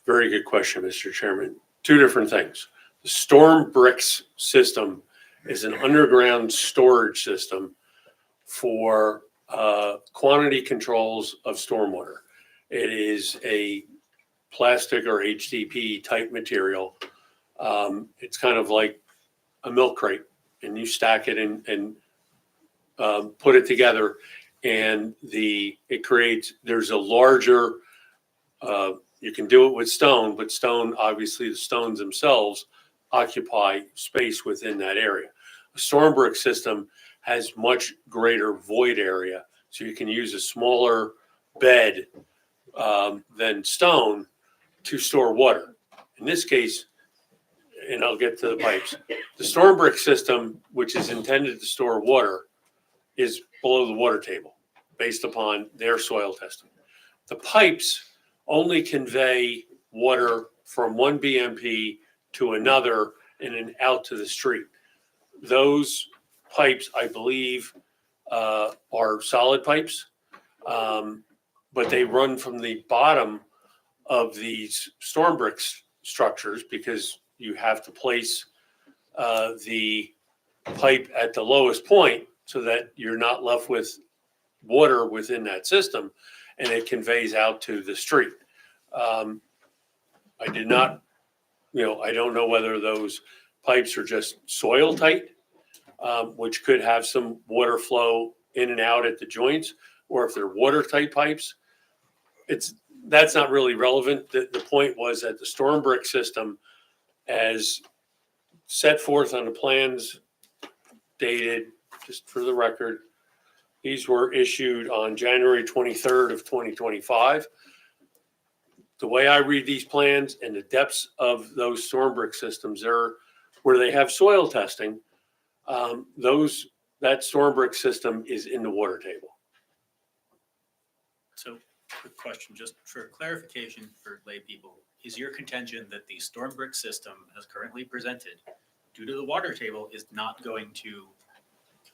Very good question, Mr. Chairman. Two different things. The storm bricks system is an underground storage system for quantity controls of stormwater. It is a plastic or HDP type material. It's kind of like a milk crate, and you stack it and put it together, and there's a larger. You can do it with stone, but stone, obviously, the stones themselves occupy space within that area. A storm brick system has much greater void area, so you can use a smaller bed than stone to store water. In this case, and I'll get to the pipes, the storm brick system, which is intended to store water, is below the water table based upon their soil testing. The pipes only convey water from one BMP to another and then out to the street. Those pipes, I believe, are solid pipes, but they run from the bottom of these storm bricks structures because you have to place the pipe at the lowest point so that you're not left with water within that system, and it conveys out to the street. I did not, I don't know whether those pipes are just soil tight, which could have some water flow in and out at the joints, or if they're watertight pipes. That's not really relevant. The point was that the storm brick system, as set forth on the plans dated, just for the record, these were issued on January 23rd of 2025. The way I read these plans and the depths of those storm brick systems, where they have soil testing, that storm brick system is in the water table. So, quick question, just for clarification for lay people, is your contention that the storm brick system as currently presented, due to the water table, is not going to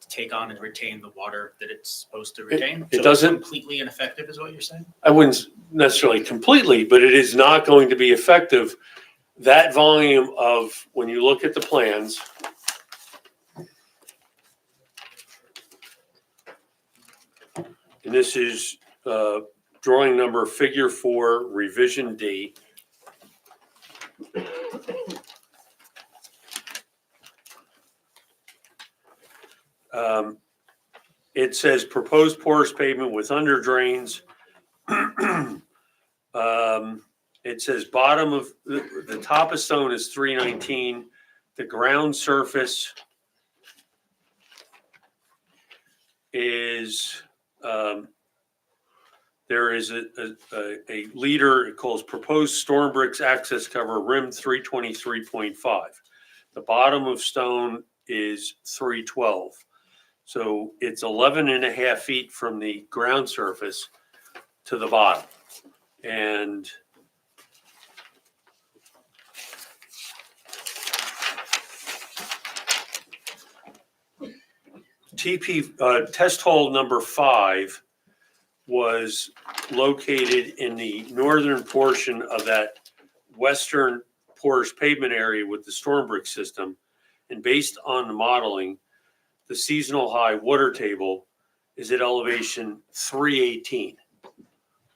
take on and retain the water that it's supposed to retain? It So doesn't. It's completely ineffective is what you're saying? I wouldn't necessarily completely, but it is not going to be effective. That volume of, when you look at the plans, and this is drawing number figure 4, revision D. It says proposed porous pavement with under drains. It says bottom of the top of stone is 319. The ground surface is there is a leader, it calls proposed storm bricks access cover rim 323.5. The bottom of stone is 312. So it's 11 and a half feet from the ground surface to the bottom. And test hole number 5 was located in the northern portion of that western porous pavement area with the storm brick system. And based on the modeling, the seasonal high water table is at elevation 318.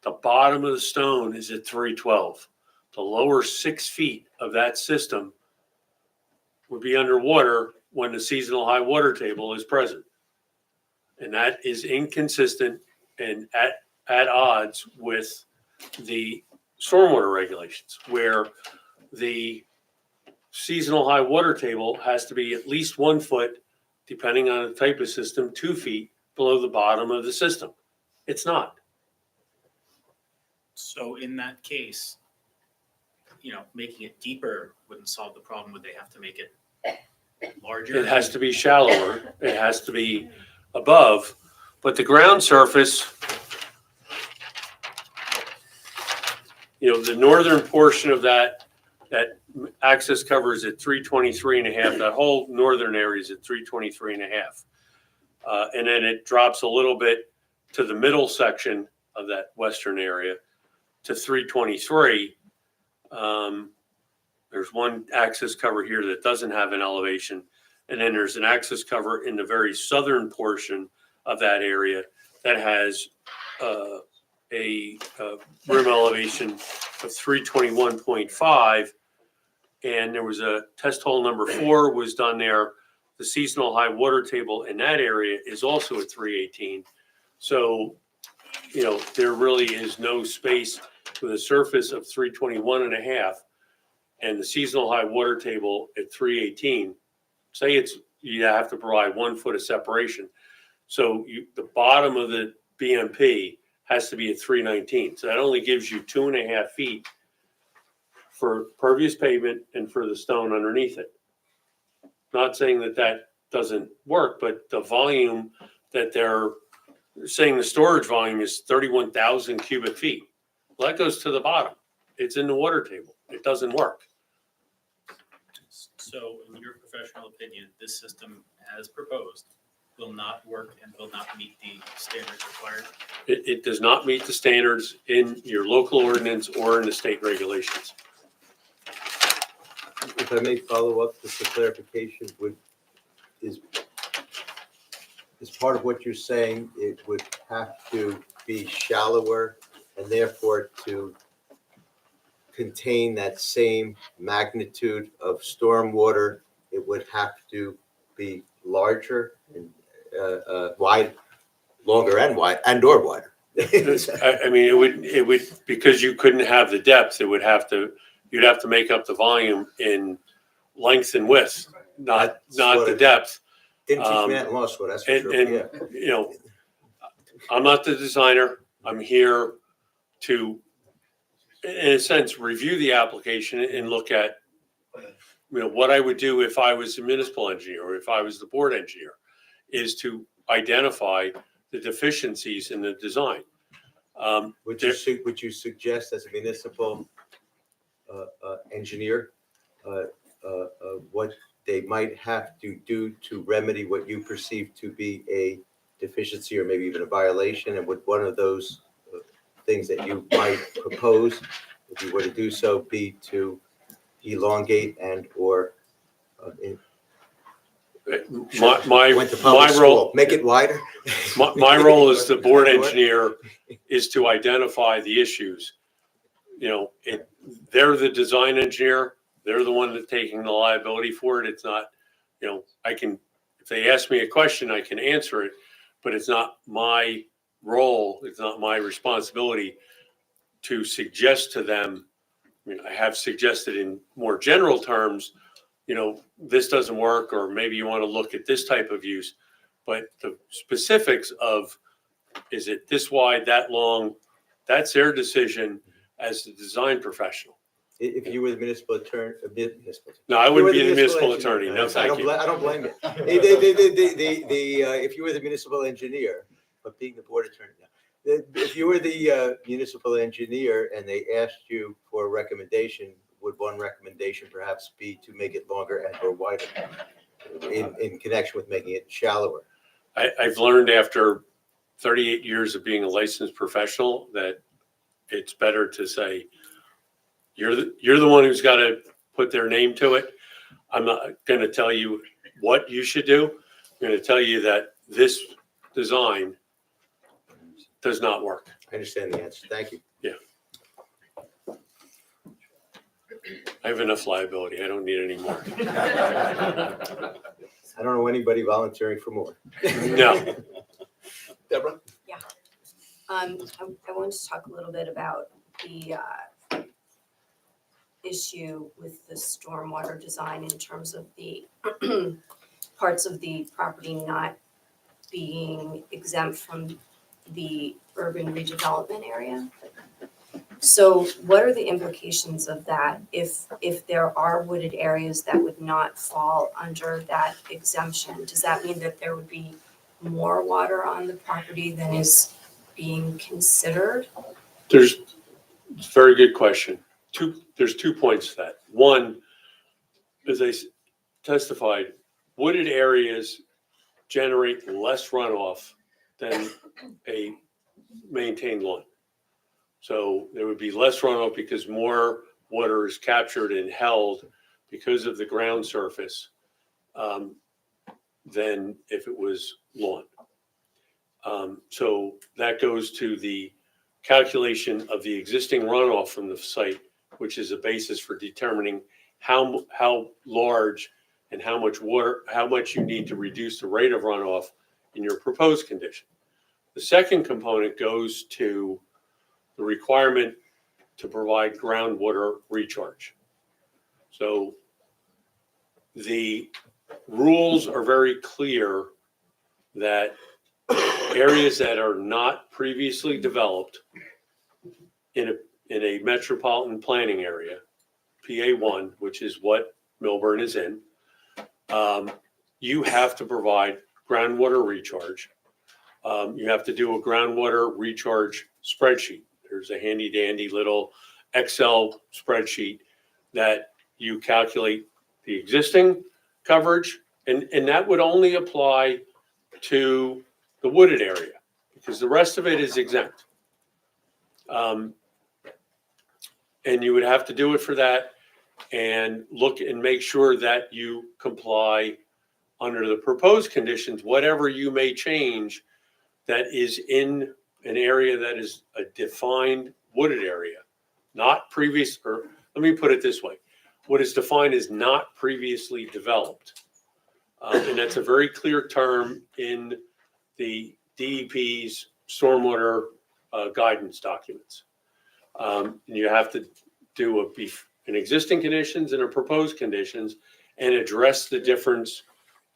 The bottom of the stone is at 312. The lower 6 feet of that system would be underwater when the seasonal high water table is present. And that is inconsistent and at odds with the stormwater regulations, where the seasonal high water table has to be at least 1 foot, depending on the type of system, 2 feet below the bottom of the system. It's not. So in that case, making it deeper wouldn't solve the problem. Would they have to make it larger? It has to be shallower. It has to be above. But the ground surface, the northern portion of that access cover is at 323 and a half. That whole northern area is at 323 and a half. And then it drops a little bit to the middle section of that western area to 323. There's one access cover here that doesn't have an elevation. And then there's an access cover in the very southern portion of that area that has a rim elevation of 321.5. And there was a test hole number 4 was done there. The seasonal high water table in that area is also at 318. So, there really is no space with a surface of 321 and a half and the seasonal high water table at 318. Say you have to provide 1 foot of separation. So the bottom of the BMP has to be at 319. So that only gives you 2.5 feet for pervious pavement and for the stone underneath it. Not saying that doesn't work, but the volume that they're saying the storage volume is 31,000 cubic feet. Well, that goes to the bottom. It's in the water table. It doesn't work. So in your professional opinion, this system as proposed will not work and will not meet the standards required? It does not meet the standards in your local ordinance or in the state regulations. If I may follow up, just for clarification, is part of what you're saying, it would have to be shallower and therefore to contain that same magnitude of stormwater, it would have to be larger and wide, longer and wide, and/or wider. I mean, it would because you couldn't have the depth. You'd have to make up the volume in length and width, not the depth. Didn't teach me that in law school, that's for sure. Yeah. I'm not the designer. I'm here to, in a sense, review the application and look at, what I would do if I was a municipal engineer or if I was the board engineer, is to identify the deficiencies in the design. Would you suggest as a municipal engineer what they might have to do to remedy what you perceive to be a deficiency or maybe even a violation? And would one of those things that you might propose, if you were to do so, be to elongate and or my role, make it wider? my role as the board engineer is to identify the issues. They're the design engineer. They're the one that's taking the liability for it. It's not, if they ask me a question, I can answer it, but it's not my role. It's not my responsibility to suggest to them. I have suggested in more general terms, this doesn't work, or maybe you want to look at this type of use, but the specifics of, is it this wide, that long, that's their decision as the design professional. If you were the municipal attorney, No, I If you were wouldn't be the municipal engineer- attorney. No, thank you. I don't blame you. If you were the municipal engineer, but being the board attorney now, if you were the municipal engineer and they asked you for a recommendation, would one recommendation perhaps be to make it longer and or wider in connection with making it shallower? I've learned after 38 years of being a licensed professional that it's better to say, you're the one who's got to put their name to it. I'm not going to tell you what you should do. I'm going to tell you that this design does not work. I understand the answer. Thank you. I have enough liability. I don't need any more. I don't know anybody volunteering for more. No. Deborah? I wanted to talk a little bit about the issue with the stormwater design in terms of the parts of the property not being exempt from the urban redevelopment area. So what are the implications of that if there are wooded areas that would not fall under that exemption? Does that mean that there would be more water on the property than is being considered? It's a very good question. There's 2 points to that. One, as I testified, wooded areas generate less runoff than a maintained lawn. So there would be less runoff because more water is captured and held because of the ground surface than if it was lawn. So that goes to the calculation of the existing runoff from the site, which is a basis for determining how large and how much water, how much you need to reduce the rate of runoff in your proposed condition. The second component goes to the requirement to provide groundwater recharge. So the rules are very clear that areas that are not previously developed in a metropolitan planning area, PA1, which is what Milburn is in, you have to provide groundwater recharge. You have to do a groundwater recharge spreadsheet. There's a handy dandy little Excel spreadsheet that you calculate the existing coverage, and that would only apply to the wooded area because the rest of it is exempt. And you would have to do it for that and look and make sure that you comply under the proposed conditions, whatever you may change that is in an area that is a defined wooded area, not previous, or let me put it this way. What is defined as not previously developed. And that's a very clear term in the DEP's stormwater guidance documents. And you have to do an existing conditions and a proposed conditions and address the difference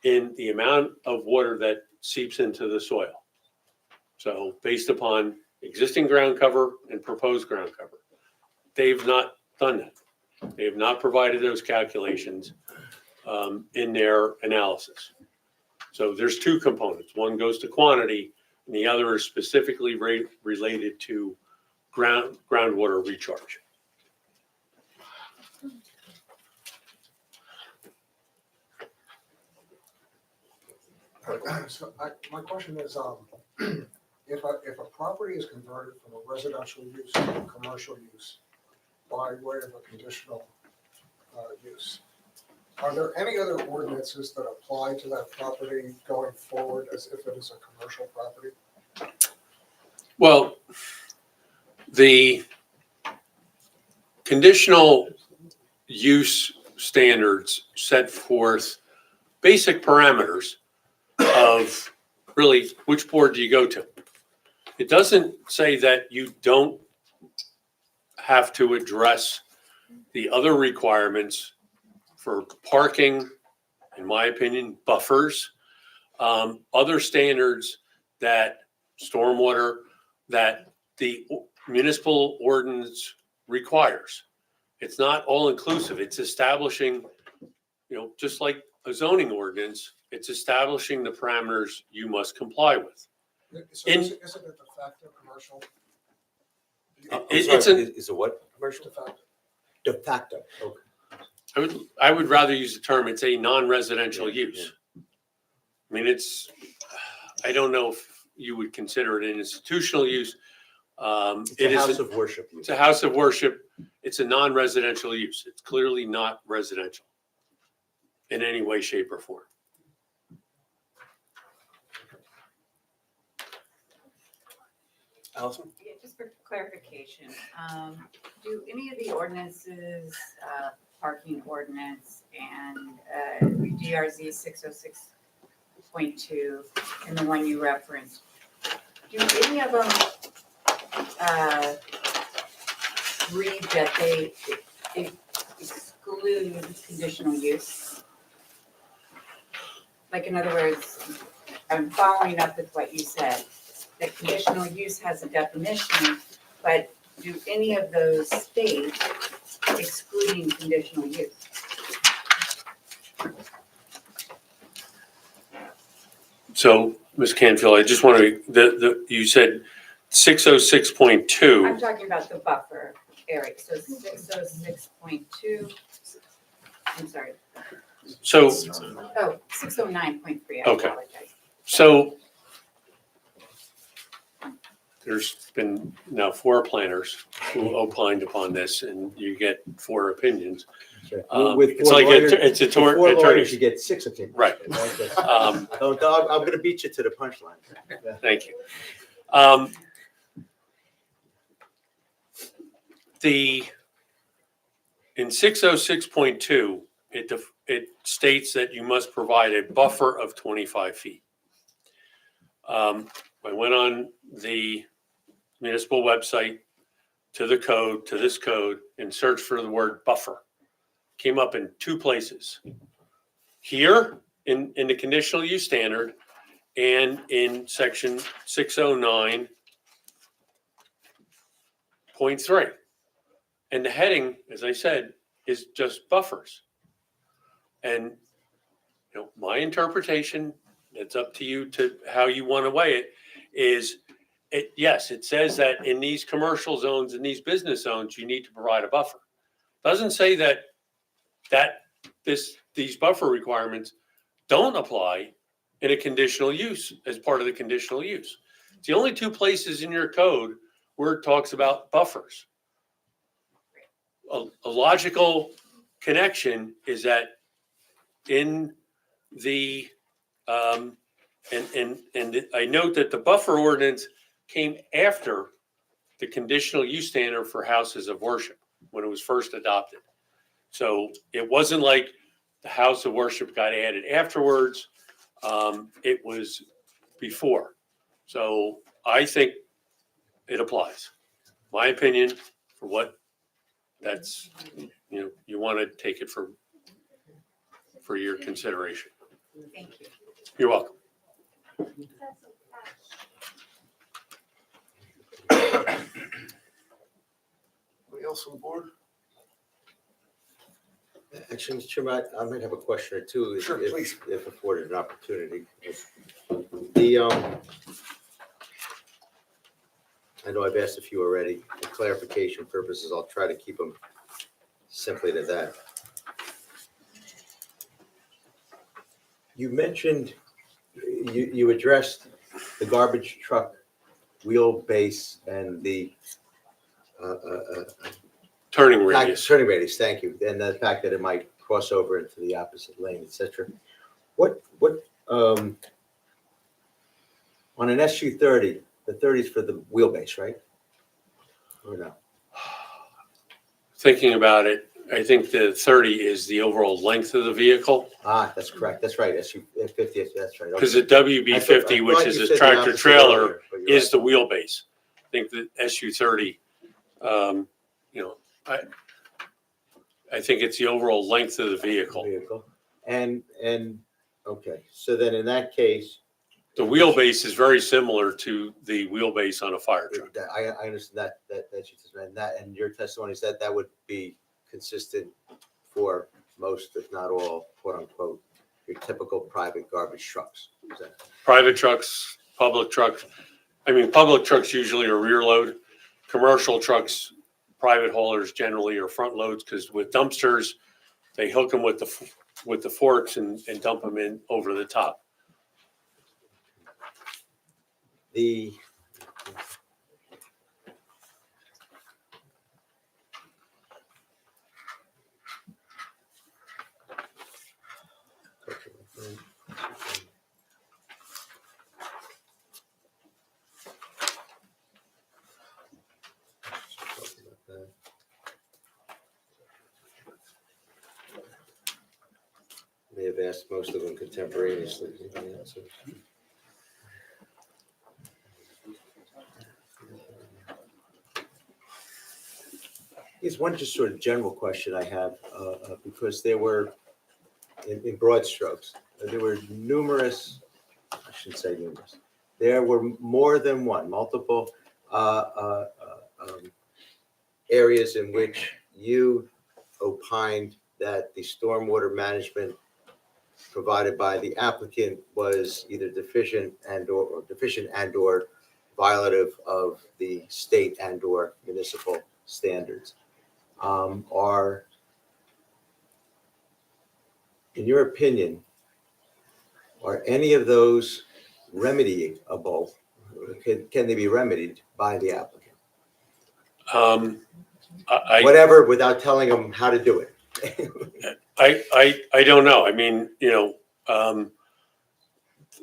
in the amount of water that seeps into the soil. So based upon existing ground cover and proposed ground cover, they've not done that. They have not provided those calculations in their analysis. So there's 2 components. One goes to quantity and the other is specifically related to groundwater recharge. So my question is, if a property is converted from a residential use to a commercial use by way of a conditional use, are there any other ordinances that apply to that property going forward as if it is a commercial property? Well, the conditional use standards set forth basic parameters of really which board do you go to. It doesn't say that you don't have to address the other requirements for parking, in my opinion, buffers, other standards that stormwater, that the municipal ordinance requires. It's not all-inclusive. It's establishing, just like a zoning ordinance, it's establishing the parameters you must comply with. So isn't it de facto commercial? Is it what? Commercial? De facto. De facto, okay. I would rather use the term, it's a non-residential use. I mean, I don't know if you would consider it an institutional use. It's a house of worship. It's a house of worship. It's a non-residential use. It's clearly not residential in any way, shape, or form. Allison? Yeah, just for clarification, do any of the ordinances, parking ordinance and DRZ 606.2 and the one you referenced, do any of them read that they exclude conditional use? Like, in other words, I'm following up with what you said, that conditional use has a definition, but do any of those state excluding conditional use? So, Ms. Canfield, I just want to, you said 606.2. I'm talking about the buffer area, so 606.2, I'm sorry. So, 609.3, I Okay. apologize. So there's been now 4 planners who opined upon this, and you get 4 opinions. With It's four like lawyers- it's a with four attorney. lawyers, you get 6 opinions. Right. So, dog, I'm gonna beat you to the punchline. Thank you. In 606.2, it states that you must provide a buffer of 25 feet. I went on the municipal website to the code, to this code, and searched for the word buffer. Came up in 2 places. Here in the conditional use standard and in section 609.3. And the heading, as I said, is just buffers. And my interpretation, it's up to you to how you want to weigh it, is yes, it says that in these commercial zones and these business zones, you need to provide a buffer. Doesn't say that these buffer requirements don't apply in a conditional use as part of the conditional use. It's the only 2 places in your code where it talks about buffers. A logical connection is that in the and I note that the buffer ordinance came after the conditional use standard for houses of worship when it was first adopted. So it wasn't like the house of worship got added afterwards. It was before. So I think it applies. My opinion for what that's, you want to take it for your consideration. Thank you. You're welcome. Anybody else on board? Actually, Mr. Chairman, I might have a question or two. Sure, please. If afforded an opportunity. I know I've asked a few already. For clarification purposes, I'll try to keep them simply to that. You mentioned, you addressed the garbage truck wheelbase and the Turning radius. Turning radius, thank you. And the fact that it might cross over into the opposite lane, et cetera. What, on an SU-30, the 30 is for the wheelbase, right? Or no? Thinking about it, I think the 30 is the overall length of the vehicle. That's correct. That's right. SU-50, that's right. Because the I WB50, thought which you is said a the tractor opposite trailer, earlier, but you're is right. the wheelbase. I think the SU-30, I think it's the overall length of the vehicle. And okay, so then in that case, The wheelbase is very similar to the wheelbase on a fire truck. I understand and your testimony said that would be consistent for most, if not all, quote unquote, your typical private garbage trucks. Is that- Private trucks, public trucks, public trucks usually are rear load. Commercial trucks, private haulers generally are front loads, because with dumpsters, they hook them with the forks and dump them in over the top. The may have asked most of them contemporaneously. Here's one just sort of general question I have, because there were, in broad strokes, there were numerous, I shouldn't say numerous, there were more than one, multiple areas in which you opined that the stormwater management provided by the applicant was either deficient and or violative of the state and or municipal standards. Are, in your opinion, are any of those remediable? Can they be remedied by the applicant? Whatever, without telling them how to do it. I don't know.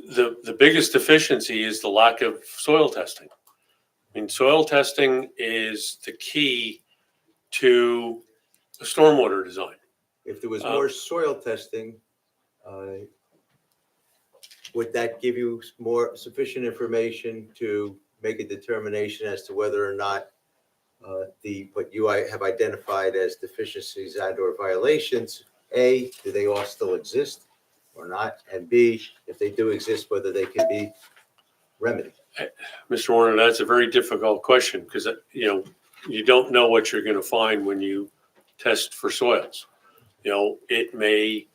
The biggest deficiency is the lack of soil testing. Soil testing is the key to a stormwater design. If there was more soil testing, would that give you more sufficient information to make a determination as to whether or not what you have identified as deficiencies and or violations, A, do they all still exist or not? And B, if they do exist, whether they can be remedied? Mr. Warner, that's a very difficult question, because you don't know what you're going to find when you test for soils. It may,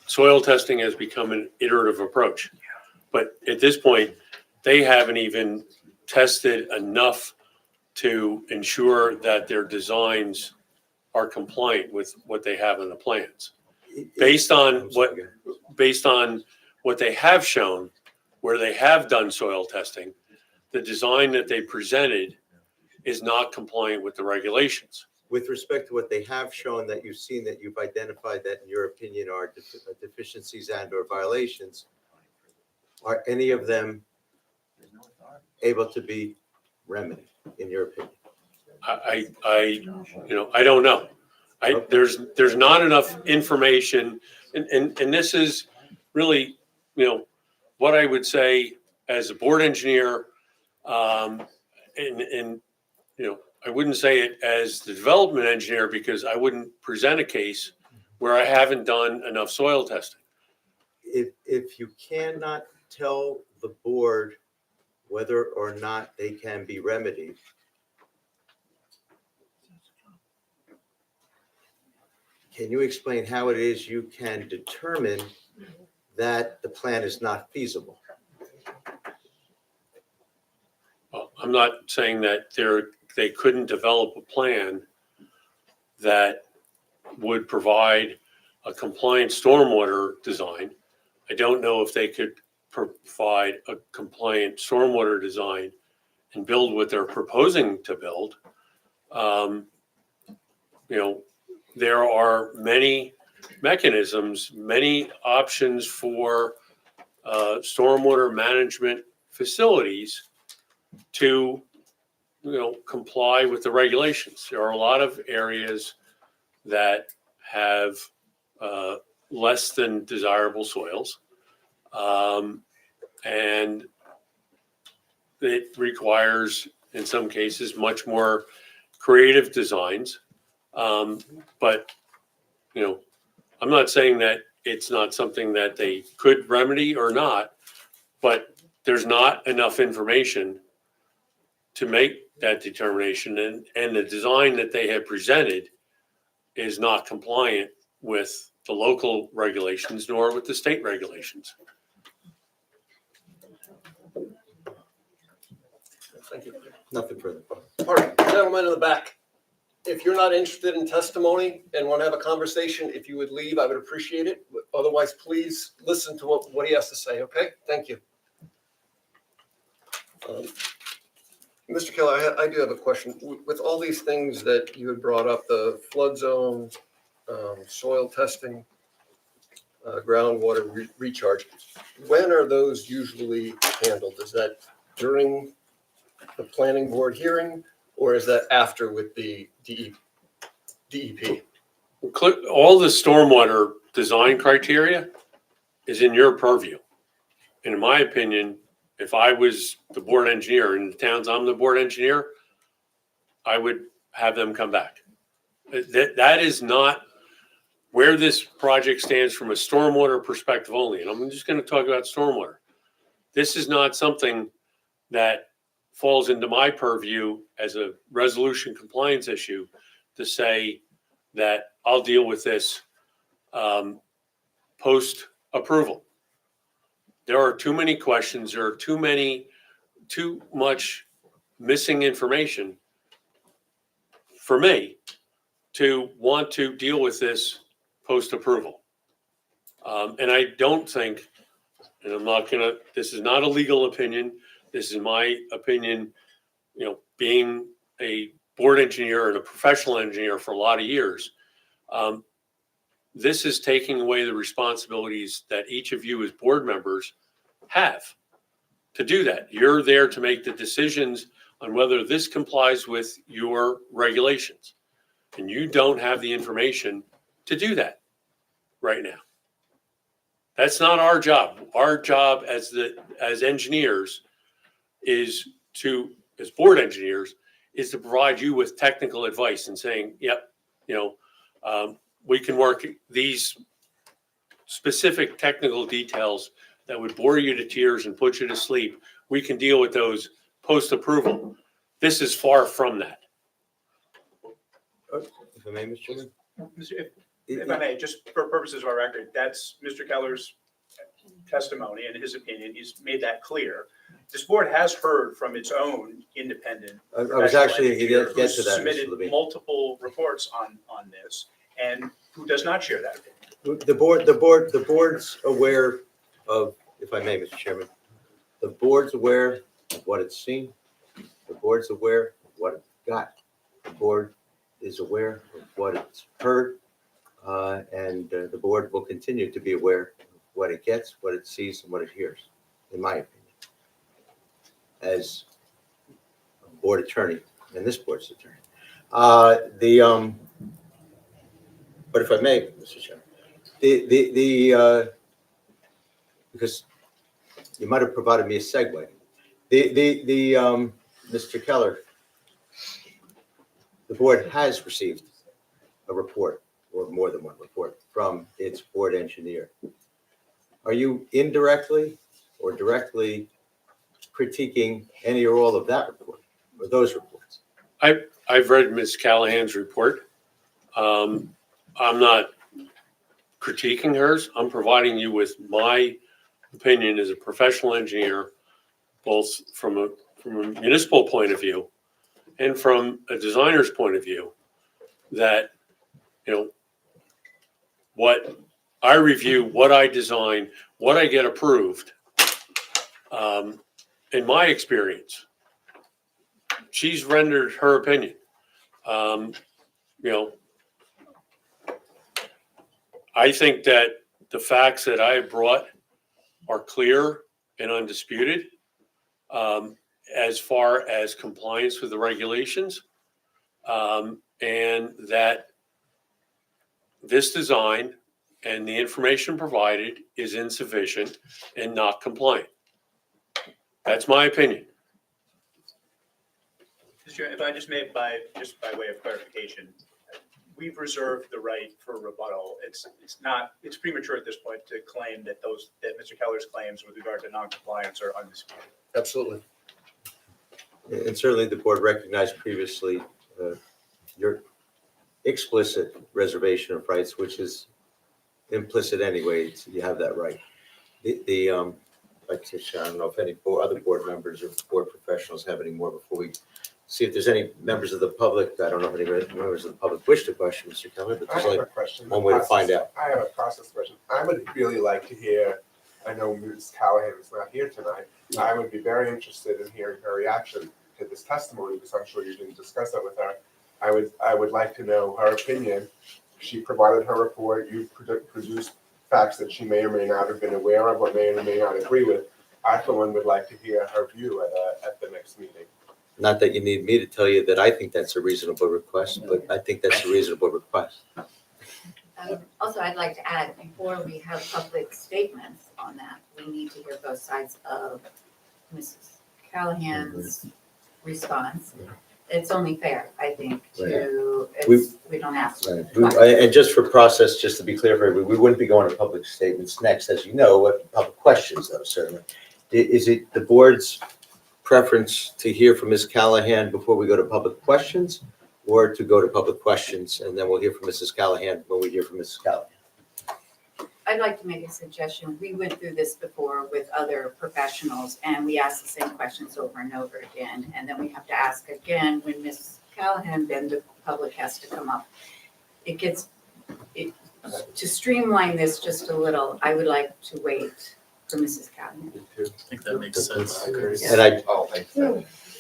soil testing has become an iterative approach, but at this point, they haven't even tested enough to ensure that their designs are compliant with what they have in the plans. Based on what they have shown, where they have done soil testing, the design that they presented is not compliant with the regulations. With respect to what they have shown that you've seen, that you've identified that in your opinion are deficiencies and or violations, are any of them able to be remedied in your opinion? I don't know. There's not enough information, and this is really, what I would say as a board engineer, and I wouldn't say it as the development engineer, because I wouldn't present a case where I haven't done enough soil testing. If you cannot tell the board whether or not they can be remedied, can you explain how it is you can determine that the plan is not feasible? Well, I'm not saying that they couldn't develop a plan that would provide a compliant stormwater design. I don't know if they could provide a compliant stormwater design and build what they're proposing to build. There are many mechanisms, many options for stormwater management facilities to comply with the regulations. There are a lot of areas that have less than desirable soils, and it requires, in some cases, much more creative designs. But I'm not saying that it's not something that they could remedy or not, but there's not enough information to make that determination, and the design that they have presented is not compliant with the local regulations nor with the state regulations. Thank you. Nothing further. All right, gentlemen in the back, if you're not interested in testimony and want to have a conversation, if you would leave, I would appreciate it. Otherwise, please listen to what he has to say, okay? Thank you. Mr. Keller, I do have a question. With all these things that you had brought up, the flood zone, soil testing, groundwater recharge, when are those usually handled? Is that during the planning board hearing, or is that after with the DEP? All the stormwater design criteria is in your purview. And in my opinion, if I was the board engineer in the towns I'm the board engineer, I would have them come back. That is not where this project stands from a stormwater perspective only. And I'm just going to talk about stormwater. This is not something that falls into my purview as a resolution compliance issue to say that I'll deal with this post approval. There are too many questions. There are too much missing information for me to want to deal with this post approval. And I don't think, and I'm not gonna, this is not a legal opinion. This is my opinion, being a board engineer and a professional engineer for a lot of years. This is taking away the responsibilities that each of you as board members have to do that. You're there to make the decisions on whether this complies with your regulations. And you don't have the information to do that right now. That's not our job. Our job as engineers is as board engineers, is to provide you with technical advice and saying, yep, we can work these specific technical details that would bore you to tears and put you to sleep. We can deal with those post-approval. This is far from that. If I may, Mr. Chairman? If I may, just for purposes of our record, that's Mr. Keller's testimony and his opinion. He's made that clear. This board has heard from its own independent. I was actually engineer going to get to who's that, Mr. submitted Levine. multiple reports on this, and who does not share that opinion. The board's aware of, if I may, Mr. Chairman, the board's aware of what it's seen. The board's aware of what it got. The board is aware of what it's heard. And the board will continue to be aware of what it gets, what it sees, and what it hears, in my opinion, as a board attorney and this board's attorney. But if I may, Mr. Chairman, because you might have provided me a segue. Mr. Keller, the board has received a report, or more than one report, from its board engineer. Are you indirectly or directly critiquing any or all of that report, or those reports? I've read Ms. Callahan's report. I'm not critiquing hers. I'm providing you with my opinion as a professional engineer, both from a municipal point of view and from a designer's point of view, that, what I review, what I design, what I get approved, in my experience, she's rendered her opinion. I think that the facts that I have brought are clear and undisputed as far as compliance with the regulations, and that this design and the information provided is insufficient and not compliant. That's my opinion. Mr. Chair, if I just may, by way of clarification, we've reserved the right for rebuttal. It's premature at this point to claim that Mr. Keller's claims with regard to noncompliance are undisputed. Absolutely. And certainly the board recognized previously your explicit reservation of rights, which is implicit anyway. You have that right. Like I don't know if any other board members or board professionals have any more before we see if there's any members of the public. I don't know if any members of the public wish to question Mr. Keller, but I there's have only a question. one way to find out. I have a process question. I would really like to hear, I know Ms. Callahan is not here tonight. I would be very interested in hearing her reaction to this testimony, because I'm sure you didn't discuss that with her. I would like to know her opinion. She provided her report. You produced facts that she may or may not have been aware of or may not agree with. I, for one, would like to hear her view at the next meeting. Not that you need me to tell you that I think that's a reasonable request, but I think that's a reasonable request. Also, I'd like to add, before we have public statements on that, we need to hear both sides of Mrs. Callahan's response. It's only fair, I think, we don't ask. Right. And just for process, just to be clear for everybody, we wouldn't be going to public statements next, as you know, what public questions though, certainly. Is it the board's preference to hear from Ms. Callahan before we go to public questions, or to go to public questions and then we'll hear from Mrs. Callahan when we hear from Mrs. Callahan? I'd like to make a suggestion. We went through this before with other professionals, and we asked the same questions over and over again. And then we have to ask again when Ms. Callahan, then the public has to come up. To streamline this just a little, I would like to wait for Mrs. Callahan. I think that makes sense.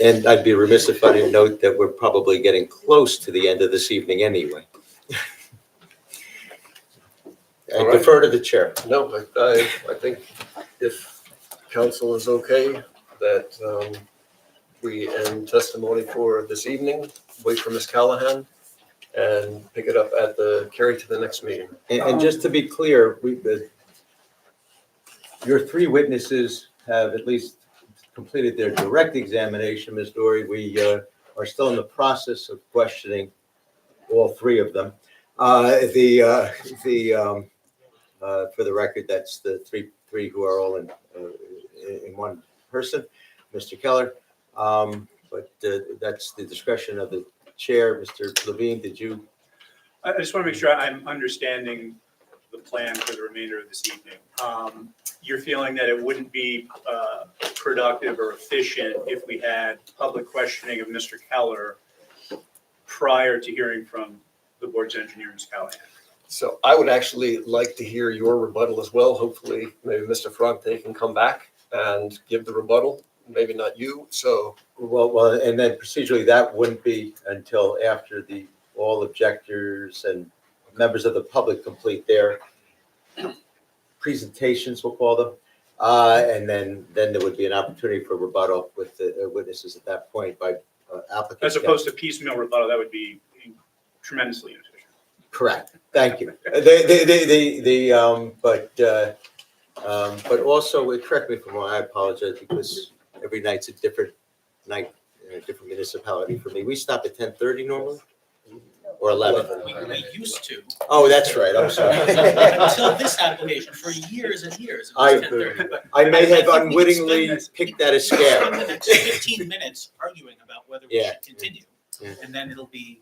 And I'd be remiss if I didn't note that we're probably getting close to the end of this evening anyway. I defer to the chair. No, I think if council is okay, that we end testimony for this evening, wait for Ms. Callahan, and pick it up carry to the next meeting. And just to be clear, your three witnesses have at least completed their direct examination, Ms. Dory. We are still in the process of questioning all three of them. For the record, that's the three who are all in one person, Mr. Keller. But that's the discretion of the chair. Mr. Levine, did you? I just want to make sure I'm understanding the plan for the remainder of this evening. You're feeling that it wouldn't be productive or efficient if we had public questioning of Mr. Keller prior to hearing from the board's engineer, Ms. Callahan. So I would actually like to hear your rebuttal as well. Hopefully, maybe Mr. Fronte can come back and give the rebuttal. Maybe not you, so. Well, and then procedurally, that wouldn't be until after all objectors and members of the public complete their presentations, we'll call them. And then there would be an opportunity for rebuttal with the witnesses at that point by applicants. As opposed to piecemeal rebuttal, that would be tremendously inefficient. Correct. Thank you. But also, correct me if I'm wrong, I apologize, because every night's a different night, a different municipality for me. We stop at 10:30 normally, or 11? We used to. Oh, that's right, I'm sorry. Until this application, for years and years, it was 10:30. But I may have think we could unwittingly spend picked that as spend scare. the next 15 minutes arguing about whether we Yeah. should continue. Yeah. And then it'll be,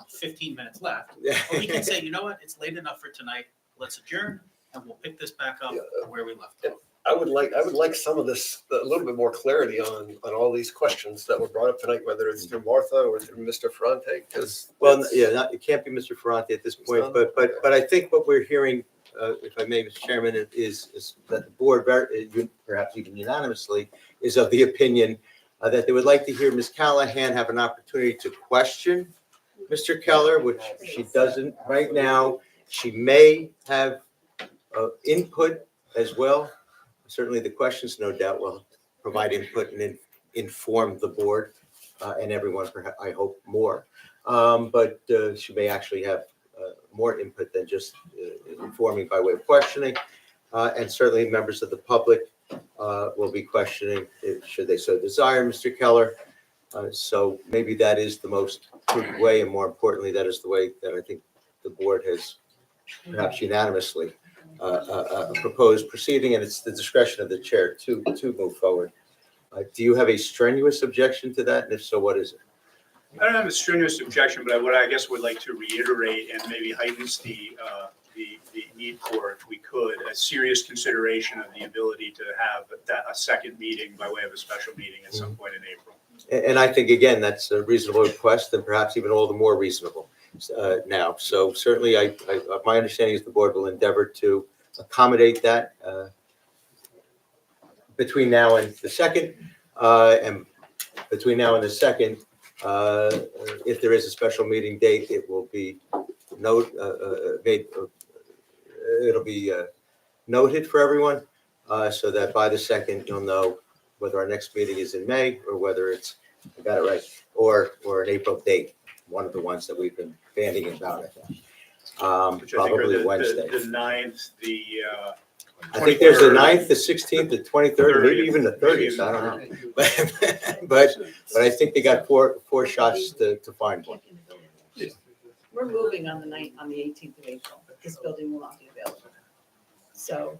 15 minutes left. Yeah. Or we can say, you know what, it's late enough for tonight, let's adjourn, and we'll pick this back up where we left off. I would like some of this, a little bit more clarity on all these questions that were brought up tonight, whether it's through Martha or through Mr. Ferrante, because. Well, yeah, it can't be Mr. Ferrante at this point, but I think what we're hearing, if I may, Mr. Chairman, is that the board, perhaps even unanimously, is of the opinion that they would like to hear Ms. Callahan have an opportunity to question Mr. Keller, which she doesn't right now. She may have input as well. Certainly the questions, no doubt, will provide input and inform the board and everyone, perhaps, I hope, more. But she may actually have more input than just informing by way of questioning. And certainly members of the public will be questioning, should they so desire, Mr. Keller. So maybe that is the most prudent way, and more importantly, that is the way that I think the board has perhaps unanimously proposed proceeding, and it's the discretion of the chair to move forward. Do you have a strenuous objection to that? And if so, what is it? I don't have a strenuous objection, but what I guess would like to reiterate and maybe heightens the need for, if we could, a serious consideration of the ability to have a second meeting by way of a special meeting at some point in April. And I think, again, that's a reasonable request, and perhaps even all the more reasonable now. So certainly, my understanding is the board will endeavor to accommodate that between now and the second, and between now and the second, if there is a special meeting date, it will be it'll be noted for everyone, so that by the second, you'll know whether our next meeting is in May or whether it's, I got it right, or an April date, one of the ones that we've been bandying about, I think. Which I think are Probably Wednesday. the 9th, the I think there's the 23rd. 9th, the 16th, the 23rd, maybe even the 30th, I don't know. But I think they got four shots to find one. We're moving on the 18th of April. This building will not be available. So,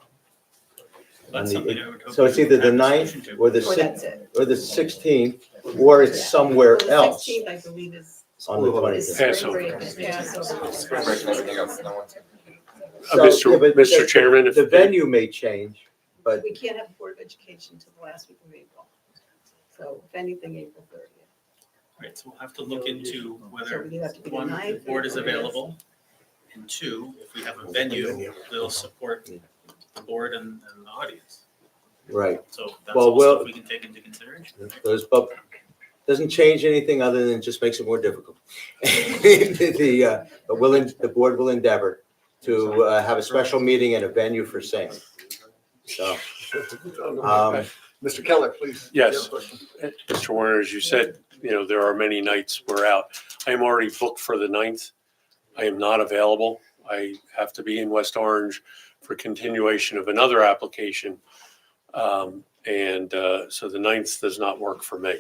That's something I would hope. So it's we either the have a 9th solution to. or the or that's it. 16th, or it's somewhere Well, the else 16th, I believe, is on the is 20th. spring break. Passover. Passover. Spring break and everything else, no one. So, yeah, but Mr. Chairman, if- The venue may change, but We can't have a Board of Education until the last week of April. So if anything, April 30th. Right, so we'll have to look into So whether, we have to be the one, the 9th. board is available, and two, if we have a venue, that'll support the board and the audience. right. So that's Well, all stuff we can take into consideration. Those, but doesn't change anything other than just makes it more difficult. The board will endeavor to have a special meeting and a venue for same. So, Mr. Keller, please. Yes. Mr. Warner, as you said, there are many nights we're out. I am already booked for the 9th. I am not available. I have to be in West Orange for continuation of another application. So the 9th does not work for me.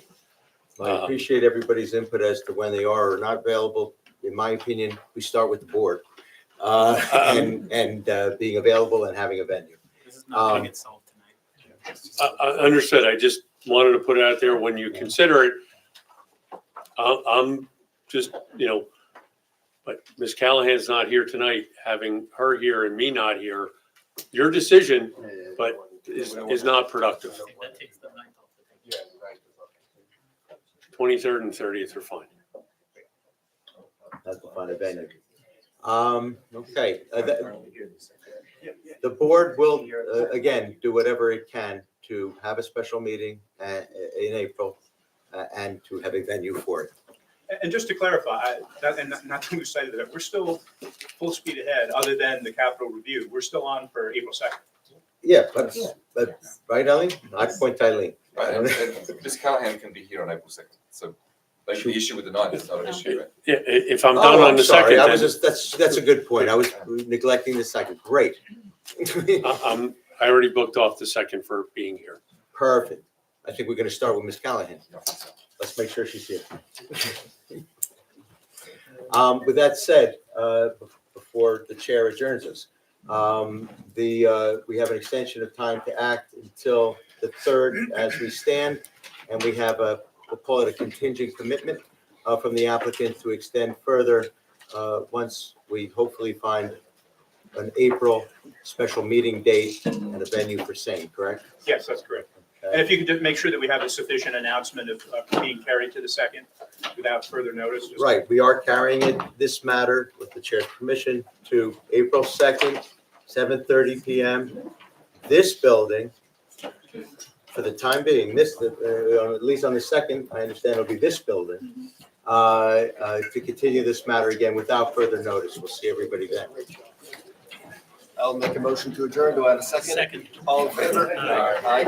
I appreciate everybody's input as to when they are or not available. In my opinion, we start with the board and being available and having a venue. This is not going to get solved tonight. I understood. I just wanted to put it out there when you consider it. I'm just, but Ms. Callahan's not here tonight, having her here and me not here. Your decision, but is not productive. I think that takes the 9th off the table. 23rd and 30th are fine. That's the fun of venue. Okay. The board will, again, do whatever it can to have a special meeting in April and to have a venue for it. And just to clarify, and not to lose sight of that, we're still full speed ahead, other than the capital review. We're still on for April 2nd. Yeah, but right, Eileen? I point to Eileen. Right, and Ms. Callahan can be here on April 2nd, so like, the issue with the 9th is not an issue, right? Yeah, if I'm done Oh, on I'm the sorry. 2nd, I was then just, that's a good point. I was neglecting the second. Great. I already booked off the 2nd for being here. Perfect. I think we're going to start with Ms. Callahan. Let's make sure she's here. With that said, before the chair adjourns us, we have an extension of time to act until the 3rd as we stand, and we have we'll call it a contingent commitment from the applicant to extend further once we hopefully find an April special meeting date and a venue for same, correct? Yes, that's correct. And if you could just make sure that we have a sufficient announcement of being carried to the 2nd without further notice. just- Right, we are carrying this matter, with the chair's permission, to April 2nd, 7:30 PM. This building, for the time being, at least on the 2nd, I understand it'll be this building, to continue this matter again without further notice. We'll see everybody then. I'll make a motion to adjourn. Do I have a second? Second. All in favor? Aye.